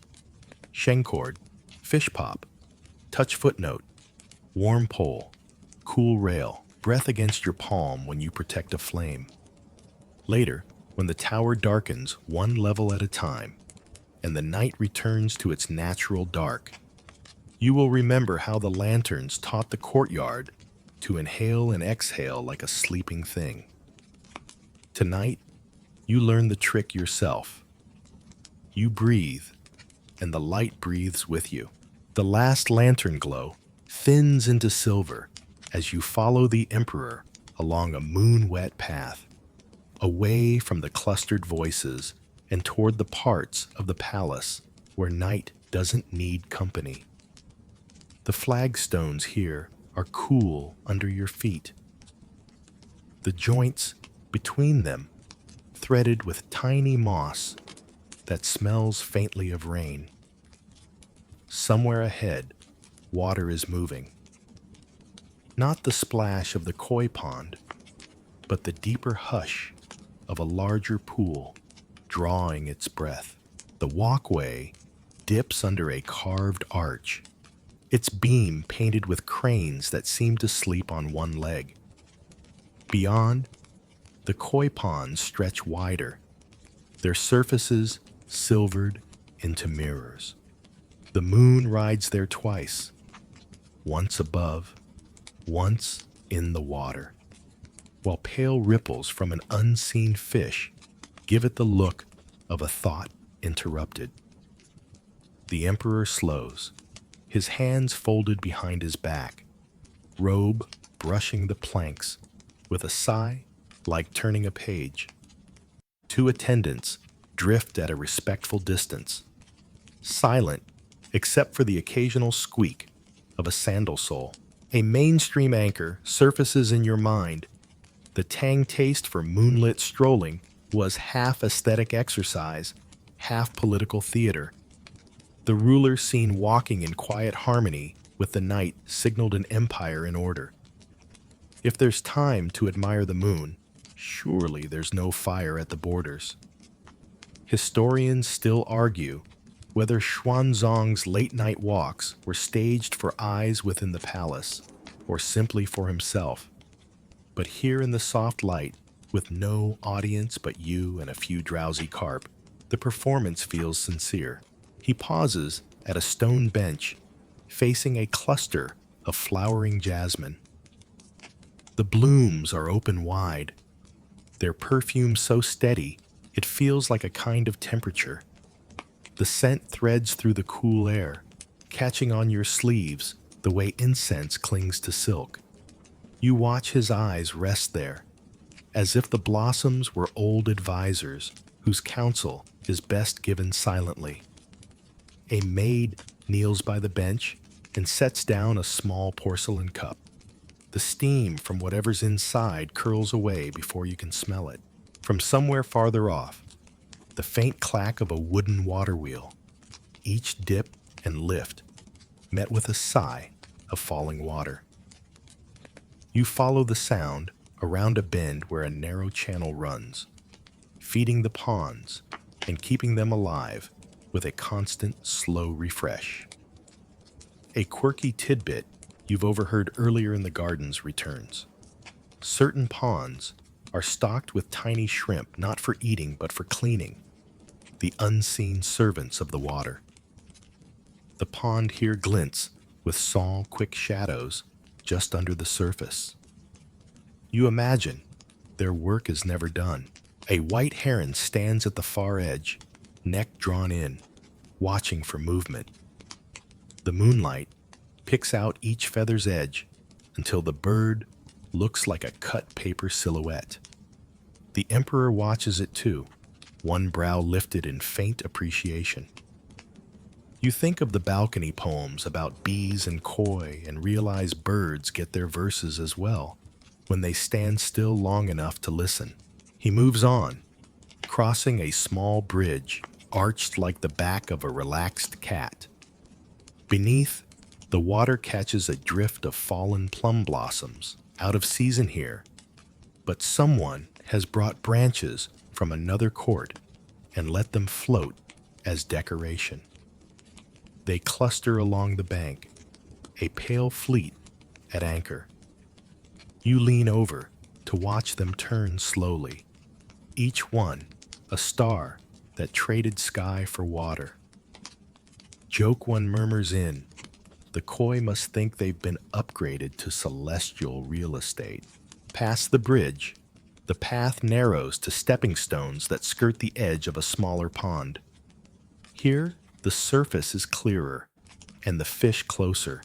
shencord, fish pop, touch footnote, warm pole, cool rail, breath against your palm when you protect a flame. Later, when the tower darkens one level at a time, and the night returns to its natural dark, You will remember how the lanterns taught the courtyard to inhale and exhale like a sleeping thing. Tonight, you learn the trick yourself. You breathe, and the light breathes with you. The last lantern glow thins into silver as you follow the Emperor along a moon-wet path, away from the clustered voices and toward the parts of the palace where night doesn't need company. The flagstones here are cool under your feet. The joints between them threaded with tiny moss that smells faintly of rain. Somewhere ahead, water is moving. Not the splash of the koi pond, but the deeper hush of a larger pool drawing its breath. The walkway dips under a carved arch, its beam painted with cranes that seem to sleep on one leg. Beyond, the koi ponds stretch wider, their surfaces silvered into mirrors. The moon rides there twice, once above, once in the water, while pale ripples from an unseen fish give it the look of a thought interrupted. The Emperor slows, his hands folded behind his back, robe brushing the planks with a sigh like turning a page. Two attendants drift at a respectful distance, silent except for the occasional squeak of a sandal sole. A mainstream anchor surfaces in your mind. The Tang taste for moonlit strolling was half aesthetic exercise, half political theater. The ruler seen walking in quiet harmony with the night signaled an empire in order. If there's time to admire the moon, surely there's no fire at the borders. Historians still argue whether Xuanzong's late-night walks were staged for eyes within the palace, or simply for himself. But here in the soft light, with no audience but you and a few drowsy carp, the performance feels sincere. He pauses at a stone bench, facing a cluster of flowering jasmine. The blooms are open wide, their perfume so steady it feels like a kind of temperature. The scent threads through the cool air, catching on your sleeves the way incense clings to silk. You watch his eyes rest there, as if the blossoms were old advisors whose counsel is best given silently. A maid kneels by the bench and sets down a small porcelain cup. The steam from whatever's inside curls away before you can smell it. From somewhere farther off, the faint clack of a wooden water wheel, each dip and lift met with a sigh of falling water. You follow the sound around a bend where a narrow channel runs, feeding the ponds and keeping them alive with a constant, slow refresh. A quirky tidbit you've overheard earlier in the gardens returns. Certain ponds are stocked with tiny shrimp, not for eating but for cleaning, the unseen servants of the water. The pond here glints with small, quick shadows just under the surface. You imagine their work is never done. A white heron stands at the far edge, neck drawn in, watching for movement. The moonlight picks out each feather's edge until the bird looks like a cut paper silhouette. The Emperor watches it too, one brow lifted in faint appreciation. You think of the balcony poems about bees and koi and realize birds get their verses as well when they stand still long enough to listen. He moves on, crossing a small bridge arched like the back of a relaxed cat. Beneath, the water catches a drift of fallen plum blossoms, out of season here, but someone has brought branches from another court and let them float as decoration. They cluster along the bank, a pale fleet at anchor. You lean over to watch them turn slowly, each one a star that traded sky for water. Joke one murmurs in, The koi must think they've been upgraded to celestial real estate. Past the bridge, the path narrows to stepping stones that skirt the edge of a smaller pond. Here, the surface is clearer, and the fish closer.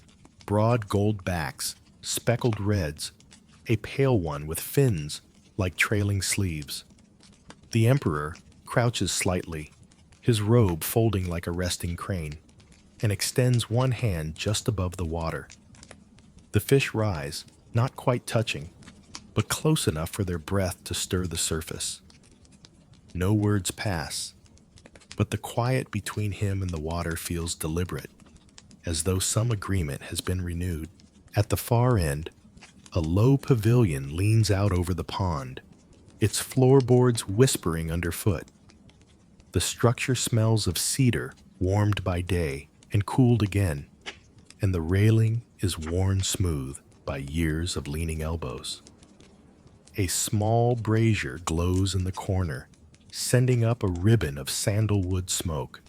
Broad gold backs, speckled reds, a pale one with fins like trailing sleeves. The emperor crouches slightly, his robe folding like a resting crane, and extends one hand just above the water. The fish rise, not quite touching, but close enough for their breath to stir the surface. No words pass, but the quiet between him and the water feels deliberate, as though some agreement has been renewed. At the far end, a low pavilion leans out over the pond, its floorboards whispering underfoot. The structure smells of cedar, warmed by day and cooled again, and the railing is worn smooth by years of leaning elbows. A small brazier glows in the corner, sending up a ribbon of sandalwood smoke.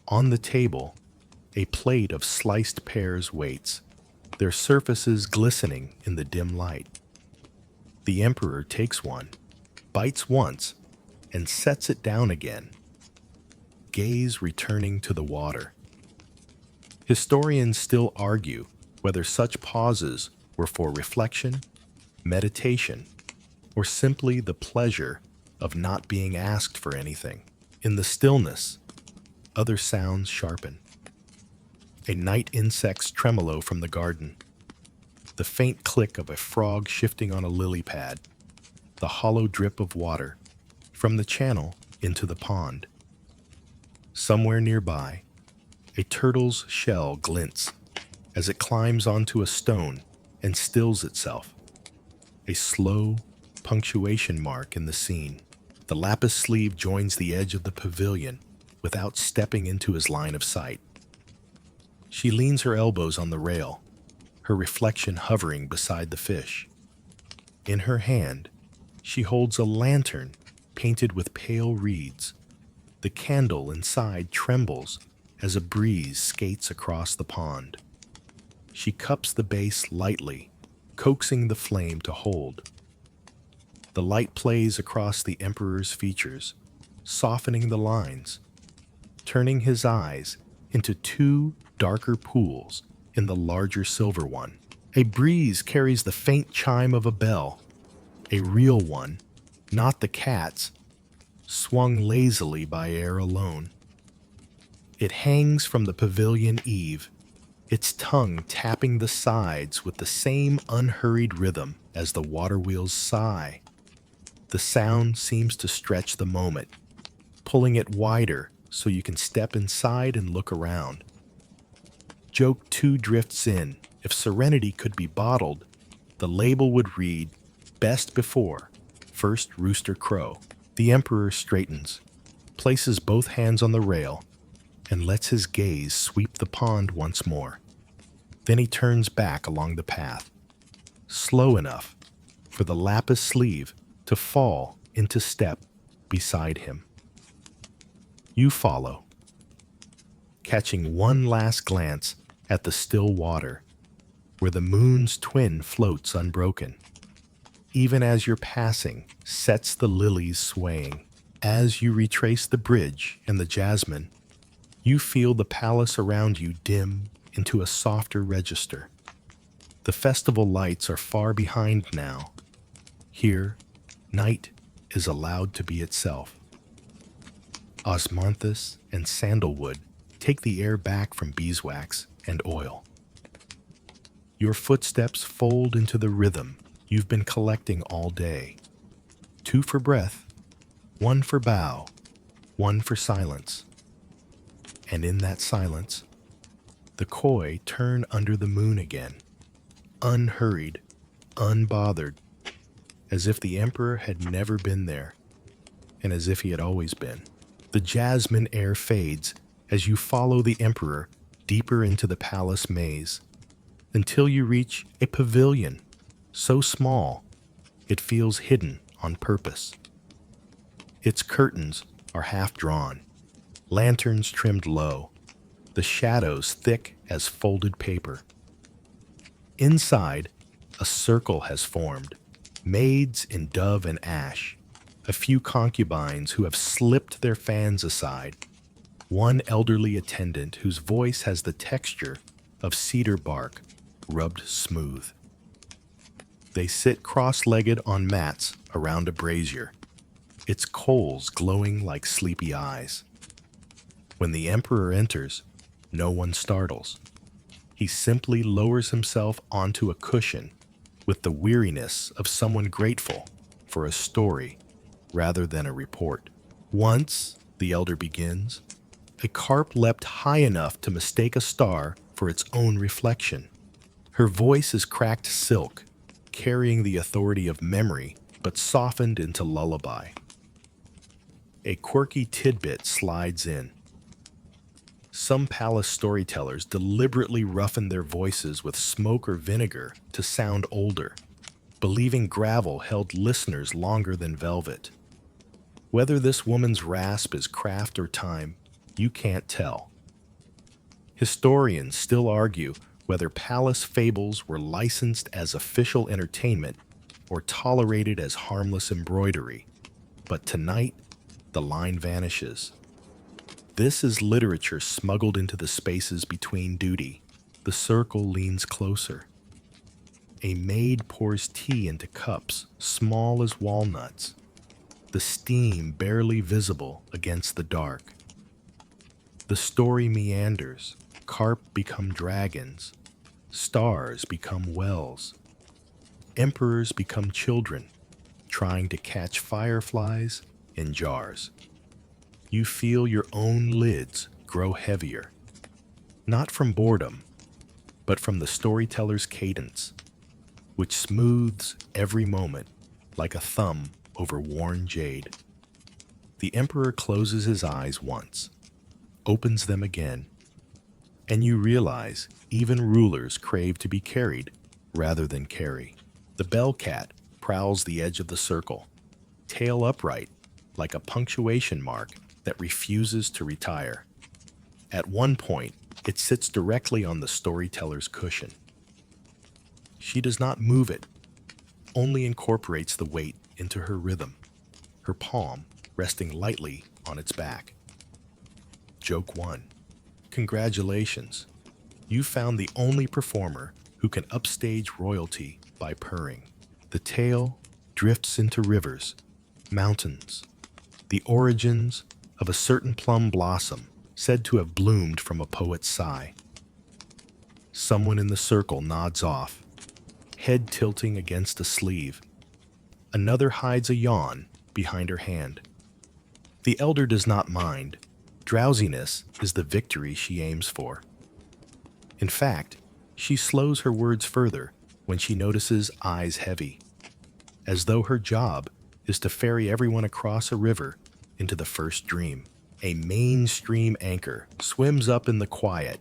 On the table, a plate of sliced pears waits, their surfaces glistening in the dim light. The emperor takes one, bites once, and sets it down again, gaze returning to the water. Historians still argue whether such pauses were for reflection, meditation, or simply the pleasure of not being asked for anything. In the stillness, other sounds sharpen. A night insect's tremolo from the garden, the faint click of a frog shifting on a lily pad, the hollow drip of water from the channel into the pond. Somewhere nearby, a turtle's shell glints as it climbs onto a stone and stills itself. A slow punctuation mark in the scene. The lapis sleeve joins the edge of the pavilion without stepping into his line of sight. She leans her elbows on the rail, her reflection hovering beside the fish. In her hand, she holds a lantern painted with pale reeds. The candle inside trembles as a breeze skates across the pond. She cups the base lightly, coaxing the flame to hold. The light plays across the emperor's features, softening the lines, turning his eyes into two darker pools in the larger silver one. A breeze carries the faint chime of a bell, a real one, not the cat's, swung lazily by air alone. It hangs from the pavilion eave, its tongue tapping the sides with the same unhurried rhythm as the water wheels sigh. The sound seems to stretch the moment, pulling it wider so you can step inside and look around. Joke 2 drifts in. If serenity could be bottled, the label would read, "Best before, first rooster crow." The emperor straightens, places both hands on the rail, and lets his gaze sweep the pond once more. Then he turns back along the path, slow enough for the lapis sleeve to fall into step beside him. You follow, catching one last glance at the still water, where the moon's twin floats unbroken. Even as your passing sets the lilies swaying. As you retrace the bridge and the jasmine, you feel the palace around you dim into a softer register. The festival lights are far behind now. Here, night is allowed to be itself. Osmanthus and sandalwood take the air back from beeswax and oil. Your footsteps fold into the rhythm you've been collecting all day. 2 for breath, 1 for bow, 1 for silence. And in that silence, the koi turn under the moon again, unhurried, unbothered, as if the emperor had never been there, and as if he had always been. The jasmine air fades as you follow the emperor deeper into the palace maze, until you reach a pavilion so small it feels hidden on purpose. Its curtains are half drawn, lanterns trimmed low, the shadows thick as folded paper. Inside, a circle has formed, maids in dove and ash, a few concubines who have slipped their fans aside, one elderly attendant whose voice has the texture of cedar bark rubbed smooth. They sit cross-legged on mats around a brazier, its coals glowing like sleepy eyes. When the emperor enters, no one startles. He simply lowers himself onto a cushion with the weariness of someone grateful for a story rather than a report. Once, the elder begins, a carp leapt high enough to mistake a star for its own reflection. Her voice is cracked silk, carrying the authority of memory but softened into lullaby. A quirky tidbit slides in. Some palace storytellers deliberately roughen their voices with smoke or vinegar to sound older, believing gravel held listeners longer than velvet. Whether this woman's rasp is craft or time, you can't tell. Historians still argue whether palace fables were licensed as official entertainment or tolerated as harmless embroidery. But tonight, the line vanishes. This is literature smuggled into the spaces between duty. The circle leans closer. A maid pours tea into cups small as walnuts, the steam barely visible against the dark. The story meanders. Carp become dragons. Stars become wells. Emperors become children, trying to catch fireflies in jars. You feel your own lids grow heavier, not from boredom, but from the storyteller's cadence, which smooths every moment like a thumb over worn jade. The emperor closes his eyes once, opens them again, and you realize even rulers crave to be carried rather than carry. The bell cat prowls the edge of the circle, tail upright like a punctuation mark that refuses to retire. At one point, it sits directly on the storyteller's cushion. She does not move it, only incorporates the weight into her rhythm, her palm resting lightly on its back. Joke 1. Congratulations. You found the only performer who can upstage royalty by purring. The tale drifts into rivers, mountains, the origins of a certain plum blossom said to have bloomed from a poet's sigh. Someone in the circle nods off, head tilting against a sleeve. Another hides a yawn behind her hand. The elder does not mind. Drowsiness is the victory she aims for. In fact, she slows her words further when she notices eyes heavy, as though her job is to ferry everyone across a river into the first dream. A mainstream anchor swims up in the quiet.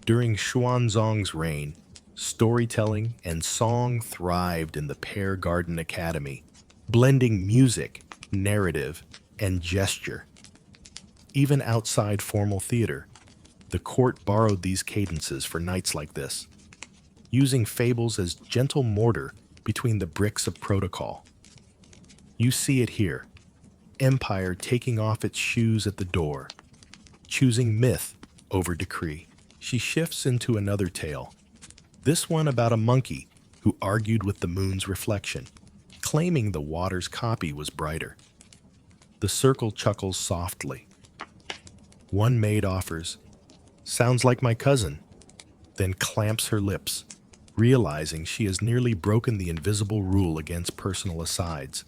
During Xuanzong's reign, storytelling and song thrived in the Pear Garden Academy, blending music, narrative, and gesture. Even outside formal theater, the court borrowed these cadences for nights like this, using fables as gentle mortar between the bricks of protocol. You see it here, empire taking off its shoes at the door, choosing myth over decree. She shifts into another tale, this one about a monkey who argued with the moon's reflection, claiming the water's copy was brighter. The circle chuckles softly. One maid offers, "Sounds like my cousin," then clamps her lips, realizing she has nearly broken the invisible rule against personal asides.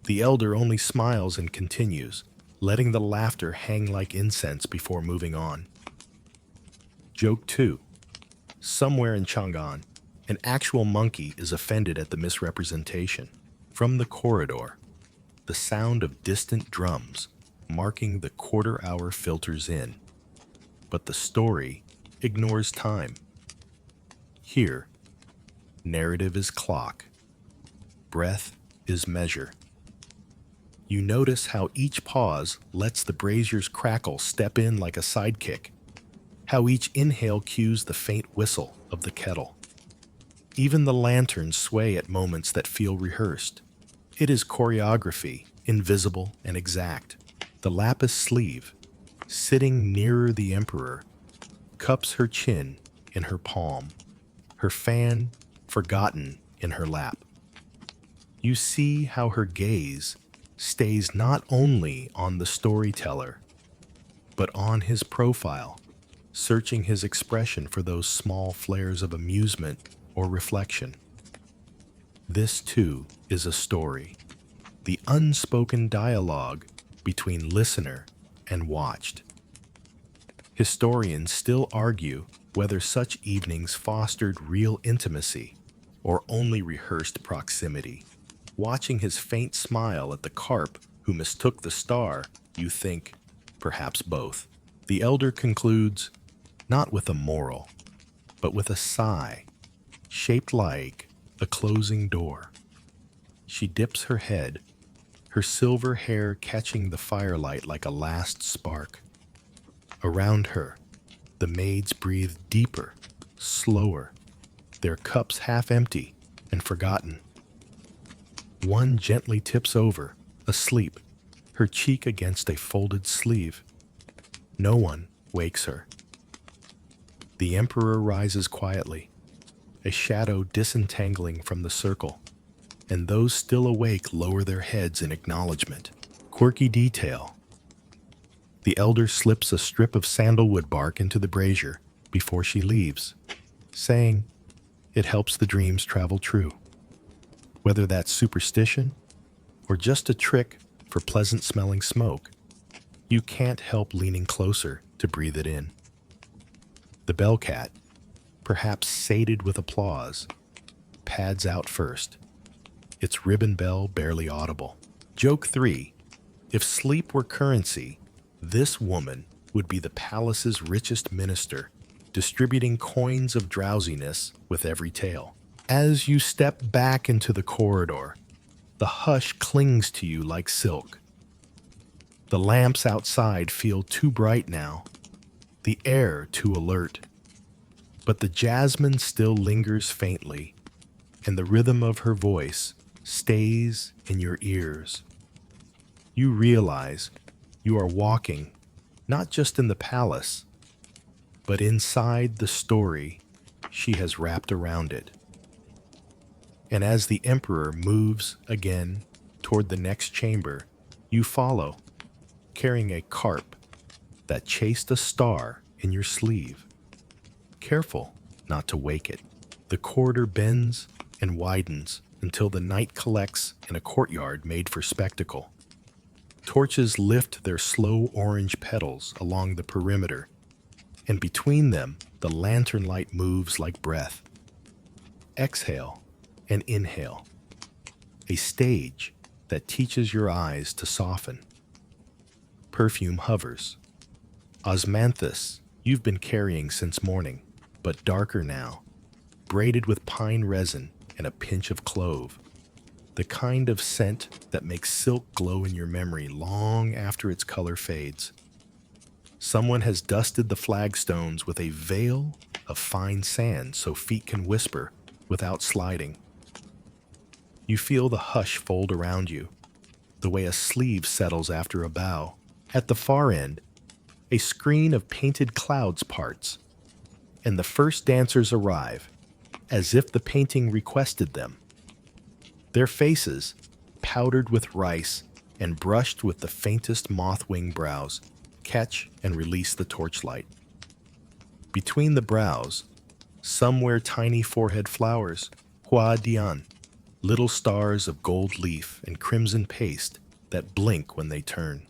The elder only smiles and continues, letting the laughter hang like incense before moving on. Joke 2. Somewhere in Chang'an, an actual monkey is offended at the misrepresentation. From the corridor, the sound of distant drums marking the quarter-hour filters in. But the story ignores time. Here, narrative is clock. Breath is measure. You notice how each pause lets the brazier's crackle step in like a sidekick, how each inhale cues the faint whistle of the kettle. Even the lanterns sway at moments that feel rehearsed. It is choreography, invisible and exact. The lapis sleeve, sitting nearer the emperor, cups her chin in her palm, her fan forgotten in her lap. You see how her gaze stays not only on the storyteller, but on his profile, searching his expression for those small flares of amusement or reflection. This, too, is a story, the unspoken dialogue between listener and watched. Historians still argue whether such evenings fostered real intimacy or only rehearsed proximity. Watching his faint smile at the carp who mistook the star, you think, perhaps both. The elder concludes, not with a moral, but with a sigh, shaped like a closing door. She dips her head, her silver hair catching the firelight like a last spark. Around her, the maids breathe deeper, slower, their cups half empty and forgotten. One gently tips over, asleep, her cheek against a folded sleeve. No one wakes her. The emperor rises quietly, a shadow disentangling from the circle, and those still awake lower their heads in acknowledgement. Quirky detail. The elder slips a strip of sandalwood bark into the brazier before she leaves, saying, "It helps the dreams travel true." Whether that's superstition or just a trick for pleasant-smelling smoke, you can't help leaning closer to breathe it in. The bellcat, perhaps sated with applause, pads out first, its ribbon bell barely audible. Joke 3. If sleep were currency, this woman would be the palace's richest minister, distributing coins of drowsiness with every tale. As you step back into the corridor, the hush clings to you like silk. The lamps outside feel too bright now, the air too alert. But the jasmine still lingers faintly, and the rhythm of her voice stays in your ears. You realize you are walking not just in the palace, but inside the story she has wrapped around it. And as the emperor moves again toward the next chamber, you follow, carrying a carp that chased a star in your sleeve. Careful not to wake it. The corridor bends and widens until the night collects in a courtyard made for spectacle. Torches lift their slow orange petals along the perimeter, and between them, the lantern light moves like breath. Exhale and inhale, a stage that teaches your eyes to soften. Perfume hovers. Osmanthus, you've been carrying since morning, but darker now, braided with pine resin and a pinch of clove. The kind of scent that makes silk glow in your memory long after its color fades. Someone has dusted the flagstones with a veil of fine sand so feet can whisper without sliding. You feel the hush fold around you, the way a sleeve settles after a bow. At the far end, a screen of painted clouds parts, and the first dancers arrive, as if the painting requested them. Their faces, powdered with rice and brushed with the faintest moth-wing brows, catch and release the torchlight. Between the brows, some wear tiny forehead flowers, hua dian, little stars of gold leaf and crimson paste that blink when they turn.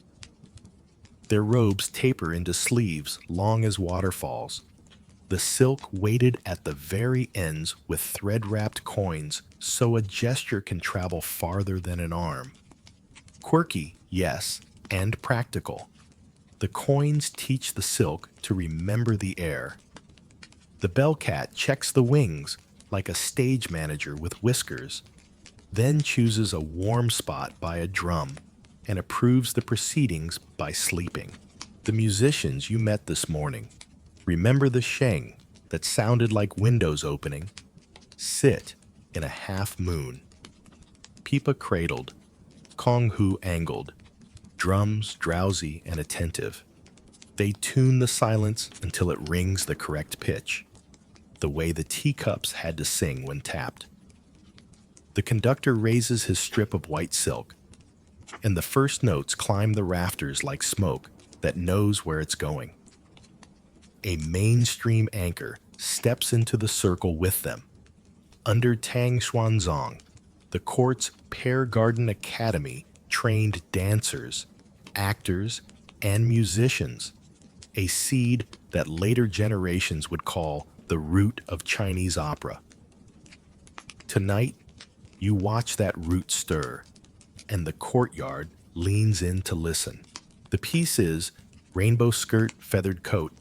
Their robes taper into sleeves long as waterfalls, the silk weighted at the very ends with thread-wrapped coins so a gesture can travel farther than an arm. Quirky, yes, and practical. The coins teach the silk to remember the air. The bellcat checks the wings like a stage manager with whiskers, then chooses a warm spot by a drum and approves the proceedings by sleeping. The musicians you met this morning, Remember the sheng that sounded like windows opening? Sit in a half moon. Pipa cradled, Kong Hu angled, drums drowsy and attentive. They tune the silence until it rings the correct pitch, the way the teacups had to sing when tapped. The conductor raises his strip of white silk, and the first notes climb the rafters like smoke that knows where it's going. A mainstream anchor steps into the circle with them. Under Tang Xuanzong, the court's Pear Garden Academy trained dancers, actors, and musicians, a seed that later generations would call the root of Chinese opera. Tonight, you watch that root stir, and the courtyard leans in to listen. The piece is Rainbow Skirt, Feathered Coat,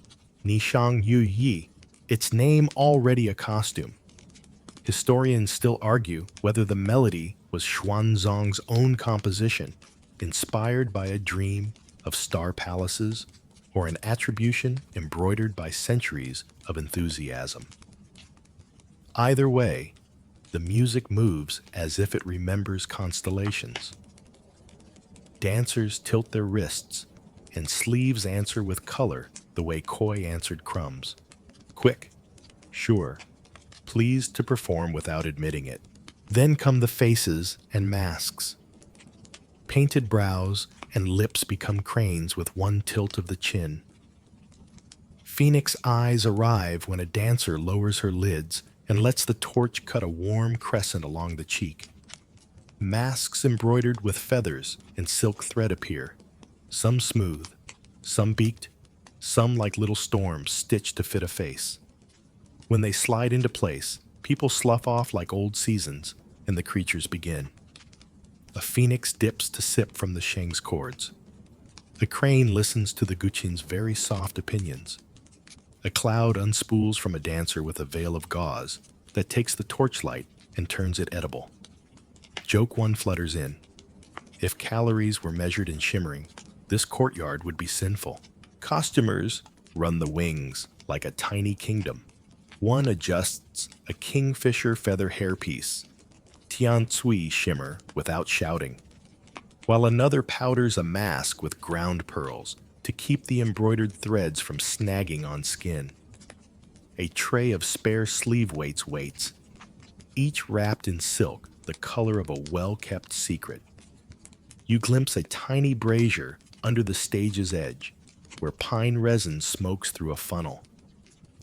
Nishang Yu Yi, its name already a costume. Historians still argue whether the melody was Xuanzong's own composition, inspired by a dream of star palaces, or an attribution embroidered by centuries of enthusiasm. Either way, the music moves as if it remembers constellations. Dancers tilt their wrists, and sleeves answer with color the way Koi answered crumbs. Quick, sure, pleased to perform without admitting it. Then come the faces and masks. Painted brows and lips become cranes with one tilt of the chin. Phoenix eyes arrive when a dancer lowers her lids and lets the torch cut a warm crescent along the cheek. Masks embroidered with feathers and silk thread appear, some smooth, some beaked, some like little storms stitched to fit a face. When they slide into place, people slough off like old seasons, and the creatures begin. A phoenix dips to sip from the sheng's cords. The crane listens to the guqin's very soft opinions. A cloud unspools from a dancer with a veil of gauze that takes the torchlight and turns it edible. Joke one flutters in. If calories were measured in shimmering, this courtyard would be sinful. Costumers run the wings like a tiny kingdom. One adjusts a kingfisher feather hairpiece, Tian Cui shimmer without shouting, while another powders a mask with ground pearls to keep the embroidered threads from snagging on skin. A tray of spare sleeve weights waits, each wrapped in silk the color of a well-kept secret. You glimpse a tiny brazier under the stage's edge, where pine resin smokes through a funnel.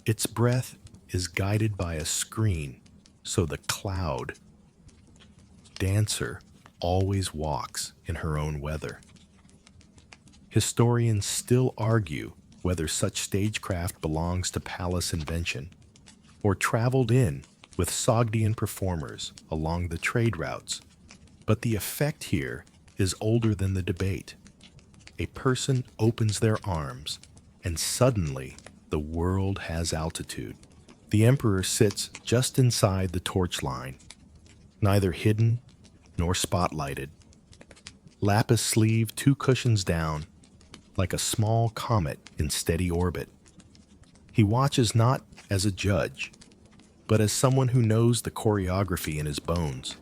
Its breath is guided by a screen, so the cloud dancer always walks in her own weather. Historians still argue whether such stagecraft belongs to palace invention or traveled in with Sogdian performers along the trade routes, but the effect here is older than the debate. A person opens their arms, and suddenly the world has altitude. The emperor sits just inside the torch line, neither hidden nor spotlighted. Lapis sleeve 2 cushions down, like a small comet in steady orbit. He watches not as a judge, but as someone who knows the choreography in his bones.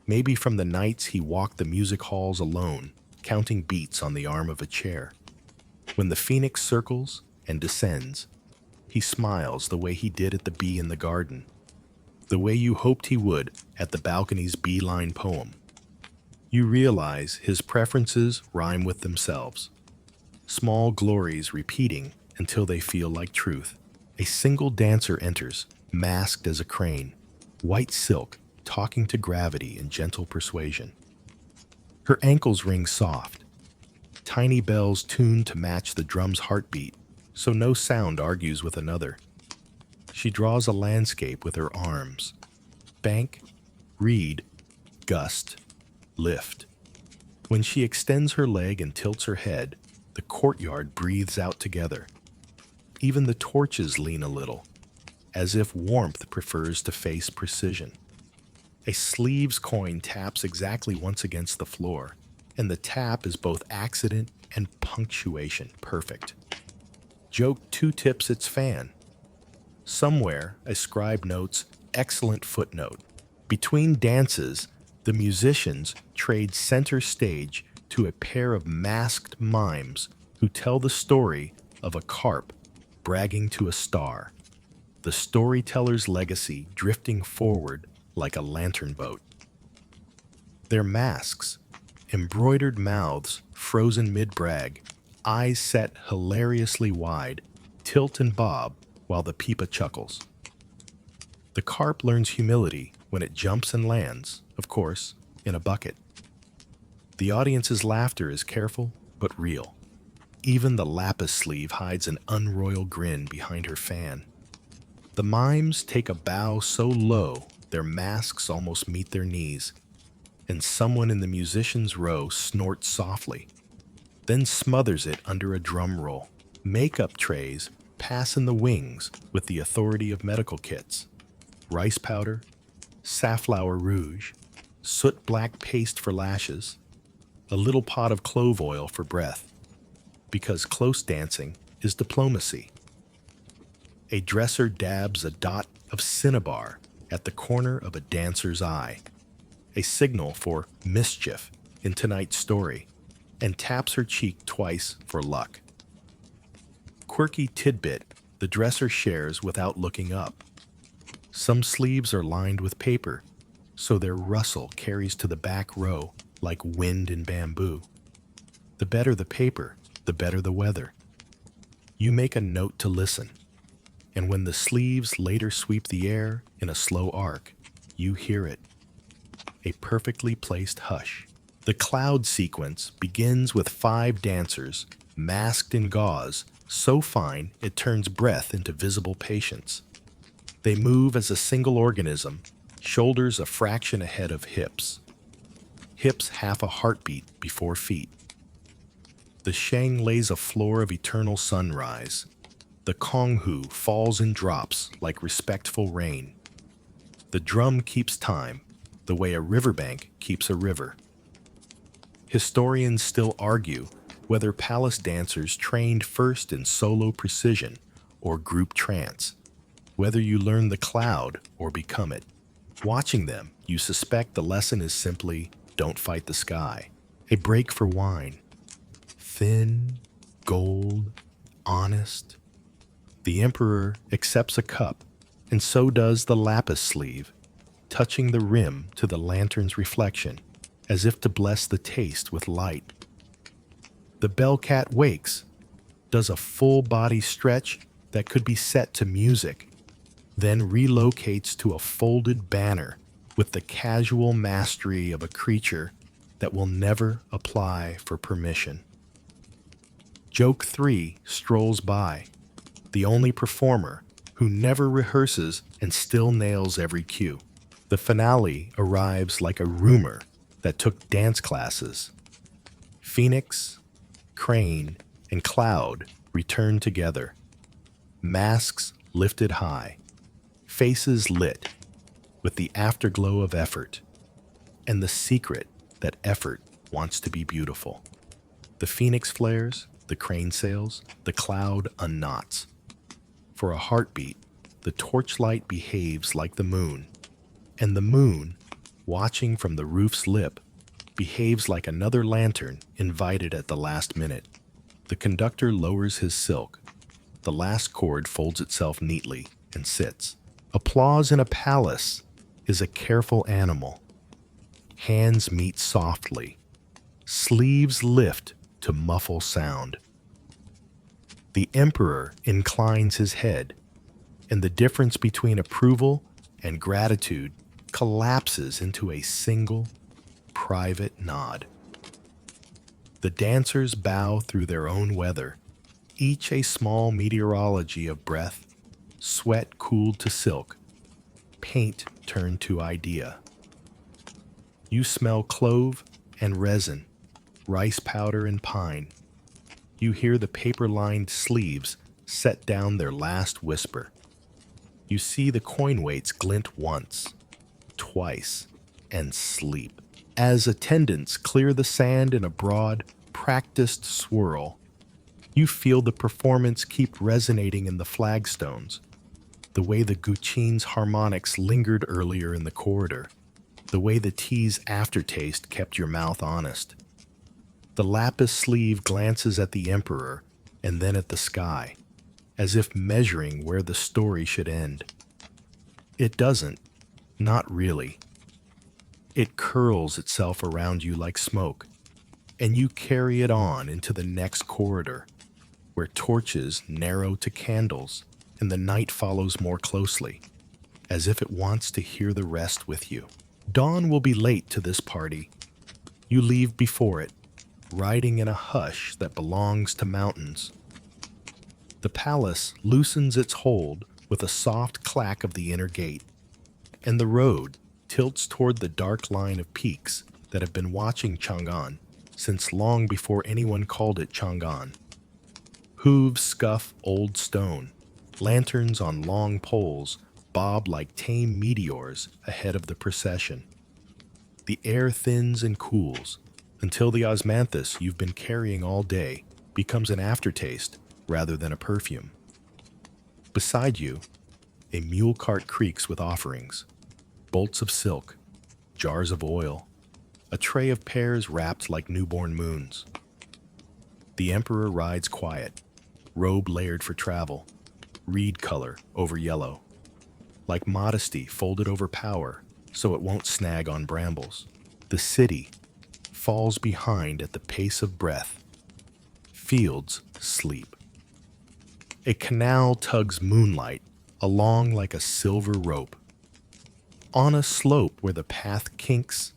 Maybe from the nights he walked the music halls alone, counting beats on the arm of a chair. When the phoenix circles and descends, he smiles the way he did at the bee in the garden, the way you hoped he would at the balcony's beeline poem. You realize his preferences rhyme with themselves, small glories repeating until they feel like truth. A single dancer enters, masked as a crane, white silk talking to gravity in gentle persuasion. Her ankles ring soft, tiny bells tuned to match the drum's heartbeat, so no sound argues with another. She draws a landscape with her arms. Bank, reed, gust, lift. When she extends her leg and tilts her head, the courtyard breathes out together. Even the torches lean a little, as if warmth prefers to face precision. A sleeves coin taps exactly once against the floor, and the tap is both accident and punctuation perfect. Joke two-tips its fan. Somewhere, a scribe notes, excellent footnote. Between dances, the musicians trade center stage to a pair of masked mimes who tell the story of a carp bragging to a star, the storyteller's legacy drifting forward like a lantern boat. Their masks, embroidered mouths frozen mid-brag, eyes set hilariously wide, tilt and bob while the pipa chuckles. The carp learns humility when it jumps and lands, of course, in a bucket. The audience's laughter is careful but real. Even the lapis sleeve hides an unroyal grin behind her fan. The mimes take a bow so low their masks almost meet their knees, and someone in the musician's row snorts softly, then smothers it under a drum roll. Makeup trays pass in the wings with the authority of medical kits. Rice powder, safflower rouge, soot black paste for lashes, a little pot of clove oil for breath, because close dancing is diplomacy. A dresser dabs a dot of cinnabar at the corner of a dancer's eye, a signal for mischief in tonight's story, and taps her cheek twice for luck. Quirky tidbit the dresser shares without looking up. Some sleeves are lined with paper, so their rustle carries to the back row like wind in bamboo. The better the paper, the better the weather. You make a note to listen, and when the sleeves later sweep the air in a slow arc, you hear it. A perfectly placed hush. The cloud sequence begins with 5 dancers, masked in gauze, so fine it turns breath into visible patience. They move as a single organism, shoulders a fraction ahead of hips. Hips half a heartbeat before feet. The sheng lays a floor of eternal sunrise. The konghu falls in drops like respectful rain. The drum keeps time, the way a riverbank keeps a river. Historians still argue whether palace dancers trained first in solo precision or group trance, whether you learn the cloud or become it. Watching them, you suspect the lesson is simply don't fight the sky. A break for wine. Thin, gold, honest. The emperor accepts a cup, and so does the lapis sleeve, touching the rim to the lantern's reflection, as if to bless the taste with light. The bellcat wakes, does a full-body stretch that could be set to music, then relocates to a folded banner with the casual mastery of a creature that will never apply for permission. Joke 3 strolls by, the only performer who never rehearses and still nails every cue. The finale arrives like a rumor that took dance classes. Phoenix, crane, and cloud return together. Masks lifted high, faces lit with the afterglow of effort, and the secret that effort wants to be beautiful. The phoenix flares, the crane sails, the cloud unknots. For a heartbeat, the torchlight behaves like the moon, and the moon, watching from the roof's lip, behaves like another lantern invited at the last minute. The conductor lowers his silk. The last chord folds itself neatly and sits. Applause in a palace is a careful animal. Hands meet softly. Sleeves lift to muffle sound. The emperor inclines his head, and the difference between approval and gratitude collapses into a single, private nod. The dancers bow through their own weather, each a small meteorology of breath, sweat cooled to silk, paint turned to idea. You smell clove and resin, rice powder and pine. You hear the paper-lined sleeves set down their last whisper. You see the coin weights glint once, twice, and sleep. As attendants clear the sand in a broad, practiced swirl, You feel the performance keep resonating in the flagstones, the way the guqin's harmonics lingered earlier in the corridor, the way the tea's aftertaste kept your mouth honest. The lapis sleeve glances at the emperor and then at the sky, as if measuring where the story should end. It doesn't, not really. It curls itself around you like smoke, and you carry it on into the next corridor, where torches narrow to candles and the night follows more closely, as if it wants to hear the rest with you. Dawn will be late to this party. You leave before it, riding in a hush that belongs to mountains. The palace loosens its hold with a soft clack of the inner gate, and the road tilts toward the dark line of peaks that have been watching Chang'an since long before anyone called it Chang'an. Hooves scuff old stone, lanterns on long poles bob like tame meteors ahead of the procession. The air thins and cools until the osmanthus you've been carrying all day becomes an aftertaste rather than a perfume. Beside you, a mule cart creaks with offerings, bolts of silk, jars of oil, a tray of pears wrapped like newborn moons. The emperor rides quiet, robe layered for travel, reed color over yellow, like modesty folded over power so it won't snag on brambles. The city falls behind at the pace of breath. Fields sleep. A canal tugs moonlight along like a silver rope. On a slope where the path kinks,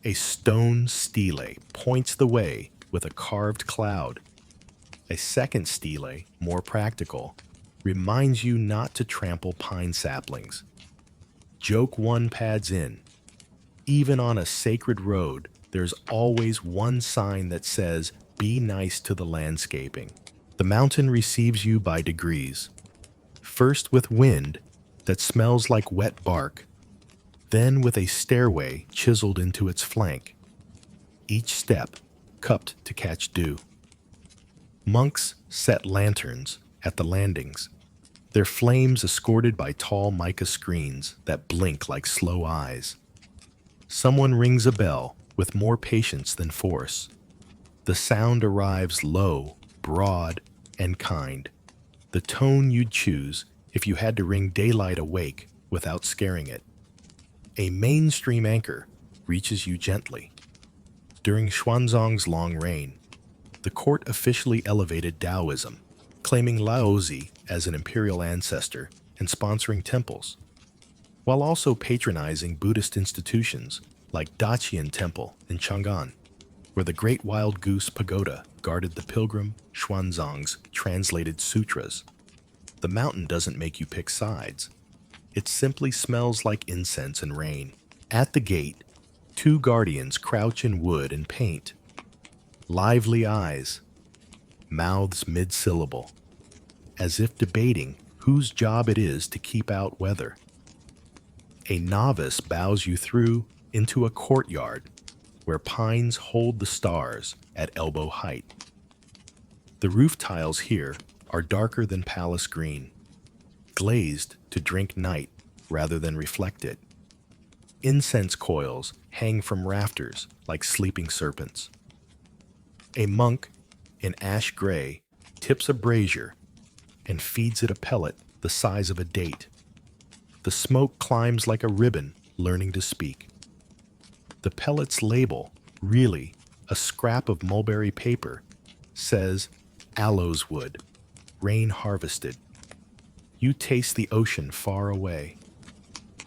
a stone stele points the way with a carved cloud. A second stele, more practical, reminds you not to trample pine saplings. Joke one pads in. Even on a sacred road, there's always one sign that says, "Be nice to the landscaping." The mountain receives you by degrees. First with wind that smells like wet bark, then with a stairway chiseled into its flank, each step cupped to catch dew. Monks set lanterns at the landings, their flames escorted by tall mica screens that blink like slow eyes. Someone rings a bell with more patience than force. The sound arrives low, broad, and kind, the tone you'd choose if you had to ring daylight awake without scaring it. A mainstream anchor reaches you gently. During Xuanzang's long reign, the court officially elevated Taoism, claiming Laozi as an imperial ancestor and sponsoring temples, while also patronizing Buddhist institutions like Daqian Temple in Chang'an, where the Great Wild Goose Pagoda guarded the pilgrim Xuanzang's translated sutras. The mountain doesn't make you pick sides. It simply smells like incense and rain. At the gate, two guardians crouch in wood and paint. Lively eyes, mouths mid-syllable, as if debating whose job it is to keep out weather. A novice bows you through into a courtyard where pines hold the stars at elbow height. The roof tiles here are darker than palace green, glazed to drink night rather than reflect it. Incense coils hang from rafters like sleeping serpents. A monk in ash gray tips a brazier and feeds it a pellet the size of a date. The smoke climbs like a ribbon learning to speak. The pellet's label, really a scrap of mulberry paper, says aloes wood, rain harvested. You taste the ocean far away.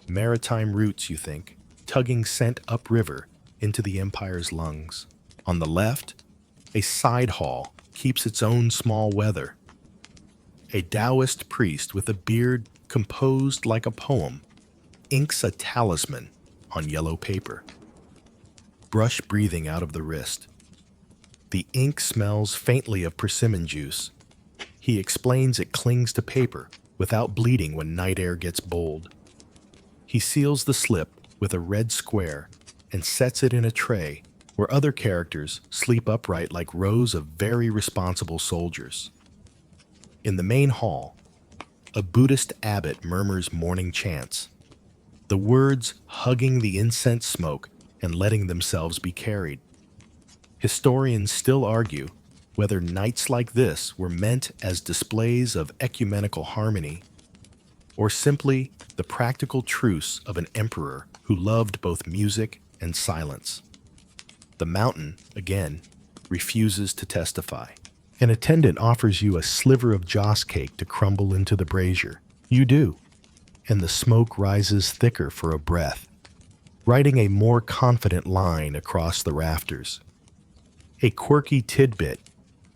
Maritime roots, you think, tugging scent upriver into the empire's lungs. On the left, a side hall keeps its own small weather. A Taoist priest with a beard composed like a poem inks a talisman on yellow paper. Brush breathing out of the wrist. The ink smells faintly of persimmon juice. He explains it clings to paper without bleeding when night air gets bold. He seals the slip with a red square and sets it in a tray where other characters sleep upright like rows of very responsible soldiers. In the main hall, a Buddhist abbot murmurs morning chants, the words hugging the incense smoke and letting themselves be carried. Historians still argue whether nights like this were meant as displays of ecumenical harmony or simply the practical truce of an emperor who loved both music and silence. The mountain, again, refuses to testify. An attendant offers you a sliver of joss cake to crumble into the brazier. You do, and the smoke rises thicker for a breath, writing a more confident line across the rafters. A quirky tidbit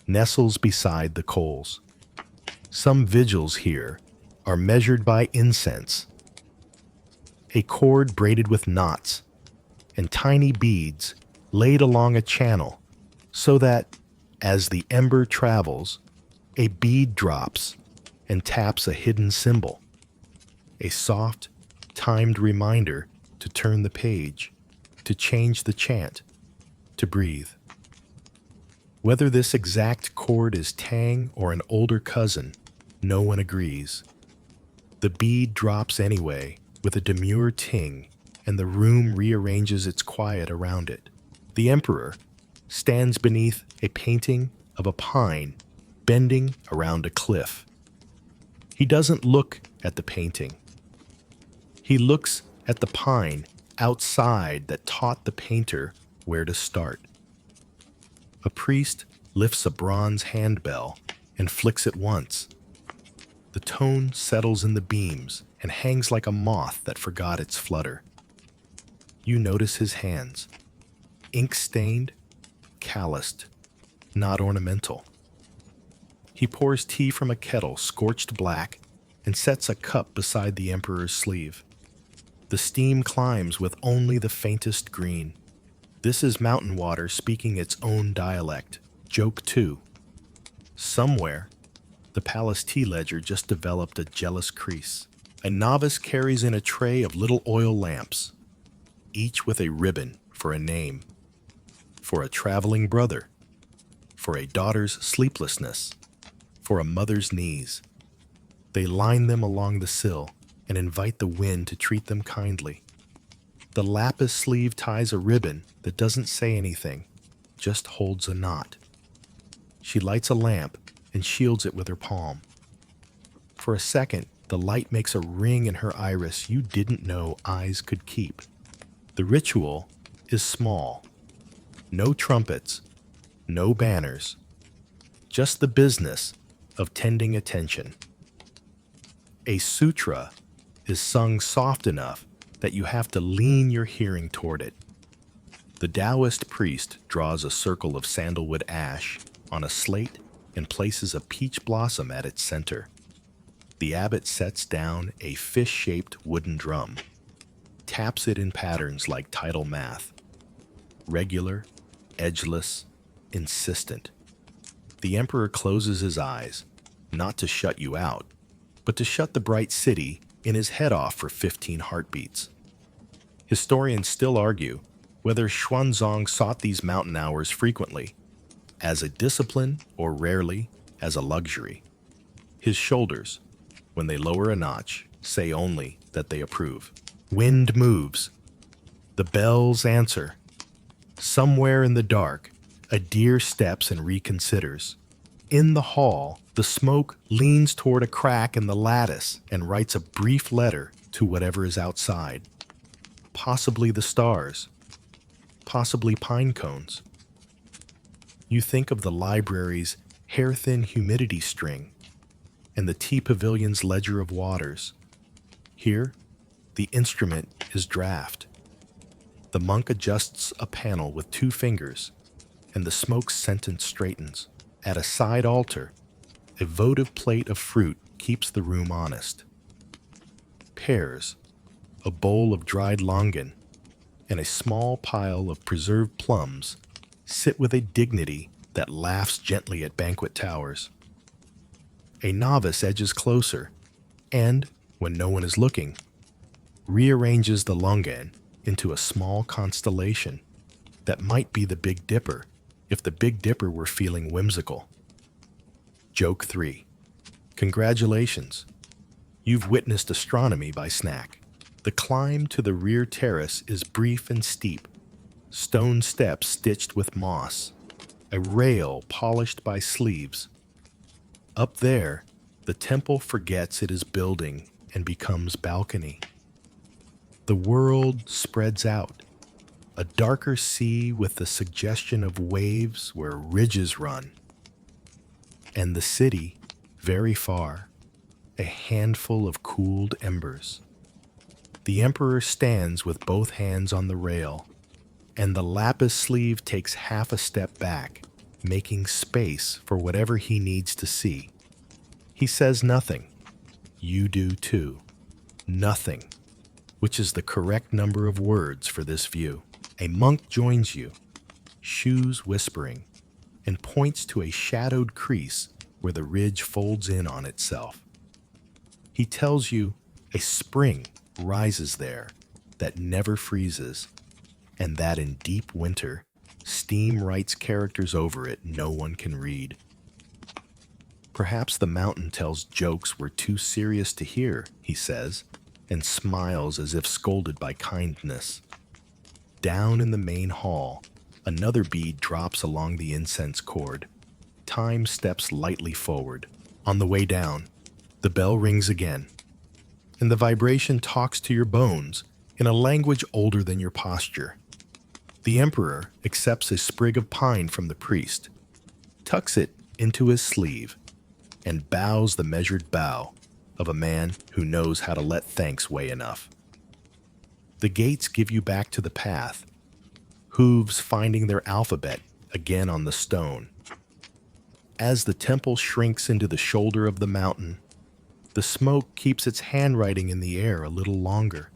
nestles beside the coals. Some vigils here are measured by incense, a cord braided with knots, and tiny beads laid along a channel so that, as the ember travels, a bead drops and taps a hidden symbol, a soft, timed reminder to turn the page, to change the chant, to breathe. Whether this exact cord is Tang or an older cousin, no one agrees. The bead drops anyway, with a demure ting, and the room rearranges its quiet around it. The emperor stands beneath a painting of a pine bending around a cliff. He doesn't look at the painting. He looks at the pine outside that taught the painter where to start. A priest lifts a bronze handbell and flicks it once. The tone settles in the beams and hangs like a moth that forgot its flutter. You notice his hands, ink-stained, calloused, not ornamental. He pours tea from a kettle scorched black and sets a cup beside the emperor's sleeve. The steam climbs with only the faintest green. This is mountain water speaking its own dialect, joke 2. Somewhere, the palace tea ledger just developed a jealous crease. A novice carries in a tray of little oil lamps, each with a ribbon for a name, for a traveling brother, for a daughter's sleeplessness, for a mother's knees. They line them along the sill and invite the wind to treat them kindly. The lapis sleeve ties a ribbon that doesn't say anything, just holds a knot. She lights a lamp and shields it with her palm. For a second, the light makes a ring in her iris you didn't know eyes could keep. The ritual is small. No trumpets, no banners, just the business of tending attention. A sutra is sung soft enough that you have to lean your hearing toward it. The Taoist priest draws a circle of sandalwood ash on a slate and places a peach blossom at its center. The abbot sets down a fish-shaped wooden drum, taps it in patterns like tidal math. Regular, edgeless, insistent. The emperor closes his eyes, not to shut you out, but to shut the bright city in his head off for 15 heartbeats. Historians still argue whether Xuanzang sought these mountain hours frequently, as a discipline or rarely as a luxury. His shoulders, when they lower a notch, say only that they approve. Wind moves. The bells answer. Somewhere in the dark, a deer steps and reconsiders. In the hall, the smoke leans toward a crack in the lattice and writes a brief letter to whatever is outside. Possibly the stars. Possibly pine cones. You think of the library's hair-thin humidity string and the tea pavilion's ledger of waters. Here, the instrument is draft. The monk adjusts a panel with 2 fingers, and the smoke sentence straightens. At a side altar, a votive plate of fruit keeps the room honest. Pears, a bowl of dried longan, and a small pile of preserved plums sit with a dignity that laughs gently at banquet towers. A novice edges closer and, when no one is looking, rearranges the longan into a small constellation. That might be the Big Dipper, if the Big Dipper were feeling whimsical. Joke 3. Congratulations. You've witnessed astronomy by snack. The climb to the rear terrace is brief and steep. Stone steps stitched with moss. A rail polished by sleeves. Up there, the temple forgets it is building and becomes balcony. The world spreads out. A darker sea with the suggestion of waves where ridges run. And the city, very far, a handful of cooled embers. The emperor stands with both hands on the rail, and the lapis sleeve takes half a step back, making space for whatever he needs to see. He says nothing. You do too. Nothing, which is the correct number of words for this view. A monk joins you, shoes whispering, and points to a shadowed crease where the ridge folds in on itself. He tells you a spring rises there that never freezes, and that in deep winter, steam writes characters over it no one can read. Perhaps the mountain tells jokes we're too serious to hear, he says, and smiles as if scolded by kindness. Down in the main hall, another bead drops along the incense cord. Time steps lightly forward. On the way down, the bell rings again, and the vibration talks to your bones in a language older than your posture. The emperor accepts a sprig of pine from the priest, tucks it into his sleeve, and bows the measured bow of a man who knows how to let thanks weigh enough. The gates give you back to the path, hooves finding their alphabet again on the stone. As the temple shrinks into the shoulder of the mountain, the smoke keeps its handwriting in the air a little longer.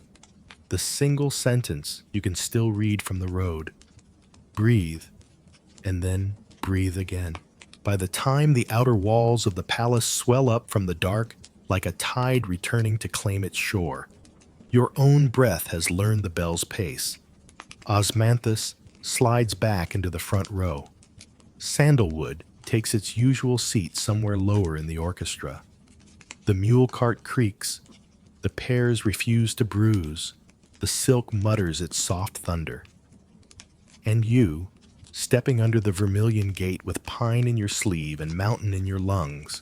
The single sentence you can still read from the road. Breathe, and then breathe again. By the time the outer walls of the palace swell up from the dark like a tide returning to claim its shore, your own breath has learned the bell's pace. Osmanthus slides back into the front row. Sandalwood takes its usual seat somewhere lower in the orchestra. The mule cart creaks. The pears refuse to bruise. The silk mutters its soft thunder. And you, stepping under the vermilion gate with pine in your sleeve and mountain in your lungs,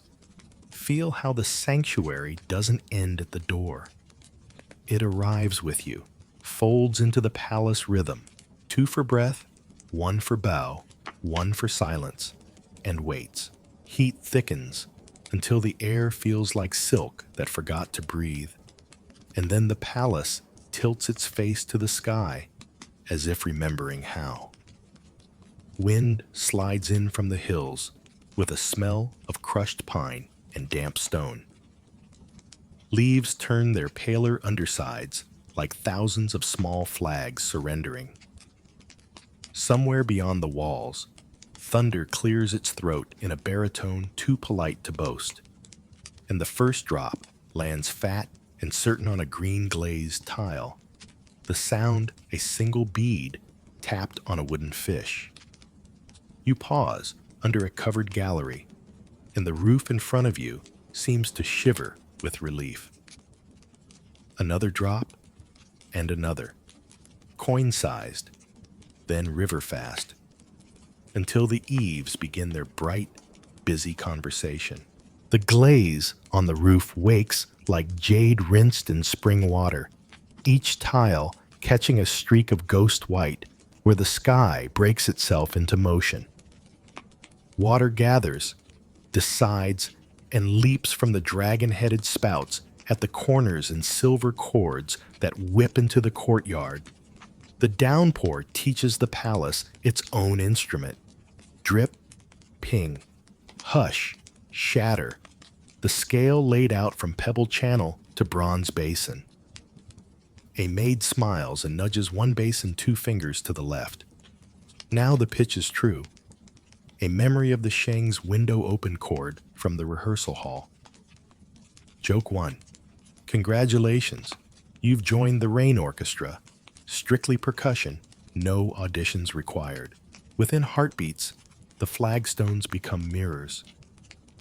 feel how the sanctuary doesn't end at the door. It arrives with you, folds into the palace rhythm, 2 for breath, 1 for bow, 1 for silence, and waits. Heat thickens until the air feels like silk that forgot to breathe. And then the palace tilts its face to the sky, as if remembering how. Wind slides in from the hills with a smell of crushed pine and damp stone. Leaves turn their paler undersides like thousands of small flags surrendering. Somewhere beyond the walls, thunder clears its throat in a baritone too polite to boast, and the first drop lands fat and certain on a green-glazed tile. The sound a single bead tapped on a wooden fish. You pause under a covered gallery, and the roof in front of you seems to shiver with relief. Another drop, and another, coin-sized, then river-fast, until the eaves begin their bright, busy conversation. The glaze on the roof wakes like jade rinsed in spring water, each tile catching a streak of ghost white where the sky breaks itself into motion. Water gathers, decides, and leaps from the dragon-headed spouts at the corners in silver cords that whip into the courtyard. The downpour teaches the palace its own instrument. Drip, ping, hush, shatter, the scale laid out from pebble channel to bronze basin. A maid smiles and nudges one basin 2 fingers to the left. Now the pitch is true. A memory of the Sheng's window-open chord from the rehearsal hall. Joke 1. Congratulations, you've joined the Rain Orchestra, strictly percussion, No auditions required. Within heartbeats, the flagstones become mirrors.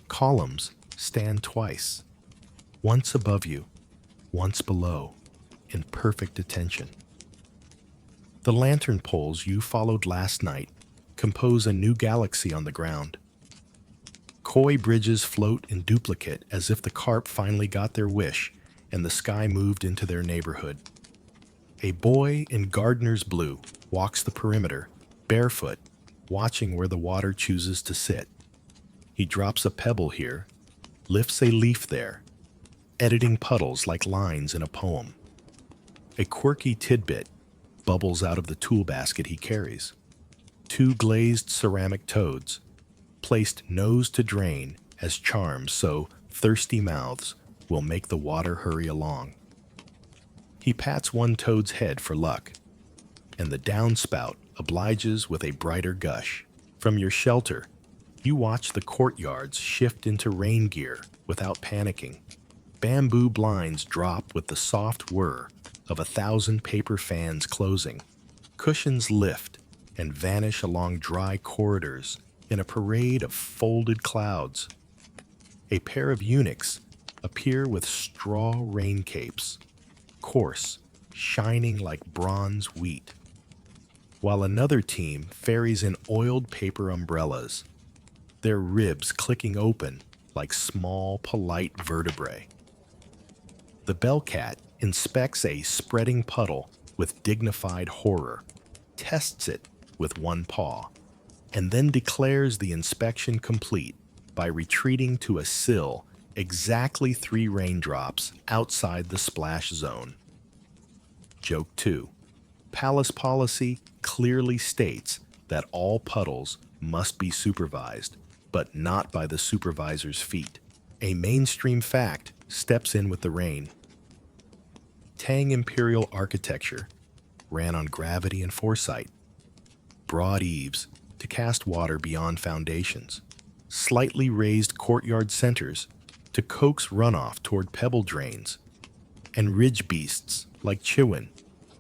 Columns stand twice, once above you, once below, in perfect attention. The lantern poles you followed last night compose a new galaxy on the ground. Koi bridges float in duplicate as if the carp finally got their wish and the sky moved into their neighborhood. A boy in gardener's blue walks the perimeter, barefoot, watching where the water chooses to sit. He drops a pebble here, lifts a leaf there, editing puddles like lines in a poem. A quirky tidbit bubbles out of the tool basket he carries. Two glazed ceramic toads, placed nose to drain as charms so thirsty mouths will make the water hurry along. He pats one toad's head for luck, and the downspout obliges with a brighter gush. From your shelter, you watch the courtyards shift into rain gear without panicking. Bamboo blinds drop with the soft whir of 1,000 paper fans closing. Cushions lift and vanish along dry corridors in a parade of folded clouds. A pair of eunuchs appear with straw rain capes, coarse, shining like bronze wheat, while another team ferries in oiled paper umbrellas, their ribs clicking open like small, polite vertebrae. The bellcat inspects a spreading puddle with dignified horror, tests it with one paw, and then declares the inspection complete by retreating to a sill exactly 3 raindrops outside the splash zone. Joke 2. Palace policy clearly states that all puddles must be supervised, but not by the supervisor's feet. A mainstream fact steps in with the rain. Tang imperial architecture ran on gravity and foresight. Broad eaves to cast water beyond foundations, slightly raised courtyard centers to coax runoff toward pebble drains, and ridge beasts like Chiwin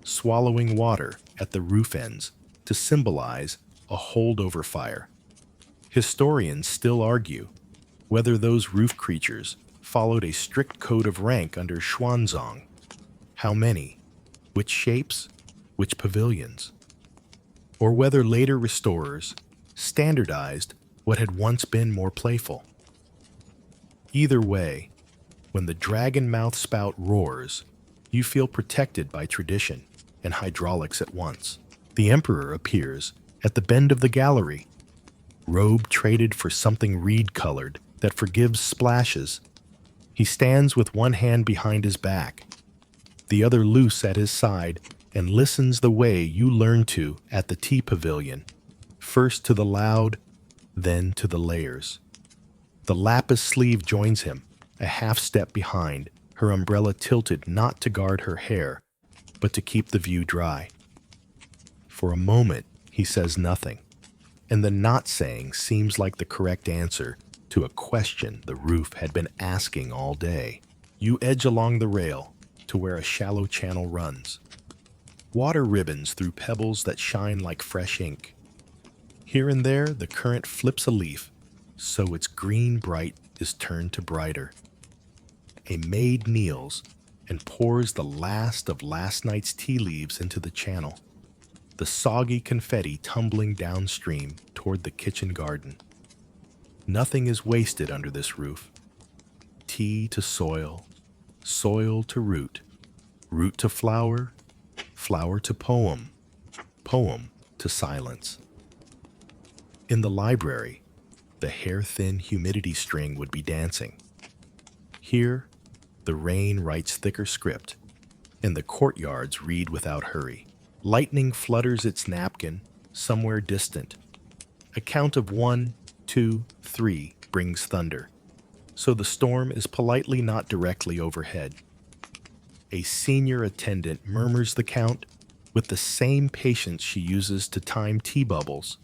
swallowing water at the roof ends to symbolize a holdover fire. Historians still argue whether those roof creatures followed a strict code of rank under Xuanzong. How many, which shapes, which pavilions, or whether later restorers standardized what had once been more playful. Either way, when the dragon mouth spout roars, you feel protected by tradition and hydraulics at once. The emperor appears at the bend of the gallery, robe traded for something reed-colored that forgives splashes. He stands with one hand behind his back, the other loose at his side, and listens the way you learned to at the tea pavilion, first to the loud, then to the layers. The lapis sleeve joins him, a half step behind, her umbrella tilted not to guard her hair, but to keep the view dry. For a moment, he says nothing, and the not saying seems like the correct answer to a question the roof had been asking all day. You edge along the rail to where a shallow channel runs. Water ribbons through pebbles that shine like fresh ink. Here and there, the current flips a leaf, so its green bright is turned to brighter. A maid kneels and pours the last of last night's tea leaves into the channel, the soggy confetti tumbling downstream toward the kitchen garden. Nothing is wasted under this roof. Tea to soil, soil to root, root to flower, flower to poem, poem to silence. In the library, the hair-thin humidity string would be dancing. Here, the rain writes thicker script, and the courtyards read without hurry. Lightning flutters its napkin somewhere distant. A count of 1, 2, 3 brings thunder, so the storm is politely not directly overhead. A senior attendant murmurs the count with the same patience she uses to time tea bubbles,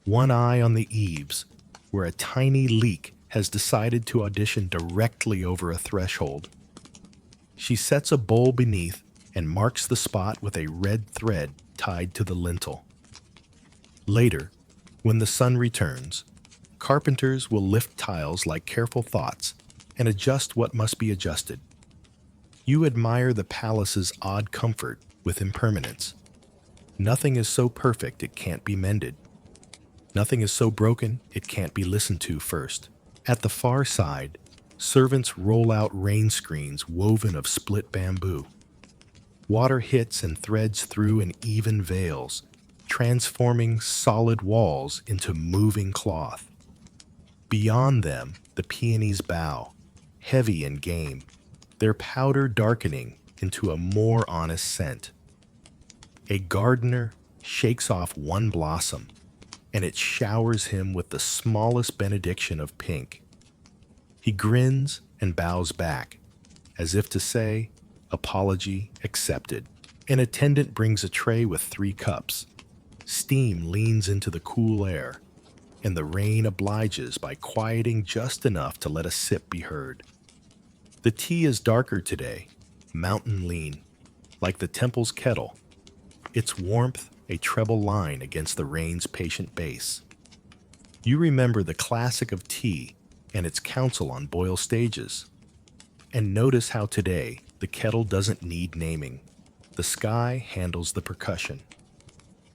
one eye on the eaves, where a tiny leak has decided to audition directly over a threshold. She sets a bowl beneath and marks the spot with a red thread tied to the lintel. Later, when the sun returns, carpenters will lift tiles like careful thoughts and adjust what must be adjusted. You admire the palace's odd comfort with impermanence. Nothing is so perfect it can't be mended. Nothing is so broken it can't be listened to first. At the far side, servants roll out rain screens woven of split bamboo. Water hits and threads through in even veils, transforming solid walls into moving cloth. Beyond them, the peonies bow, heavy and game, their powder darkening into a more honest scent. A gardener shakes off one blossom, and it showers him with the smallest benediction of pink. He grins and bows back, as if to say, apology accepted. An attendant brings a tray with 3 cups. Steam leans into the cool air, and the rain obliges by quieting just enough to let a sip be heard. The tea is darker today, mountain lean, like the temple's kettle, its warmth a treble line against the rain's patient bass. You remember the classic of tea and its counsel on boil stages. And notice how today the kettle doesn't need naming. The sky handles the percussion.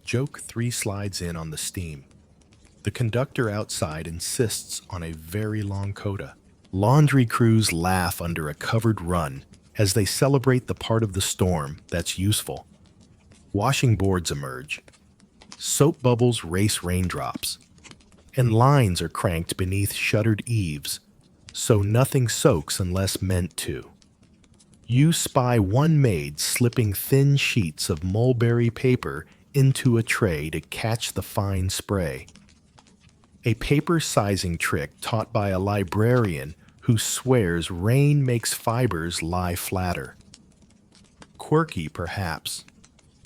Joke 3 slides in on the steam. The conductor outside insists on a very long coda. Laundry crews laugh under a covered run as they celebrate the part of the storm that's useful. Washing boards emerge. Soap bubbles race raindrops. And lines are cranked beneath shuttered eaves, so nothing soaks unless meant to. You spy one maid slipping thin sheets of mulberry paper into a tray to catch the fine spray. A paper sizing trick taught by a librarian who swears rain makes fibers lie flatter. Quirky, perhaps,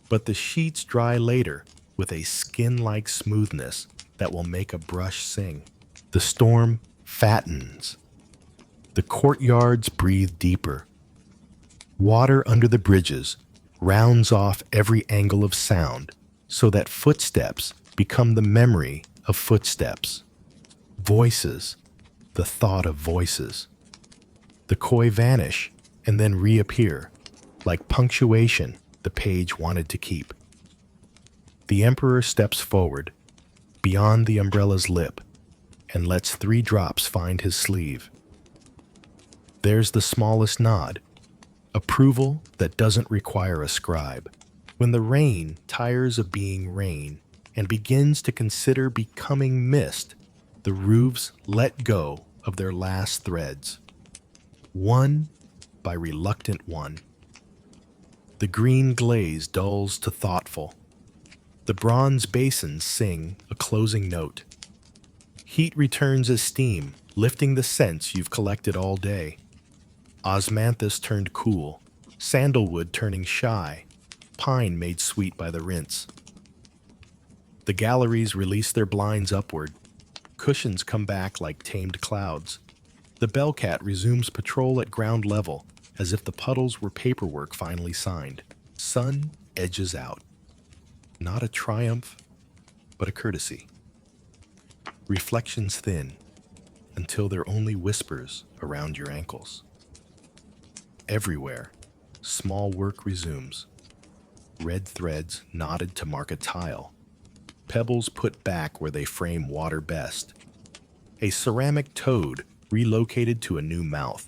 but the sheets dry later with a skin-like smoothness that will make a brush sing. The storm fattens. The courtyards breathe deeper. Water under the bridges rounds off every angle of sound so that footsteps become the memory of footsteps. Voices, the thought of voices. The koi vanish and then reappear, like punctuation the page wanted to keep. The emperor steps forward, beyond the umbrella's lip, and lets 3 drops find his sleeve. There's the smallest nod, approval that doesn't require a scribe. When the rain tires of being rain and begins to consider becoming mist, the roofs let go of their last threads, one by reluctant one. The green glaze dulls to thoughtful. The bronze basins sing a closing note. Heat returns as steam, lifting the scents you've collected all day. Osmanthus turned cool, sandalwood turning shy, pine made sweet by the rinse. The galleries release their blinds upward. Cushions come back like tamed clouds. The bellcat resumes patrol at ground level, as if the puddles were paperwork finally signed. Sun edges out. Not a triumph, but a courtesy. Reflections thin, until they're only whispers around your ankles. Everywhere, small work resumes. Red threads knotted to mark a tile. Pebbles put back where they frame water best. A ceramic toad relocated to a new mouth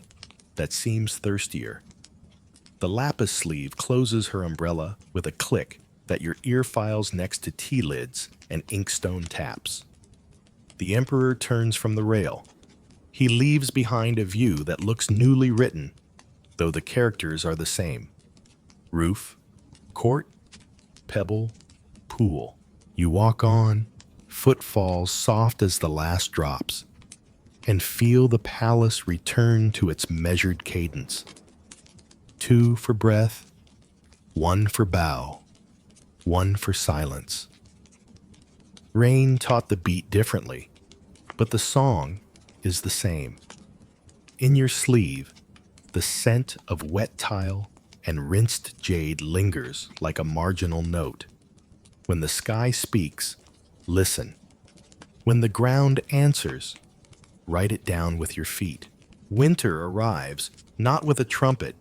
that seems thirstier. The lapis sleeve closes her umbrella with a click that your ear files next to tea lids and inkstone taps. The emperor turns from the rail. He leaves behind a view that looks newly written, though the characters are the same. Roof, court, pebble, pool. You walk on, footfalls soft as the last drops, and feel the palace return to its measured cadence. 2 for breath, 1 for bow, 1 for silence. Rain taught the beat differently, but the song is the same. In your sleeve, the scent of wet tile and rinsed jade lingers like a marginal note. When the sky speaks, listen. When the ground answers, write it down with your feet. Winter arrives, not with a trumpet,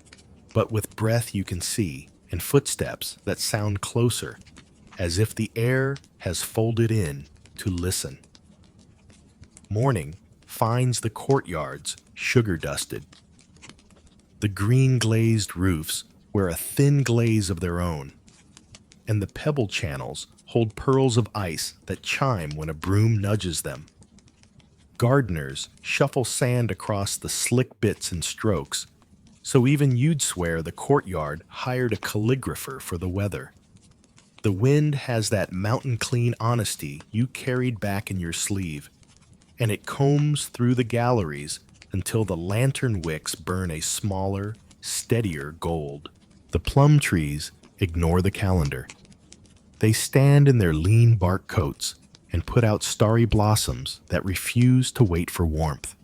but with breath you can see and footsteps that sound closer, as if the air has folded in to listen. Morning finds the courtyards sugar-dusted. The green glazed roofs wear a thin glaze of their own, and the pebble channels hold pearls of ice that chime when a broom nudges them. Gardeners shuffle sand across the slick bits and strokes, so even you'd swear the courtyard hired a calligrapher for the weather. The wind has that mountain-clean honesty you carried back in your sleeve, and it combs through the galleries until the lantern wicks burn a smaller, steadier gold. The plum trees ignore the calendar. They stand in their lean bark coats and put out starry blossoms that refuse to wait for warmth.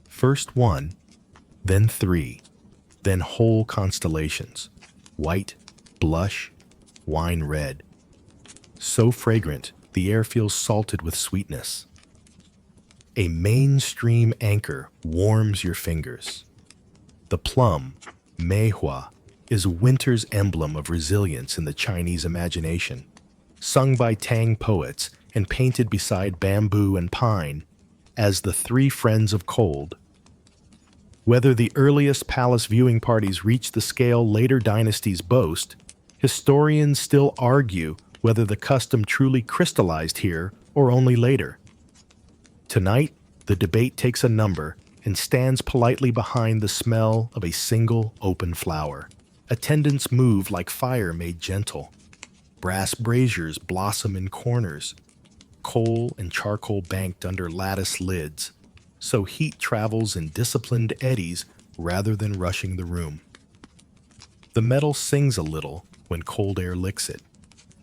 First one, then three, then whole constellations, white, blush, wine red. So fragrant, the air feels salted with sweetness. A mainstream anchor warms your fingers. The plum, meihua, is winter's emblem of resilience in the Chinese imagination. Sung by Tang poets and painted beside bamboo and pine as the three friends of cold. Whether the earliest palace viewing parties reached the scale later dynasties boast, historians still argue whether the custom truly crystallized here or only later. Tonight, the debate takes a number and stands politely behind the smell of a single open flower. Attendants move like fire made gentle. Brass braziers blossom in corners, coal and charcoal banked under lattice lids, so heat travels in disciplined eddies rather than rushing the room. The metal sings a little when cold air licks it.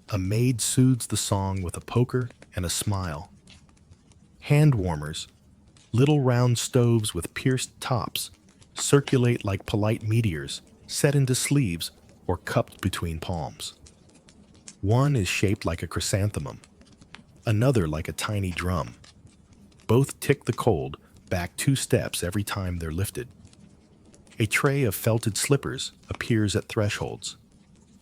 A maid soothes the song with a poker and a smile. Hand warmers, little round stoves with pierced tops, circulate like polite meteors set into sleeves or cupped between palms. One is shaped like a chrysanthemum, another like a tiny drum. Both tick the cold back 2 steps every time they're lifted. A tray of felted slippers appears at thresholds,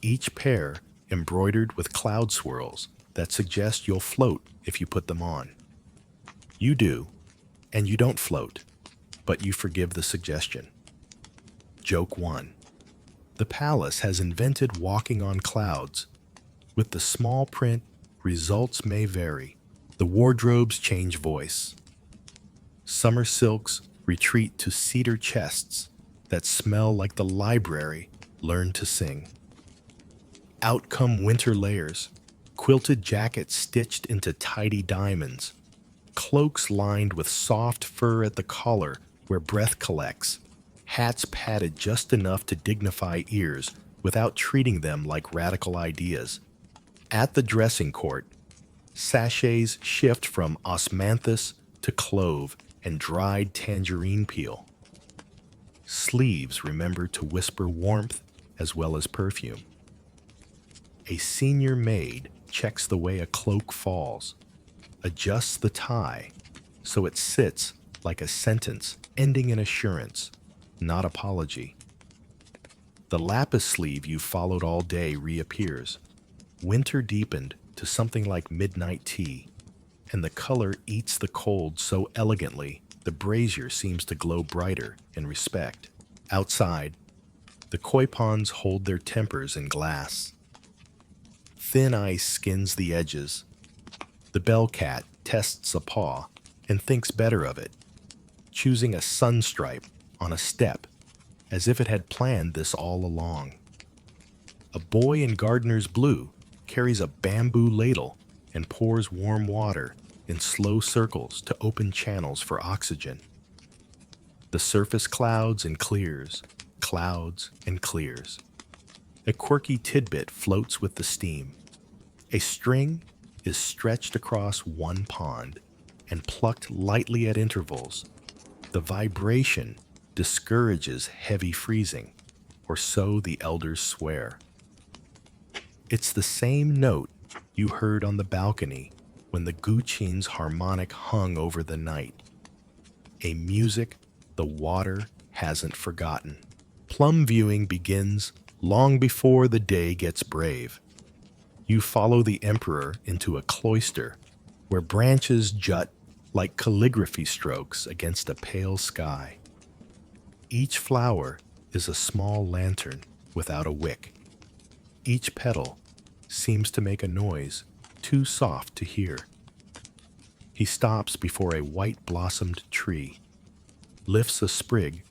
each pair embroidered with cloud swirls that suggest you'll float if you put them on. You do, and you don't float, but you forgive the suggestion. Joke 1. The palace has invented walking on clouds. With the small print, results may vary. The wardrobes change voice. Summer silks retreat to cedar chests that smell like the library learn to sing. Out come winter layers, quilted jackets stitched into tidy diamonds, cloaks lined with soft fur at the collar where breath collects, hats padded just enough to dignify ears without treating them like radical ideas. At the dressing court, sachets shift from osmanthus to clove and dried tangerine peel. Sleeves remember to whisper warmth as well as perfume. A senior maid checks the way a cloak falls, adjusts the tie so it sits like a sentence ending in assurance, not apology. The lapis sleeve you followed all day reappears, winter deepened to something like midnight tea, and the color eats the cold so elegantly the brazier seems to glow brighter in respect. Outside, the koi ponds hold their tempers in glass. Thin ice skins the edges. The bell cat tests a paw and thinks better of it, choosing a sun stripe on a step as if it had planned this all along. A boy in gardener's blue carries a bamboo ladle and pours warm water in slow circles to open channels for oxygen. The surface clouds and clears, clouds and clears. A quirky tidbit floats with the steam. A string is stretched across one pond and plucked lightly at intervals. The vibration discourages heavy freezing, or so the elders swear. It's the same note you heard on the balcony when the Guqin's harmonic hung over the night. A music the water hasn't forgotten. Plum viewing begins long before the day gets brave. You follow the emperor into a cloister where branches jut like calligraphy strokes against a pale sky. Each flower is a small lantern without a wick. Each petal seems to make a noise too soft to hear. He stops before a white-blossomed tree, lifts a sprig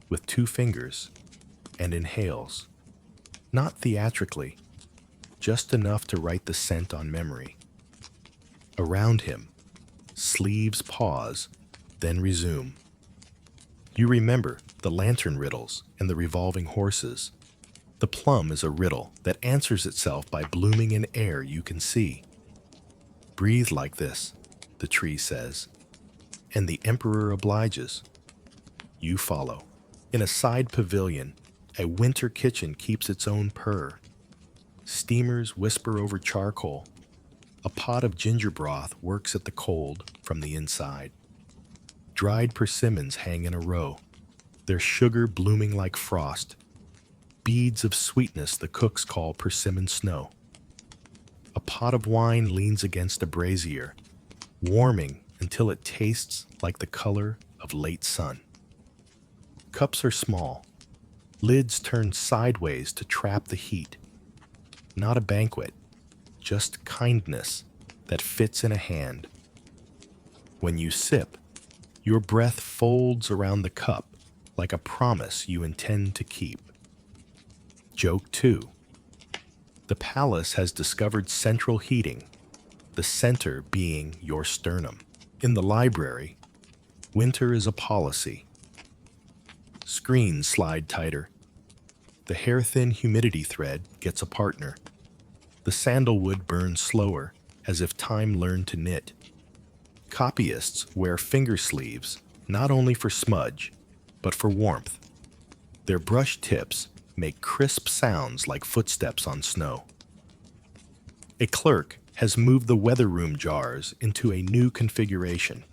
with 2 fingers, and inhales, not theatrically, just enough to write the scent on memory. Around him, sleeves pause, then resume. You remember the lantern riddles and the revolving horses. The plum is a riddle that answers itself by blooming in air you can see. Breathe like this, the tree says, and the emperor obliges. You follow. In a side pavilion, a winter kitchen keeps its own purr. Steamers whisper over charcoal. A pot of ginger broth works at the cold from the inside. Dried persimmons hang in a row, their sugar blooming like frost. Beads of sweetness the cooks call persimmon snow. A pot of wine leans against a brazier, warming until it tastes like the color of late sun. Cups are small, lids turned sideways to trap the heat. Not a banquet, just kindness that fits in a hand. When you sip, your breath folds around the cup like a promise you intend to keep. Joke 2. The palace has discovered central heating, the center being your sternum. In the library, winter is a policy. Screens slide tighter. The hair-thin humidity thread gets a partner. The sandalwood burns slower, as if time learned to knit. Copyists wear finger sleeves, not only for smudge, but for warmth. Their brush tips make crisp sounds like footsteps on snow. A clerk has moved the weather room jars into a new configuration.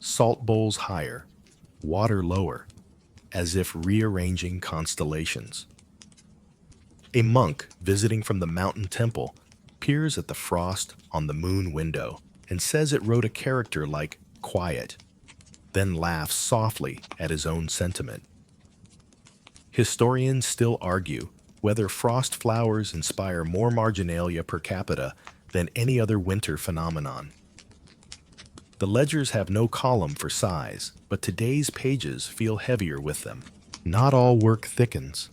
Salt bowls higher, water lower, as if rearranging constellations. A monk visiting from the mountain temple peers at the frost on the moon window and says it wrote a character like quiet, then laughs softly at his own sentiment. Historians still argue whether frost flowers inspire more marginalia per capita than any other winter phenomenon. The ledgers have no column for size, but today's pages feel heavier with them. Not all work thickens.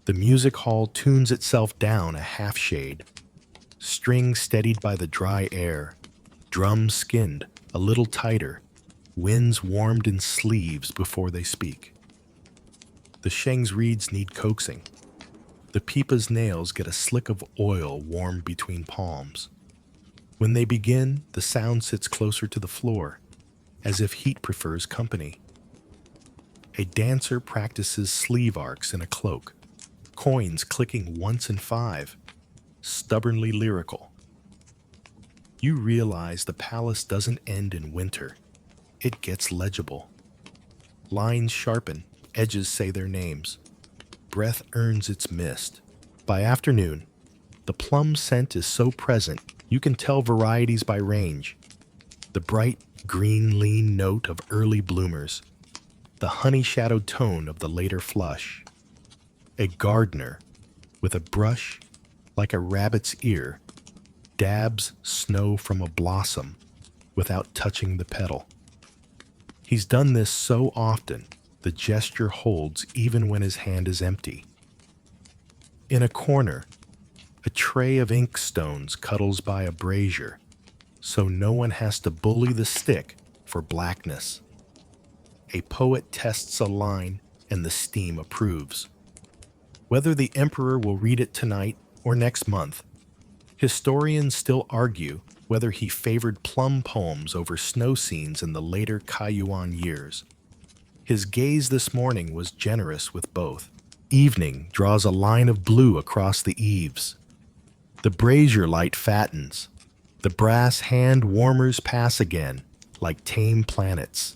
The music hall tunes itself down a half shade, strings steadied by the dry air, drums skinned a little tighter, winds warmed in sleeves before they speak. The Sheng's reeds need coaxing. The pipa's nails get a slick of oil warmed between palms. When they begin, the sound sits closer to the floor, as if heat prefers company. A dancer practices sleeve arcs in a cloak, coins clicking once in 5, stubbornly lyrical. You realize the palace doesn't end in winter. It gets legible. Lines sharpen, edges say their names. Breath earns its mist. By afternoon, the plum scent is so present you can tell varieties by range. The bright, green, lean note of early bloomers, the honey-shadowed tone of the later flush. A gardener, with a brush like a rabbit's ear, dabs snow from a blossom without touching the petal. He's done this so often, the gesture holds even when his hand is empty. In a corner, a tray of ink stones cuddles by a brazier, so no one has to bully the stick for blackness. A poet tests a line and the steam approves. Whether the emperor will read it tonight or next month, historians still argue whether he favored plum poems over snow scenes in the later Kaiyuan years. His gaze this morning was generous with both. Evening draws a line of blue across the eaves, The brazier light fattens. The brass hand warmers pass again, like tame planets.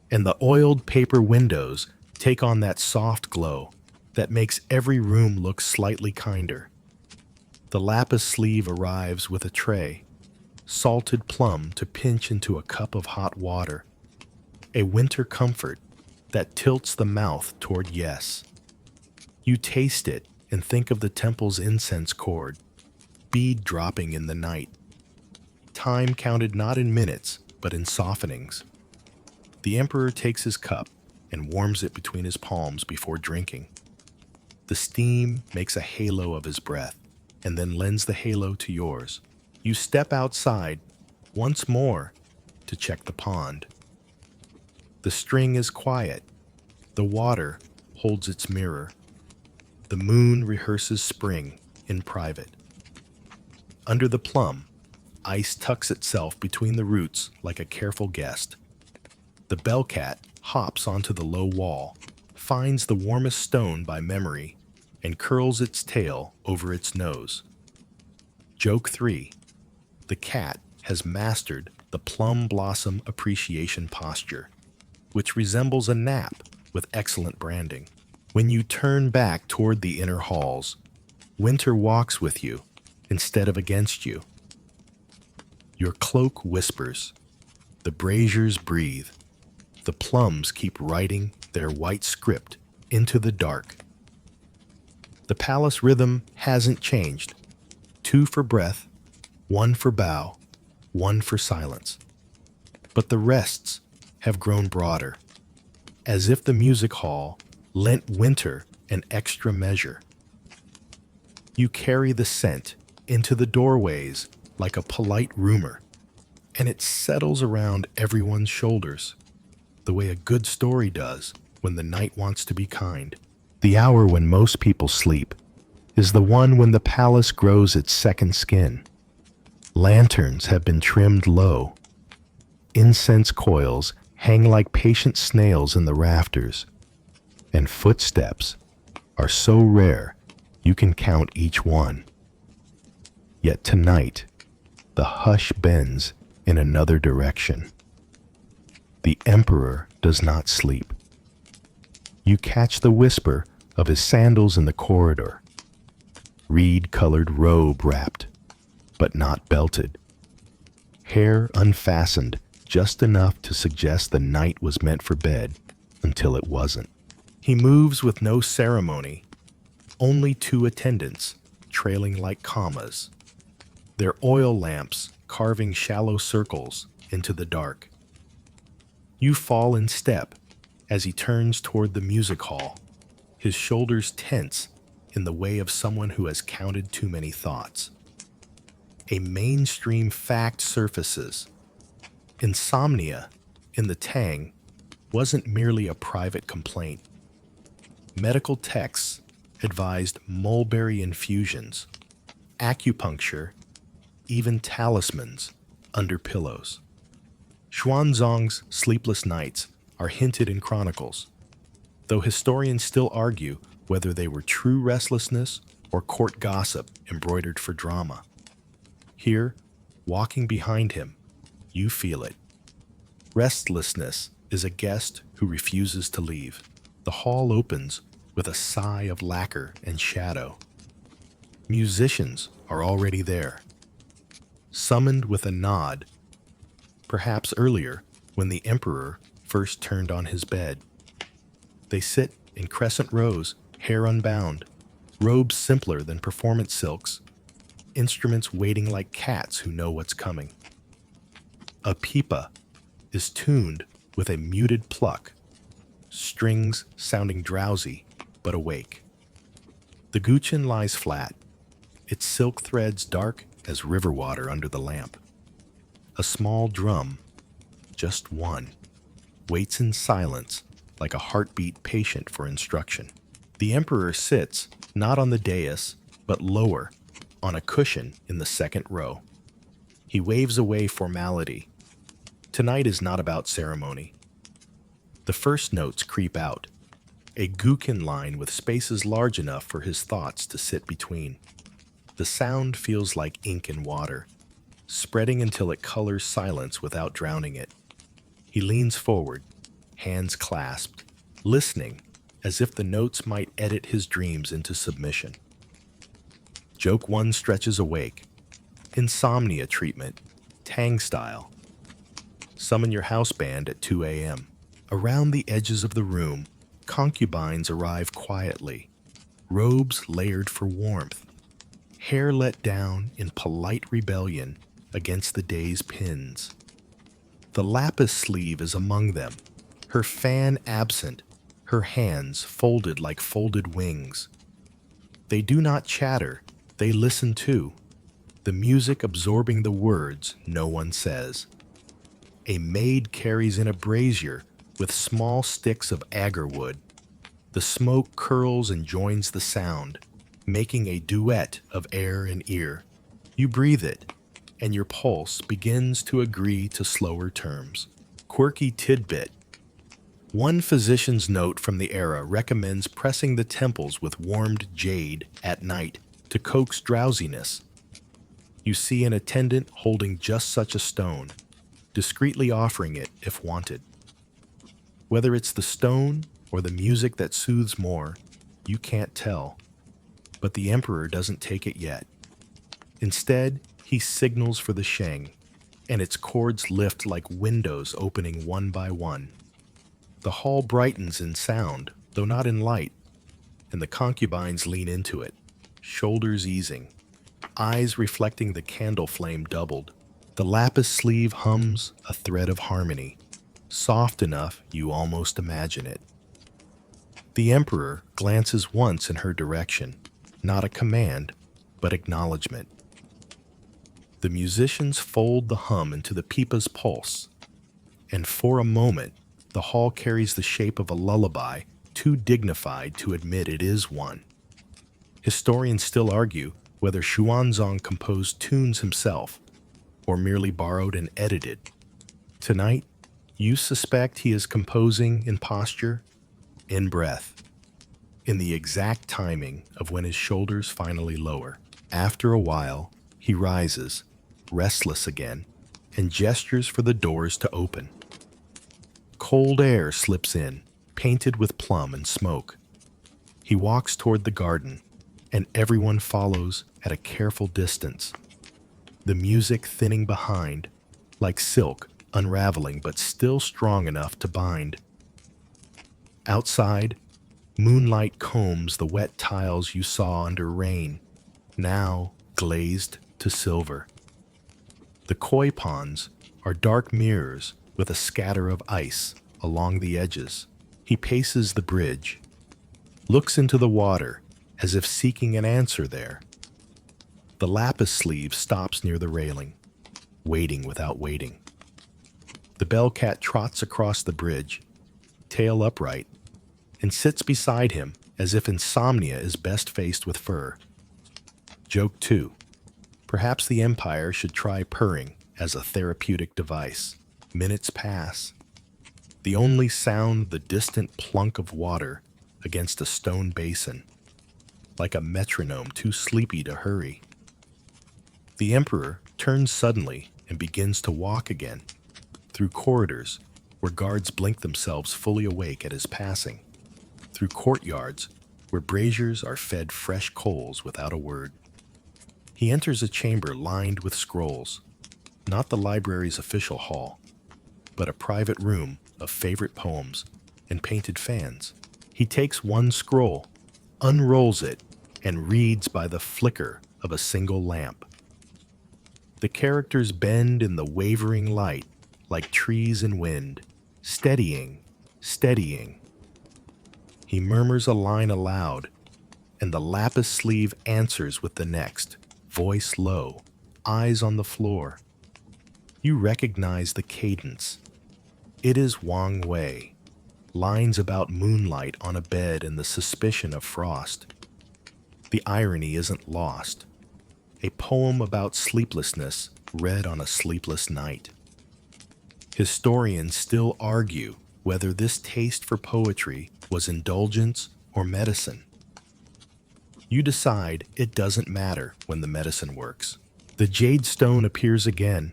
And the oiled paper windows take on that soft glow that makes every room look slightly kinder. The lapis sleeve arrives with a tray, salted plum to pinch into a cup of hot water, a winter comfort that tilts the mouth toward yes. You taste it and think of the temple's incense cord, bead dropping in the night. Time counted not in minutes, but in softenings. The emperor takes his cup and warms it between his palms before drinking. The steam makes a halo of his breath, and then lends the halo to yours. You step outside once more to check the pond. The string is quiet. The water holds its mirror. The moon rehearses spring in private. Under the plum, ice tucks itself between the roots like a careful guest. The bellcat hops onto the low wall, finds the warmest stone by memory, and curls its tail over its nose. Joke 3. The cat has mastered the plum blossom appreciation posture, which resembles a nap with excellent branding. When you turn back toward the inner halls, winter walks with you instead of against you. Your cloak whispers. The braziers breathe. The plums keep writing their white script into the dark. The palace rhythm hasn't changed. 2 for breath, 1 for bow, 1 for silence. But the rests have grown broader, as if the music hall lent winter an extra measure. You carry the scent into the doorways like a polite rumor, and it settles around everyone's shoulders, the way a good story does when the night wants to be kind. The hour when most people sleep is the one when the palace grows its second skin. Lanterns have been trimmed low. Incense coils hang like patient snails in the rafters, and footsteps are so rare you can count each one. Yet tonight, the hush bends in another direction. The emperor does not sleep. You catch the whisper of his sandals in the corridor, reed-colored robe wrapped, but not belted, hair unfastened just enough to suggest the night was meant for bed until it wasn't. He moves with no ceremony, only 2 attendants trailing like commas, their oil lamps carving shallow circles into the dark. You fall in step as he turns toward the music hall, his shoulders tense in the way of someone who has counted too many thoughts. A mainstream fact surfaces. Insomnia in the Tang wasn't merely a private complaint. Medical texts advised mulberry infusions, acupuncture, even talismans under pillows. Xuanzang's sleepless nights are hinted in chronicles, though historians still argue whether they were true restlessness or court gossip embroidered for drama. Here, walking behind him, you feel it. Restlessness is a guest who refuses to leave. The hall opens with a sigh of lacquer and shadow. Musicians are already there, summoned with a nod, perhaps earlier when the emperor first turned on his bed. They sit in crescent rows, hair unbound, robes simpler than performance silks, instruments waiting like cats who know what's coming. A pipa is tuned with a muted pluck, strings sounding drowsy but awake. The guqin lies flat, its silk threads dark as river water under the lamp. A small drum, just one, waits in silence like a heartbeat patient for instruction. The emperor sits not on the dais, but lower, on a cushion in the second row. He waves away formality. Tonight is not about ceremony. The first notes creep out, a guqin line with spaces large enough for his thoughts to sit between. The The sound feels like ink in water, spreading until it colors silence without drowning it. He leans forward, hands clasped, listening as if the notes might edit his dreams into submission. Joke 1 stretches awake. Insomnia treatment, Tang style. Summon your house band at 2 a.m. Around the edges of the room, concubines arrive quietly, robes layered for warmth, hair let down in polite rebellion against the day's pins. The lapis sleeve is among them, her fan absent, her hands folded like folded wings. They do not chatter, they listen too, the music absorbing the words no one says. A maid carries in a brazier with small sticks of agar wood. The smoke curls and joins the sound, making a duet of air and ear. You breathe it, and your pulse begins to agree to slower terms. Quirky tidbit. One physician's note from the era recommends pressing the temples with warmed jade at night to coax drowsiness. You see an attendant holding just such a stone, discreetly offering it if wanted. Whether it's the stone or the music that soothes more, you can't tell. But the emperor doesn't take it yet. Instead, he signals for the sheng, and its chords lift like windows opening one by one. The hall brightens in sound, though not in light, and the concubines lean into it, shoulders easing, eyes reflecting the candle flame doubled. The lapis sleeve hums a thread of harmony, soft enough you almost imagine it. The emperor glances once in her direction, not a command, but acknowledgement. The musicians fold the hum into the pipa's pulse, and for a moment, the hall carries the shape of a lullaby, too dignified to admit it is one. Historians still argue whether Xuanzang composed tunes himself, or merely borrowed and edited. Tonight, you suspect he is composing in posture, in breath, in the exact timing of when his shoulders finally lower. After a while, he rises, restless again, and gestures for the doors to open. Cold air slips in, painted with plum and smoke. He walks toward the garden, and everyone follows at a careful distance. The music thinning behind, like silk unraveling but still strong enough to bind. Outside, moonlight combs the wet tiles you saw under rain, now glazed to silver. The koi ponds are dark mirrors with a scatter of ice along the edges. He paces the bridge, looks into the water as if seeking an answer there. The lapis sleeve stops near the railing, waiting without waiting. The bellcat trots across the bridge, tail upright, and sits beside him as if insomnia is best faced with fur. Joke 2. Perhaps the Empire should try purring as a therapeutic device. Minutes pass. The only sound the distant plunk of water against a stone basin, like a metronome too sleepy to hurry. The Emperor turns suddenly and begins to walk again, through corridors where guards blink themselves fully awake at his passing, through courtyards where braziers are fed fresh coals without a word. He enters a chamber lined with scrolls, not the library's official hall, but a private room of favorite poems and painted fans. He takes one scroll, unrolls it, and reads by the flicker of a single lamp. The characters bend in the wavering light like trees in wind, steadying, steadying. He murmurs a line aloud, and the lapis sleeve answers with the next, voice low, eyes on the floor. You recognize the cadence. It is Wang Wei, lines about moonlight on a bed and the suspicion of frost. The irony isn't lost. A poem about sleeplessness read on a sleepless night. Historians still argue whether this taste for poetry was indulgence or medicine. You decide it doesn't matter when the medicine works. The jade stone appears again,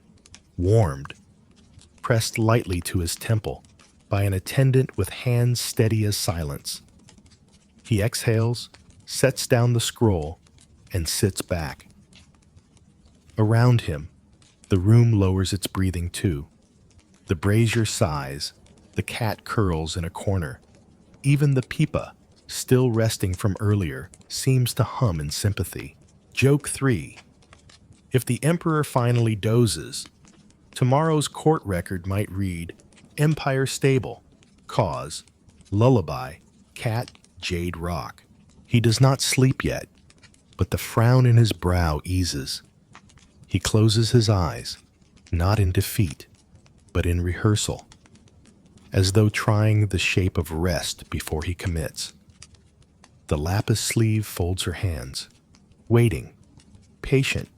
warmed, pressed lightly to his temple by an attendant with hands steady as silence. He exhales, sets down the scroll, and sits back. Around him, the room lowers its breathing too. The brazier sighs, the cat curls in a corner. Even the pipa, still resting from earlier, seems to hum in sympathy. Joke 3. If the emperor finally dozes, tomorrow's court record might read, Empire stable, cause, lullaby, cat, jade rock. He does not sleep yet, but the frown in his brow eases. He closes his eyes, not in defeat, but in rehearsal, as though trying the shape of rest before he commits. The lapis sleeve folds her hands, waiting, patient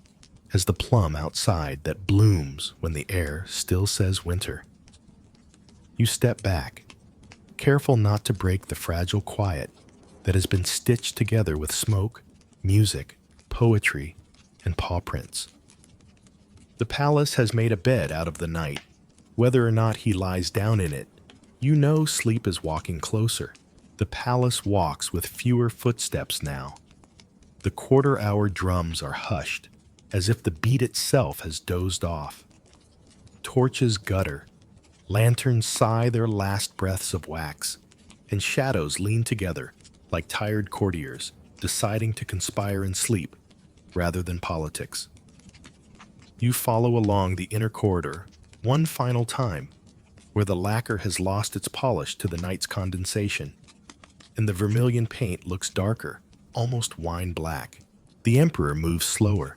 as the plum outside that blooms when the air still says winter. You step back, careful not to break the fragile quiet that has been stitched together with smoke, music, poetry, and paw prints. The palace has made a bed out of the night. Whether or not he lies down in it, you know sleep is walking closer. The palace walks with fewer footsteps now. The quarter-hour drums are hushed, as if the beat itself has dozed off. Torches gutter, lanterns sigh their last breaths of wax, and shadows lean together like tired courtiers deciding to conspire in sleep rather than politics. You follow along the inner corridor one final time, where the lacquer has lost its polish to the night's condensation, and the vermilion paint looks darker, almost wine black. The emperor moves slower,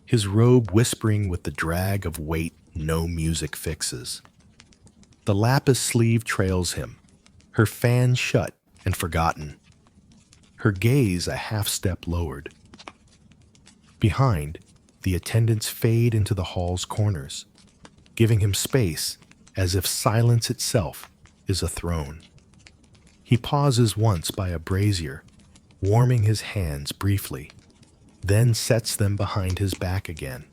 his robe whispering with the drag of weight no music fixes. The lapis sleeve trails him, her fan shut and forgotten, her gaze a half step lowered. Behind, the attendants fade into the hall's corners, giving him space as if silence itself is a throne. He pauses once by a brazier, warming his hands briefly, then sets them behind his back again.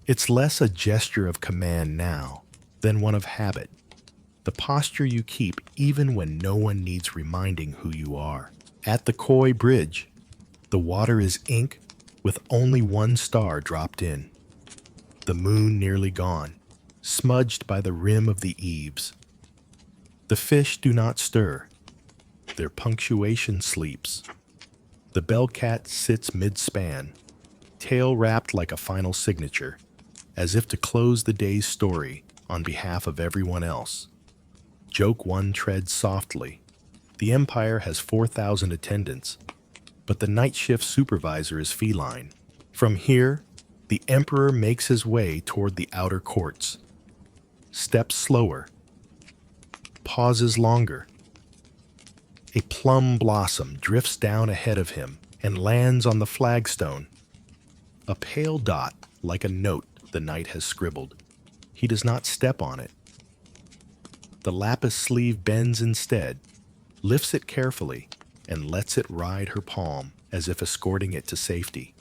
It's less a gesture of command now than one of habit, the posture you keep even when no one needs reminding who you are. At the Koi Bridge, the water is ink with only one star dropped in, the moon nearly gone, smudged by the rim of the eaves. The fish do not stir. Their punctuation sleeps. The bellcat sits mid-span, tail wrapped like a final signature, as if to close the day's story on behalf of everyone else. Joke 1 treads softly. The Empire has 4,000 attendants, but the night shift supervisor is feline. From here, the Emperor makes his way toward the outer courts. Steps slower. Pauses longer. A plum blossom drifts down ahead of him and lands on the flagstone. A pale dot, like a note the night has scribbled. He does not step on it. The lapis sleeve bends instead, lifts it carefully, and lets it ride her palm as if escorting it to safety.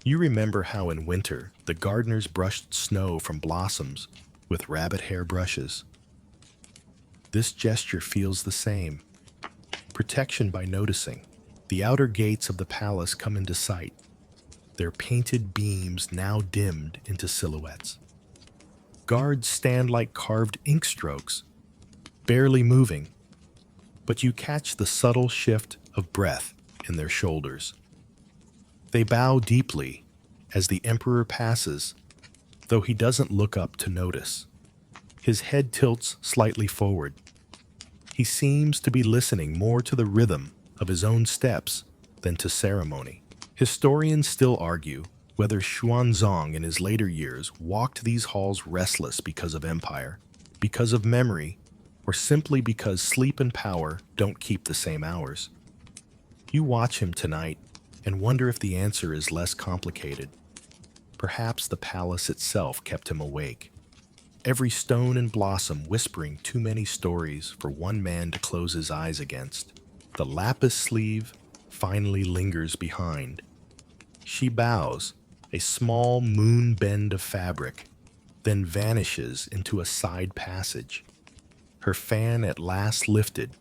You remember how in winter the gardeners brushed snow from blossoms with rabbit hair brushes. This gesture feels the same. Protection by noticing. The outer gates of the palace come into sight, their painted beams now dimmed into silhouettes. Guards stand like carved ink strokes, barely moving, but you catch the subtle shift of breath in their shoulders. They bow deeply as the emperor passes, though he doesn't look up to notice. His head tilts slightly forward. He seems to be listening more to the rhythm of his own steps than to ceremony. Historians still argue whether Xuanzang in his later years walked these halls restless because of empire, because of memory, or simply because sleep and power don't keep the same hours. You watch him tonight and wonder if the answer is less complicated. Perhaps the palace itself kept him awake. Every stone and blossom whispering too many stories for one man to close his eyes against. The lapis sleeve, finally lingers behind. She bows, a small moon bend of fabric, then vanishes into a side passage, her fan at last lifted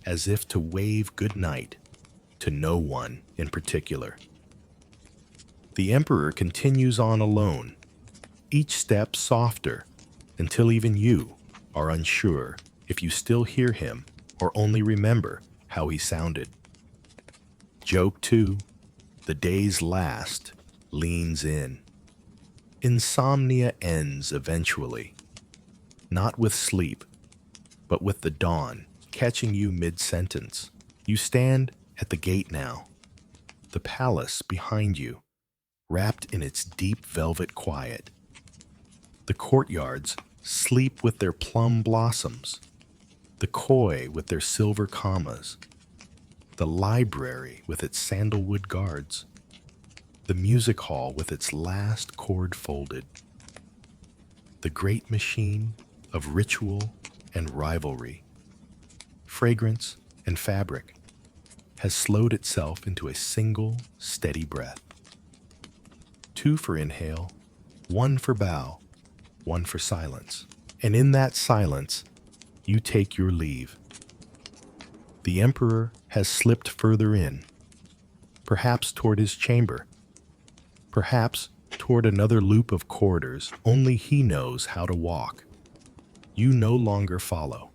as if to wave good night to no one in particular. The emperor continues on alone, each step softer, until even you are unsure if you still hear him or only remember how he sounded. Joke 2, the day's last, leans in. Insomnia ends eventually, not with sleep, but with the dawn catching you mid-sentence. You stand at the gate now, the palace behind you, wrapped in its deep velvet quiet. The courtyards sleep with their plum blossoms, the koi with their silver commas, the library with its sandalwood guards, the music hall with its last chord folded. The great machine of ritual and rivalry, fragrance and fabric, has slowed itself into a single steady breath. 2 for inhale, 1 for bow, 1 for silence. And in that silence, you take your leave. The emperor has slipped further in, perhaps toward his chamber, perhaps toward another loop of corridors only he knows how to walk. You no longer follow.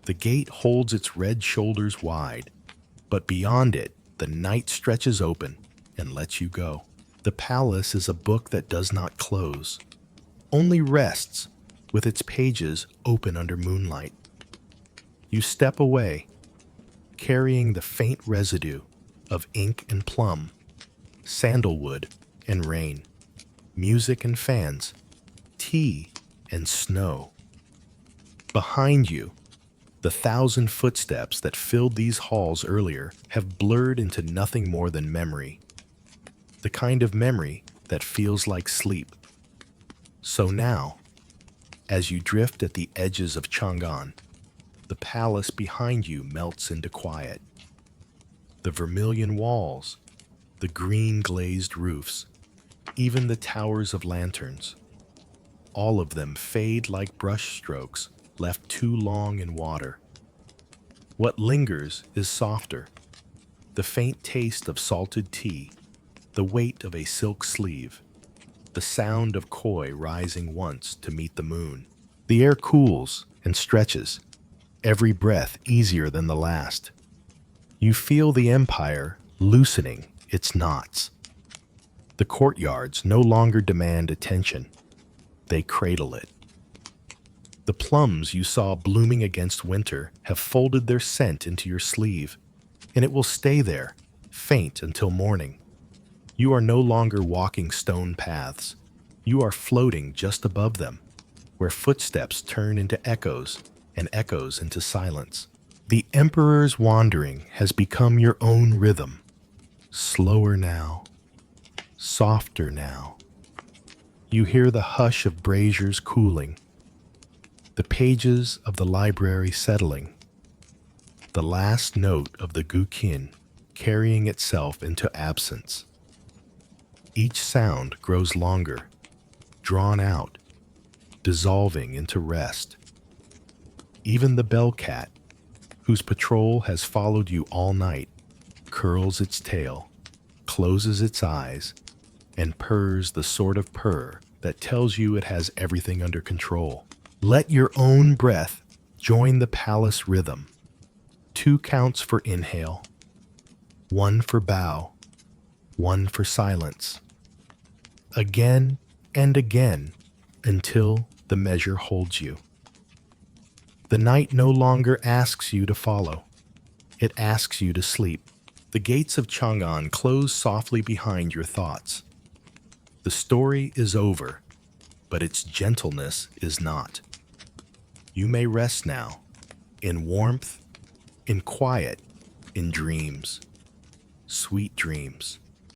The gate holds its red shoulders wide, but beyond it, the night stretches open and lets you go. The palace is a book that does not close, only rests with its pages open under moonlight. You step away, carrying the faint residue of ink and plum, sandalwood and rain, music and fans, tea and snow. Behind you, the 1,000 footsteps that filled these halls earlier have blurred into nothing more than memory, the kind of memory that feels like sleep. So now, as you drift at the edges of Chang'an, the palace behind you melts into quiet. The vermilion walls, the green glazed roofs, even the towers of lanterns, all of them fade like brush strokes left too long in water. What lingers is softer, the faint taste of salted tea, the weight of a silk sleeve, the sound of koi rising once to meet the moon. The air cools and stretches, every breath easier than the last. You feel the empire loosening its knots. The courtyards no longer demand attention. They cradle it. The plums you saw blooming against winter have folded their scent into your sleeve, and it will stay there, faint until morning. You are no longer walking stone paths. You are floating just above them, where footsteps turn into echoes and echoes into silence. The emperor's wandering has become your own rhythm. Slower now, softer now. You hear the hush of braziers cooling, the pages of the library settling, the last note of the guqin carrying itself into absence. Each sound grows longer, drawn out, dissolving into rest. Even the bellcat, whose patrol has followed you all night, curls its tail, closes its eyes, and purrs the sort of purr that tells you it has everything under control. Let your own breath join the palace rhythm. 2 counts for inhale, 1 for bow, 1 for silence. Again and again until the measure holds you. The night no longer asks you to follow. It asks you to sleep. The gates of Chang'an close softly behind your thoughts. The story is over, but its gentleness is not. You may rest now, in warmth, in quiet, in dreams. Sweet dreams.